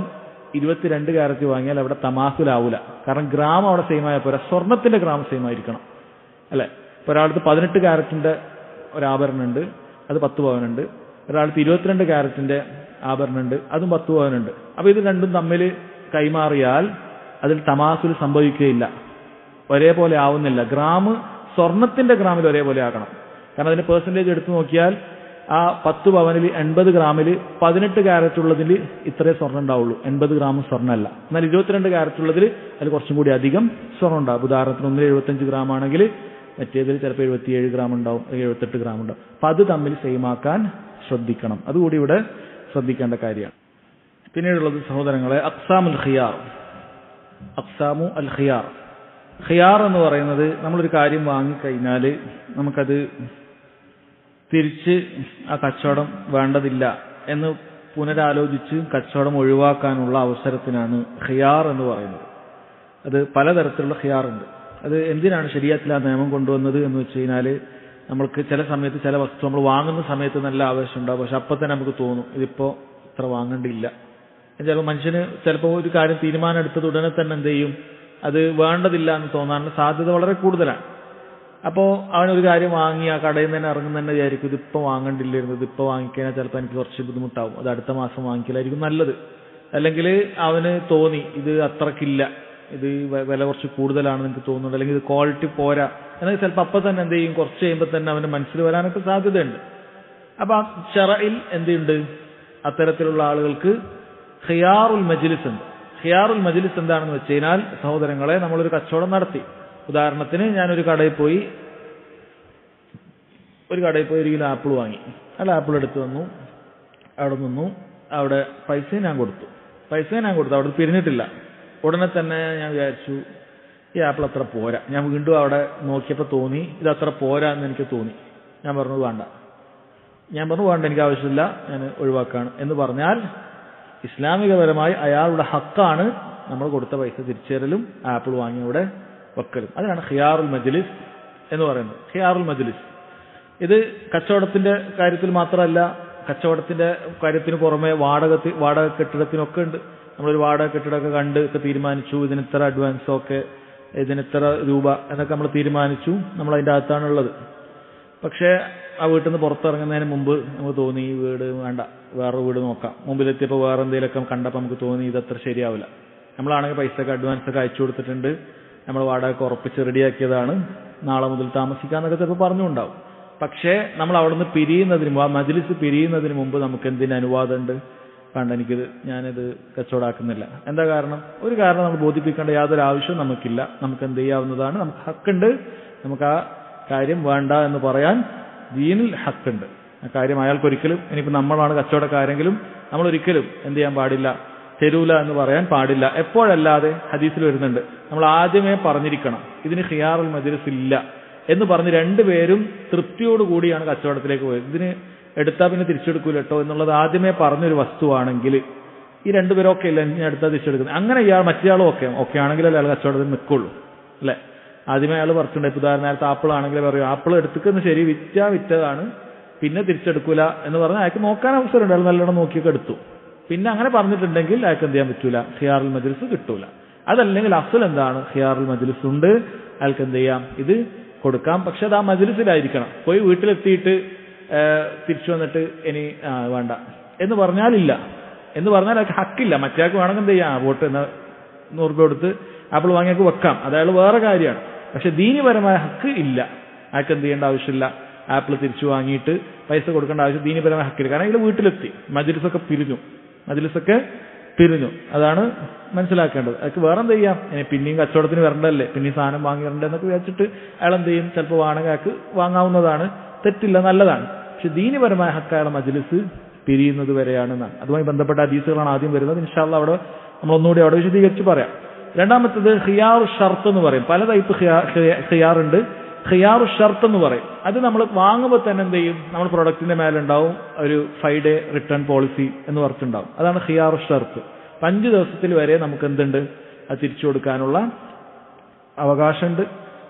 22 ക്യാരറ്റ് വാങ്ങിയാൽ അവിടെ തമാസുലാവൂല. കാരണം ഗ്രാം അവിടെ സെയിം ആയ പോരാ, സ്വർണത്തിന്റെ ഗ്രാം സെയിം ആയിരിക്കണം, അല്ലെ? ഇപ്പോൾ ഒരാൾക്ക് 18 ക്യാരറ്റിന്റെ ഒരു ആഭരണമുണ്ട്, അത് 10 പവനുണ്ട്. ഒരാൾക്ക് 22 ക്യാരറ്റിന്റെ ആഭരണമുണ്ട്, അതും 10 പവനുണ്ട്. അപ്പൊ ഇത് രണ്ടും തമ്മിൽ കൈമാറിയാൽ അതിൽ തമാസുൽ സംഭവിക്കുകയില്ല, ഒരേപോലെ ആവുന്നില്ല. ഗ്രാം സ്വർണത്തിന്റെ ഗ്രാമിൽ ഒരേപോലെ ആകണം. കാരണം അതിന്റെ പെർസെൻറ്റേജ് എടുത്തു നോക്കിയാൽ ആ 10 പവനിൽ 80 ഗ്രാമിൽ 18 ക്യാരറ്റ് ഉള്ളതിൽ ഇത്രേ സ്വർണ്ണം ഉണ്ടാവുള്ളൂ, 80 ഗ്രാം സ്വർണ്ണമല്ല. എന്നാൽ 22 ക്യാരറ്റ് ഉള്ളതിൽ അതിൽ കുറച്ചും കൂടി അധികം സ്വർണ്ണം ഉണ്ടാവും. ഉദാഹരണത്തിന് ഒന്നിൽ 75 ഗ്രാം ആണെങ്കിൽ മറ്റേതിൽ ചിലപ്പോൾ 77 ഗ്രാം ഉണ്ടാവും, 78 ഗ്രാം ഉണ്ടാവും. അപ്പം അത് തമ്മിൽ സെയിം ആക്കാൻ ശ്രദ്ധിക്കണം. അതുകൂടി ഇവിടെ ശ്രദ്ധിക്കേണ്ട കാര്യമാണ്. പിന്നീടുള്ളത് സഹോദരങ്ങളെ അഖ്സാമുൽ ഖിയാർ. അഖ്സാമു അൽ ഖിയാർ. ഖിയാർ എന്ന് പറയുന്നത് നമ്മളൊരു കാര്യം വാങ്ങിക്കഴിഞ്ഞാൽ നമുക്കത് തിരിച്ച് ആ കച്ചവടം വേണ്ടതില്ല എന്ന് പുനരാലോചിച്ച് കച്ചവടം ഒഴിവാക്കാനുള്ള അവസരത്തിനാണ് ഖിയാർ എന്ന് പറയുന്നത്. അത് പലതരത്തിലുള്ള ഖിയാറുണ്ട്. അത് എന്തിനാണ് ശരീഅത്തിൽ ആ നിയമം കൊണ്ടുവന്നത് എന്ന് വെച്ച് കഴിഞ്ഞാൽ നമ്മൾക്ക് ചില സമയത്ത് ചില വസ്തു നമ്മൾ വാങ്ങുന്ന സമയത്ത് നല്ല ആവശ്യം ഉണ്ടാവും, പക്ഷെ അപ്പം തന്നെ നമുക്ക് തോന്നും ഇതിപ്പോൾ ഇത്ര വാങ്ങേണ്ടിയില്ല. ചിലപ്പോൾ മനുഷ്യന് ചിലപ്പോൾ ഒരു കാര്യം തീരുമാനം എടുത്തത് ഉടനെ തന്നെ എന്ത് ചെയ്യും, അത് വേണ്ടതില്ല എന്ന് തോന്നാനുള്ള സാധ്യത വളരെ കൂടുതലാണ്. അപ്പോൾ അവനൊരു കാര്യം വാങ്ങി ആ കടയിൽ നിന്ന് തന്നെ ഇറങ്ങുന്ന തന്നെ വിചാരിക്കും ഇതിപ്പോൾ വാങ്ങേണ്ടില്ലായിരുന്നു, ഇതിപ്പോൾ വാങ്ങിക്കഴിഞ്ഞാൽ ചിലപ്പോൾ എനിക്ക് കുറച്ച് ബുദ്ധിമുട്ടാവും, അത് അടുത്ത മാസം വാങ്ങിക്കലായിരിക്കും നല്ലത്. അല്ലെങ്കിൽ അവന് തോന്നി ഇത് അത്രക്കില്ല, ഇത് വില കുറച്ച് കൂടുതലാണെന്ന് എനിക്ക് തോന്നുന്നുണ്ട്, അല്ലെങ്കിൽ ഇത് ക്വാളിറ്റി പോരാ എന്നാൽ ചിലപ്പോൾ അപ്പം തന്നെ എന്ത് ചെയ്യും, കുറച്ച് കഴിയുമ്പോൾ തന്നെ അവൻ്റെ മനസ്സിൽ വരാനൊക്കെ സാധ്യതയുണ്ട്. അപ്പം ആ ശറഇൽ എന്തുണ്ട്, അത്തരത്തിലുള്ള ആളുകൾക്ക് ഖിയാറുൽ മജ്ലിസ് ഉണ്ട്. ഖിയാറുൽ മജ്ലിസ് എന്താണെന്ന് വെച്ച് കഴിഞ്ഞാൽ സഹോദരങ്ങളെ, നമ്മളൊരു കച്ചവടം നടത്തി. ഉദാഹരണത്തിന് ഞാനൊരു കടയിൽ പോയി 1 കിലോ ആപ്പിൾ വാങ്ങി. അയാൾ ആപ്പിൾ എടുത്ത് വന്നു, അവിടെ നിന്നു, അവിടെ പൈസയും ഞാൻ കൊടുത്തു. അവിടെ പിരിഞ്ഞിട്ടില്ല. ഉടനെ തന്നെ ഞാൻ വിചാരിച്ചു ഈ ആപ്പിൾ അത്ര പോരാ. ഞാൻ വീണ്ടും അവിടെ നോക്കിയപ്പോൾ തോന്നി ഇത് അത്ര പോരാ എന്ന് എനിക്ക് തോന്നി. ഞാൻ പറഞ്ഞു വേണ്ട, എനിക്ക് ആവശ്യമില്ല, ഞാൻ ഒഴിവാക്കാണ് എന്ന് പറഞ്ഞാൽ ഇസ്ലാമികപരമായി അയാളുടെ ഹക്കാണ് നമ്മൾ കൊടുത്ത പൈസ തിരിച്ചു തരലും ആപ്പിൾ വാങ്ങി അവിടെ വെക്കലും. അതിനാണ് ഖിയാറുൽ മജ്ലിസ് എന്ന് പറയുന്നത്. ഖിയാറുൽ മജ്ലിസ് ഇത് കച്ചവടത്തിന്റെ കാര്യത്തിൽ മാത്രമല്ല, കച്ചവടത്തിന്റെ കാര്യത്തിന് പുറമെ വാടക കെട്ടിടത്തിനൊക്കെ ഉണ്ട്. നമ്മളൊരു വാടക കെട്ടിടമൊക്കെ കണ്ട് ഒക്കെ തീരുമാനിച്ചു, ഇതിന് ഇത്ര അഡ്വാൻസോ ഒക്കെ, ഇതിന് ഇത്ര രൂപ എന്നൊക്കെ നമ്മൾ തീരുമാനിച്ചു, നമ്മൾ അതിൻ്റെ അകത്താണുള്ളത്. പക്ഷേ ആ വീട്ടിൽ നിന്ന് പുറത്തിറങ്ങുന്നതിന് മുമ്പ് നമുക്ക് തോന്നി ഈ വീട് വേണ്ട, വേറെ വീട് നോക്കാം. മുമ്പിലെത്തിയപ്പോൾ വേറെ എന്തെങ്കിലുമൊക്കെ കണ്ടപ്പോൾ നമുക്ക് തോന്നി ഇതത്ര ശരിയാവില്ല. നമ്മളാണെങ്കിൽ പൈസയൊക്കെ അഡ്വാൻസൊക്കെ അയച്ചു കൊടുത്തിട്ടുണ്ട്, നമ്മൾ വാടക ഉറപ്പിച്ച് റെഡിയാക്കിയതാണ്, നാളെ മുതൽ താമസിക്കാന്നൊക്കെ ചിലപ്പോൾ പറഞ്ഞുണ്ടാവും. പക്ഷേ നമ്മൾ അവിടെ നിന്ന് പിരിയുന്നതിന് മുമ്പ്, ആ മജ്ലിസ് പിരിയുന്നതിന് മുമ്പ് നമുക്ക് എന്തിന് അനുവാദമുണ്ട്, വേണ്ട ഞാനിത് കച്ചവടാക്കുന്നില്ല. എന്താ കാരണം? ഒരു കാരണം നമ്മൾ ബോധിപ്പിക്കേണ്ട യാതൊരു ആവശ്യവും നമുക്കില്ല. നമുക്ക് എന്ത് ചെയ്യാവുന്നതാണ്, നമുക്ക് ഹക്കുണ്ട്, നമുക്ക് ആ കാര്യം വേണ്ട എന്ന് പറയാൻ ദീനിൽ ഹക്കുണ്ട്. ആ കാര്യം അയാൾക്കൊരിക്കലും, ഇനിയിപ്പോൾ നമ്മളാണ് കച്ചവടക്കാരെങ്കിലും നമ്മളൊരിക്കലും എന്ത് ചെയ്യാൻ പാടില്ല, തരൂല എന്ന് പറയാൻ പാടില്ല. എപ്പോഴല്ലാതെ ഹദീസിൽ വരുന്നുണ്ട്, നമ്മൾ ആദ്യമേ പറഞ്ഞിരിക്കണം ഇതിന് ഖിയാറുൽ മജ്ലിസ് ഇല്ല എന്ന് പറഞ്ഞ് രണ്ടുപേരും തൃപ്തിയോടുകൂടിയാണ് കച്ചവടത്തിലേക്ക് പോയത്. ഇതിന് എടുത്താൽ പിന്നെ തിരിച്ചെടുക്കൂല കേട്ടോ എന്നുള്ളത് ആദ്യമേ പറഞ്ഞൊരു വസ്തുവാണെങ്കിൽ ഈ രണ്ടുപേരും ഒക്കെ ഇല്ല, ഇനി എടുത്താൽ തിരിച്ചെടുക്കുന്നത്, അങ്ങനെ മറ്റേയാളും ഒക്കെ ആണെങ്കിലല്ലേ അയാൾ കച്ചവടത്തിന് നിൽക്കുള്ളൂ അല്ലേ. ആദ്യമേ അയാൾ പറഞ്ഞിട്ടുണ്ട്, ഉദാഹരണം നേരത്തെ ആപ്പിൾ ആണെങ്കിൽ പറയും ആപ്പിൾ എടുത്തുക്കുന്ന ശരി, വിറ്റതാണ്, പിന്നെ തിരിച്ചെടുക്കൂല എന്ന് പറഞ്ഞാൽ അയാൾക്ക് നോക്കാൻ അവസരമുണ്ട്, അയാൾ നല്ലോണം നോക്കിയൊക്കെ എടുത്തു. പിന്നെ അങ്ങനെ പറഞ്ഞിട്ടുണ്ടെങ്കിൽ അയാൾക്ക് എന്ത് ചെയ്യാൻ പറ്റൂല, ഖിയാറുൽ മജ്ലിസ് കിട്ടൂല. അതല്ലെങ്കിൽ അഫ്സൽ എന്താണ്, ഖിയാറുൽ മജ്ലിസ് ഉണ്ട്, അയാൾക്ക് എന്ത് ചെയ്യാം, ഇത് കൊടുക്കാം. പക്ഷെ അത് ആ മജ്ലിസിലായിരിക്കണം. പോയി വീട്ടിലെത്തിയിട്ട് തിരിച്ചു വന്നിട്ട് ഇനി വേണ്ട എന്ന് പറഞ്ഞാലില്ല, എന്ന് പറഞ്ഞാൽ അയാൾക്ക് ഹക്കില്ല. മറ്റേയാൾക്ക് വേണമെങ്കിൽ എന്ത് ചെയ്യാം, വോട്ട് 100 രൂപ കൊടുത്ത് ആപ്പിൾ വാങ്ങിയൊക്കെ വെക്കാം, അതയാൾ വേറെ കാര്യമാണ്. പക്ഷെ ദീനിപരമായ ഹക്ക് ഇല്ല, അയാൾക്ക് എന്ത് ചെയ്യേണ്ട ആവശ്യമില്ല, ആപ്പിൾ തിരിച്ചു വാങ്ങിയിട്ട് പൈസ കൊടുക്കേണ്ട ആവശ്യം ദീനിപരമായ ഹക്കില്ല. കാരണം ഇതിൽ വീട്ടിലെത്തി, മജ്ലിസൊക്കെ പിരിഞ്ഞു, അതാണ് മനസ്സിലാക്കേണ്ടത്. അയാൾക്ക് വേറെ എന്ത് ചെയ്യാം, പിന്നെയും കച്ചവടത്തിന് വരണ്ടല്ലേ, പിന്നെയും സാധനം വാങ്ങി വരണ്ടേ എന്നൊക്കെ വിചാരിച്ചിട്ട് അയാൾ എന്ത് ചെയ്യും, ചിലപ്പോൾ വേണമെങ്കിൽ അയാൾക്ക് വാങ്ങാവുന്നതാണ്, തെറ്റില്ല, നല്ലതാണ്. പക്ഷെ ദീനിപരമായ ഹക്ക് അയാളെ മജ്ലിസ് പിരിയുന്നത് വരെയാണെന്നാണ്. അതുമായി ബന്ധപ്പെട്ട ഹദീസുകളാണ് ആദ്യം വരുന്നത്. ഇൻഷാ അല്ലാഹ് അവിടെ നമ്മളൊന്നുകൂടി അവിടെ വിശദീകരിച്ച് പറയാം. രണ്ടാമത്തത് ഖിയാറു ഷർത്ത് എന്ന് പറയും. പല ടൈപ്പ് ഖിയാറുണ്ട്. ഖിയാറു ഷർത്ത് എന്ന് പറയും. അത് നമ്മൾ വാങ്ങുമ്പോൾ തന്നെ എന്ത് ചെയ്യും, നമ്മൾ പ്രൊഡക്റ്റിന്റെ മേലുണ്ടാവും ഒരു 5 day റിട്ടേൺ പോളിസി എന്ന് പറഞ്ഞിട്ടുണ്ടാവും. അതാണ് ഖിയാറു ഷർത്ത്. 5 ദിവസത്തിൽ വരെ നമുക്ക് എന്തുണ്ട്, അത് തിരിച്ചു കൊടുക്കാനുള്ള അവകാശമുണ്ട്.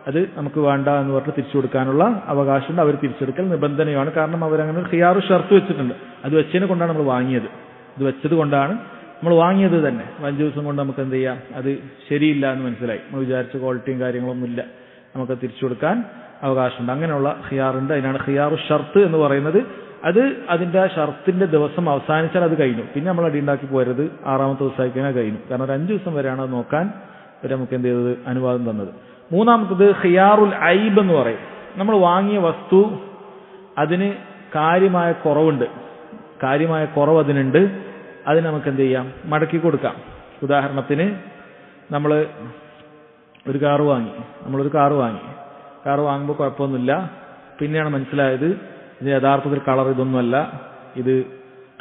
അത് നമുക്ക് വേണ്ട എന്ന് പറഞ്ഞിട്ട് തിരിച്ചു കൊടുക്കാനുള്ള അവകാശമുണ്ട്. അവർ തിരിച്ചെടുക്കൽ നിബന്ധനയാണ്. കാരണം അവരങ്ങനെ ഖിയാറു ഷർത്ത് വെച്ചിട്ടുണ്ട്. അത് വെച്ചതിനെ കൊണ്ടാണ് നമ്മൾ വാങ്ങിയത്. ഇത് വെച്ചത് കൊണ്ടാണ് നമ്മൾ വാങ്ങിയത് തന്നെ. 5 ദിവസം കൊണ്ട് നമുക്ക് എന്ത് ചെയ്യാം, അത് ശരിയില്ല എന്ന് മനസ്സിലായി, നമ്മൾ വിചാരിച്ച ക്വാളിറ്റിയും കാര്യങ്ങളൊന്നും ഇല്ല, നമുക്ക് തിരിച്ചു കൊടുക്കാൻ അവകാശമുണ്ട്. അങ്ങനെയുള്ള ഖിയാറുണ്ട്. അതിനാണ് ഖിയാറു ഷർത്ത് എന്ന് പറയുന്നത്. അത് അതിന്റെ ആ ഷർത്തിന്റെ ദിവസം അവസാനിച്ചാൽ അത് കഴിഞ്ഞു. പിന്നെ നമ്മൾ അടിയുണ്ടാക്കി പോരുത്, 6ാമത്തെ ദിവസമായി കഴിഞ്ഞാൽ കഴിഞ്ഞു. കാരണം ഒരു 5 ദിവസം വരെയാണ് അത് നോക്കാൻ നമുക്ക് എന്ത് ചെയ്തത്, അനുവാദം തന്നത്. മൂന്നാമത്തത് ഖിയാറുൽ ഐബ് എന്ന് പറയും. നമ്മൾ വാങ്ങിയ വസ്തു അതിന് കാര്യമായ കുറവുണ്ട്, കാര്യമായ കുറവ് അതിനുണ്ട്, അതിന് നമുക്ക് എന്ത് ചെയ്യാം, മടക്കി കൊടുക്കാം. ഉദാഹരണത്തിന് നമ്മളൊരു കാറ് വാങ്ങുമ്പോൾ കുഴപ്പമൊന്നുമില്ല. പിന്നെയാണ് മനസ്സിലായത് ഇത് യഥാർത്ഥത്തിൽ കളർ ഇതൊന്നുമല്ല, ഇത്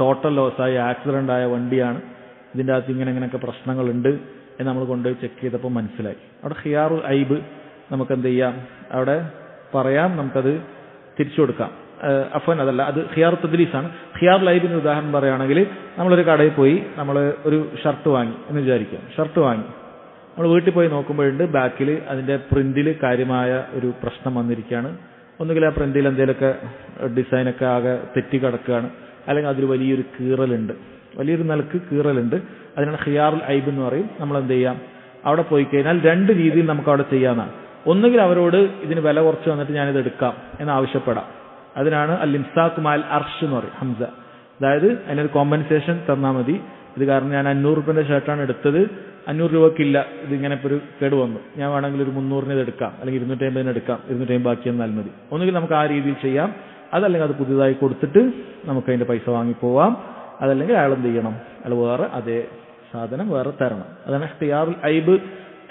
ടോട്ടൽ ലോസായി ആക്സിഡന്റ് ആയ വണ്ടിയാണ്, ഇതിൻ്റെ അകത്ത് ഇങ്ങനെയൊക്കെ പ്രശ്നങ്ങളുണ്ട് എന്ന് നമ്മൾ കൊണ്ടുപോയി ചെക്ക് ചെയ്തപ്പോൾ മനസ്സിലായി. അവിടെ ഖിയാറുൽ ഐബ് നമുക്ക് എന്ത് ചെയ്യാം, അവിടെ പറയാം, നമുക്കത് തിരിച്ചു കൊടുക്കാം. അതല്ല, അത് ഖിയാർ തദ്ലീസാണ്. ഖിയാറുൽ ഐബിന് ഉദാഹരണം പറയുകയാണെങ്കിൽ, നമ്മളൊരു കടയിൽ പോയി നമ്മൾ ഒരു ഷർട്ട് വാങ്ങി എന്ന് വിചാരിക്കാം. ഷർട്ട് വാങ്ങി നമ്മൾ വീട്ടിൽ പോയി നോക്കുമ്പോഴുണ്ട് ബാക്കിൽ അതിൻ്റെ പ്രിന്റിൽ കാര്യമായ ഒരു പ്രശ്നം വന്നിരിക്കുകയാണ്. ഒന്നുകിൽ ആ പ്രിന്റിൽ എന്തെങ്കിലുമൊക്കെ ഡിസൈനൊക്കെ ആകെ തെറ്റി കിടക്കുകയാണ്, അല്ലെങ്കിൽ അതിൽ വലിയൊരു കീറലുണ്ട്, വലിയൊരു നിലക്ക് കീറലുണ്ട്. അതിനാണ് ഖിയാറുൽ ഐബ് എന്ന് പറയും. നമ്മൾ എന്ത് ചെയ്യാം, അവിടെ പോയി കഴിഞ്ഞാൽ രണ്ട് രീതിയിൽ നമുക്ക് അവിടെ ചെയ്യാവുന്നതാണ്. ഒന്നുകിൽ അവരോട് ഇതിന് വില കുറച്ച് വന്നിട്ട് ഞാനിത് എടുക്കാം എന്ന് ആവശ്യപ്പെടാം. അതിനാണ് അൽ ഇംസാഖു മഅൽ അർഷ് എന്ന് പറയും, ഹംസ. അതായത് അതിനൊരു കോമ്പൻസേഷൻ തന്നാൽ മതി. ഇത് കാരണം ഞാൻ 500 രൂപയുടെ ഷർട്ടാണ് എടുത്തത്, 500 രൂപക്കില്ല, ഇതിങ്ങനെ ഇപ്പോൾ ഒരു കേട് വന്നു, ഞാൻ വേണമെങ്കിൽ ഒരു 300 ഇത് എടുക്കാം, അല്ലെങ്കിൽ 250 എടുക്കാം, 250 ബാക്കി എന്നാൽ മതി. ഒന്നുകിൽ നമുക്ക് ആ രീതിയിൽ ചെയ്യാം, അതല്ലെങ്കിൽ അത് പുതിയതായി കൊടുത്തിട്ട് നമുക്ക് അതിൻ്റെ പൈസ വാങ്ങിപ്പോവാം. അതല്ലെങ്കിൽ അയാൾ എന്ത് ചെയ്യണം, അയാൾ വേറെ അതേ സാധനം വേറെ തരണം. അതാണ് ഖിയാറുൽ ഐബ്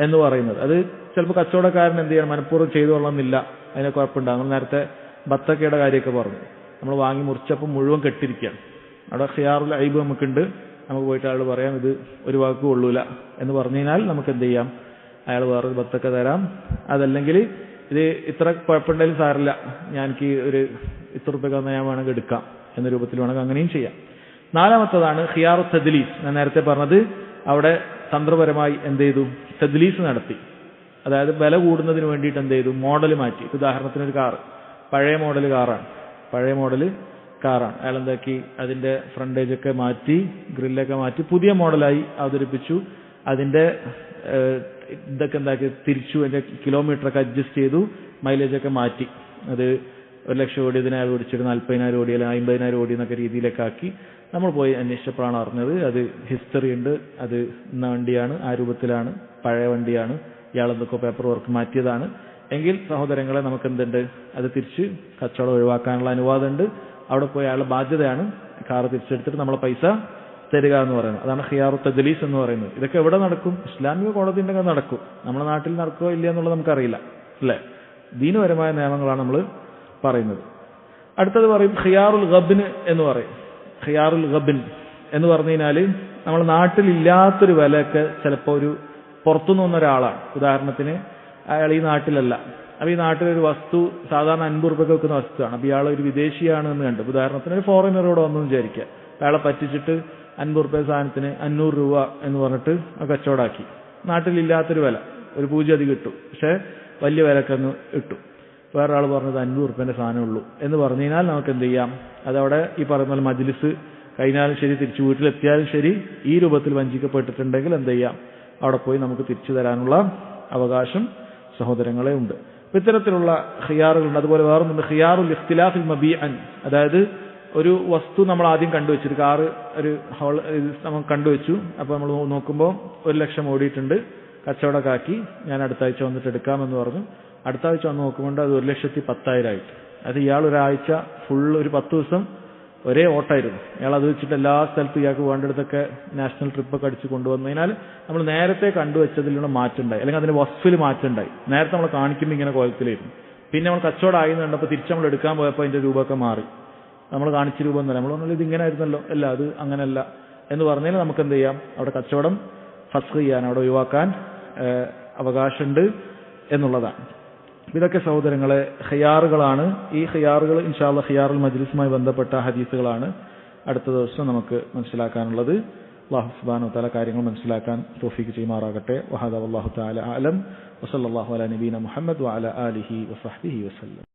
എന്ന് പറയുന്നത്. അത് ചിലപ്പോൾ കച്ചവടക്കാരൻ എന്ത് ചെയ്യണം, മനഃപൂർവ്വം ചെയ്തു കൊള്ളണമെന്നില്ല, അതിനെ കുഴപ്പമുണ്ടാകും. നമ്മൾ നേരത്തെ ബത്തക്കയുടെ കാര്യമൊക്കെ പറഞ്ഞു, നമ്മൾ വാങ്ങി മുറിച്ചപ്പോൾ മുഴുവൻ കെട്ടിരിക്കുകയാണ്. അവിടെ ഖിയാറുൽ ഐബ് നമുക്കുണ്ട്. നമുക്ക് പോയിട്ട് അയാൾ പറയാം ഇത് ഒരു വാക്ക് കൊള്ളൂല എന്ന് പറഞ്ഞു കഴിഞ്ഞാൽ നമുക്ക് എന്ത് ചെയ്യാം, അയാൾ വേറൊരു ബത്തക്ക തരാം. അതല്ലെങ്കിൽ ഇത് ഇത്ര കുഴപ്പമുണ്ടെങ്കിലും സാരില്ല, ഞാൻ എനിക്ക് ഒരു ഇത്ര റുപ്യ തന്നാൽ ഞാൻ വേണമെങ്കിൽ എടുക്കാം എന്ന രൂപത്തിൽ വേണമെങ്കിൽ അങ്ങനെയും ചെയ്യാം. നാലാമത്തതാണ് ഖിയാറു തദ്ലീസ്. ഞാൻ നേരത്തെ പറഞ്ഞത് അവിടെ തന്ത്രപരമായി എന്ത് ചെയ്തു, തദ്ലീസ് നടത്തി. അതായത് വില കൂടുന്നതിന് വേണ്ടിയിട്ട് എന്ത് ചെയ്തു, മോഡൽ മാറ്റി. ഉദാഹരണത്തിന് ഒരു കാറ്, പഴയ മോഡൽ കാറാണ്, അയാൾ എന്താക്കി, അതിന്റെ ഫ്രണ്ടേജൊക്കെ മാറ്റി, ഗ്രില്ലൊക്കെ മാറ്റി പുതിയ മോഡലായി അവതരിപ്പിച്ചു. അതിന്റെ ഇതൊക്കെ എന്താക്കി തിരിച്ചു, അതിന്റെ കിലോമീറ്ററൊക്കെ അഡ്ജസ്റ്റ് ചെയ്തു, മൈലേജൊക്കെ മാറ്റി. അത് 1,00,000 ഓടിയതിനെ അയാൾ ഓടിച്ചിട്ട് 40,000 ഓടി, അല്ലെങ്കിൽ 50,000 ഓടി എന്നൊക്കെ രീതിയിലൊക്കെ ആക്കി. നമ്മൾ പോയി അന്വേഷിച്ചപ്പോഴാണ് അറിഞ്ഞത് അത് ഹിസ്റ്ററി ഉണ്ട്, അത് ഇന്ന വണ്ടിയാണ്, ആ രൂപത്തിലാണ്, പഴയ വണ്ടിയാണ്, ഇയാൾ എന്തൊക്കെ പേപ്പർ വർക്ക് മാറ്റിയതാണ്. എങ്കിൽ സഹോദരങ്ങളെ നമുക്ക് എന്തുണ്ട്, അത് തിരിച്ച് കച്ചവടം ഒഴിവാക്കാനുള്ള അനുവാദമുണ്ട്. അവിടെ പോയി അയാളുടെ ബാധ്യതയാണ് കാറ് തിരിച്ചെടുത്തിട്ട് നമ്മളെ പൈസ തരിക എന്ന് പറയുന്നത്. അതാണ് ഖിയാറു തദ്ലീസ് എന്ന് പറയുന്നത്. ഇതൊക്കെ എവിടെ നടക്കും, ഇസ്ലാമിക കോടതിൻ്റെ ഒക്കെ നടക്കും. നമ്മുടെ നാട്ടിൽ നടക്കുമോ ഇല്ല എന്നുള്ളത് നമുക്കറിയില്ല, അല്ലേ? ദീനപരമായ നിയമങ്ങളാണ് നമ്മൾ പറയുന്നത്. അടുത്തത് പറയും ഖിയാറുൽ ഗബ്ൻ എന്ന് പറയും. ഖിയാറുൽ ഗബ്ൻ എന്ന് പറഞ്ഞു കഴിഞ്ഞാൽ നമ്മുടെ നാട്ടിലില്ലാത്തൊരു വിലയൊക്കെ ചിലപ്പോൾ ഒരു പുറത്തുനിന്ന് വന്ന ഒരാളാണ്. ഉദാഹരണത്തിന് അയാൾ ഈ നാട്ടിലല്ല, അപ്പോൾ ഈ നാട്ടിലൊരു വസ്തു സാധാരണ 50 രൂപയ്ക്ക് വെക്കുന്ന വസ്തുവാണ്. അപ്പോൾ ഇയാൾ ഒരു വിദേശിയാണ് എന്ന് കണ്ടു. ഉദാഹരണത്തിന് ഒരു ഫോറിനറോട് വന്നു വിചാരിക്കുക, അയാളെ പറ്റിച്ചിട്ട് 50 രൂപ സാധനത്തിന് 500 രൂപ എന്ന് പറഞ്ഞിട്ട് കച്ചവടാക്കി. നാട്ടിലില്ലാത്തൊരു വില, ഒരു പൂജ അത് കിട്ടും, പക്ഷേ വലിയ വിലക്ക് അങ്ങ് ഇട്ടു. വേറൊരാൾ പറഞ്ഞത് 500 രൂപേൻ്റെ സാധനമുള്ളൂ എന്ന് പറഞ്ഞു കഴിഞ്ഞാൽ നമുക്ക് എന്ത് ചെയ്യാം, അതവിടെ ഈ പറയുന്ന പോലെ മജ്ലിസ് കഴിഞ്ഞാലും ശരി, തിരിച്ചു വീട്ടിലെത്തിയാലും ശരി, ഈ രൂപത്തിൽ വഞ്ചിക്കപ്പെട്ടിട്ടുണ്ടെങ്കിൽ എന്ത് ചെയ്യാം, അവിടെ പോയി നമുക്ക് തിരിച്ചു തരാനുള്ള അവകാശം സഹോദരങ്ങളെ ഉണ്ട്. അപ്പോൾ ഇത്തരത്തിലുള്ള ഖിയാറുകളുണ്ട്. അതുപോലെ വേറൊന്നുണ്ട്, ഖിയാറുൽ ഇഖ്തിലാഫിൽ മബീഅൻ. അതായത് ഒരു വസ്തു നമ്മൾ ആദ്യം കണ്ടുവച്ചു, ഒരു കാറ് ഒരു നമ്മൾ കണ്ടുവച്ചു. അപ്പോൾ നമ്മൾ നോക്കുമ്പോൾ 1,00,000 ഓടിയിട്ടുണ്ട്, കച്ചവടക്കാക്കി, ഞാൻ അടുത്ത ആഴ്ച വന്നിട്ട് എടുക്കാമെന്ന് പറഞ്ഞു. അടുത്ത ആഴ്ച വന്ന് നോക്കുമ്പോൾ അത് 1,10,000 ആയിട്ട്. അത് ഇയാൾ ഒരാഴ്ച ഫുള്ള് ഒരു 10 ദിവസം ഒരേ ഓട്ടായിരുന്നു. അയാൾ അത് വെച്ചിട്ട് എല്ലാ സ്ഥലത്തും ഇയാൾക്ക് വേണ്ടിടത്തൊക്കെ നാഷണൽ ട്രിപ്പൊക്കെ അടിച്ച് കൊണ്ടുവന്നതിനാൽ നമ്മൾ നേരത്തെ കണ്ടുവച്ചതിലുള്ള മാറ്റം ഉണ്ടായി, അല്ലെങ്കിൽ അതിന്റെ വസ്ഫിൽ മാറ്റം ഉണ്ടായി. നേരത്തെ നമ്മൾ കാണിക്കുമ്പോൾ ഇങ്ങനെ കോലത്തിലായിരുന്നു. പിന്നെ നമ്മൾ കച്ചവടം ആയി കണ്ടപ്പോൾ തിരിച്ച് നമ്മൾ എടുക്കാൻ പോയപ്പോൾ അതിന്റെ രൂപമൊക്കെ മാറി. നമ്മൾ കാണിച്ച രൂപം എന്നല്ല, നമ്മൾ പറഞ്ഞാൽ ഇത് ഇങ്ങനെ ആയിരുന്നല്ലോ, അല്ല അത് അങ്ങനെയല്ല എന്ന് പറഞ്ഞാൽ നമുക്ക് എന്ത് ചെയ്യാം, അവിടെ കച്ചവടം ഫസ്ഖ് ചെയ്യാൻ, അവിടെ ഒഴിവാക്കാൻ അവകാശമുണ്ട് എന്നുള്ളതാണ്. ഇതൊക്കെ സഹോദരങ്ങളെ ഖിയാറുകളാണ്. ഈ ഖിയാറുകൾ ഇൻഷാ അല്ലാഹ് ഖിയാറുൽ മജ്ലിസുമായി ബന്ധപ്പെട്ട ഹദീസുകളാണ് അടുത്ത ദിവസം നമുക്ക് മനസ്സിലാക്കാനുള്ളത്. അല്ലാഹു സുബ്ഹാനഹു വ തആല കാര്യങ്ങൾ മനസ്സിലാക്കാൻ തൗഫീഖ് ചെയ്യുമാറാകട്ടെ. വഹദാ വല്ലാഹു തആല അഅലം വസല്ലല്ലാഹു അലാ നബീന മുഹമ്മദ് വഅലാ ആലിഹി വസഹ്ബിഹി വസല്ലം.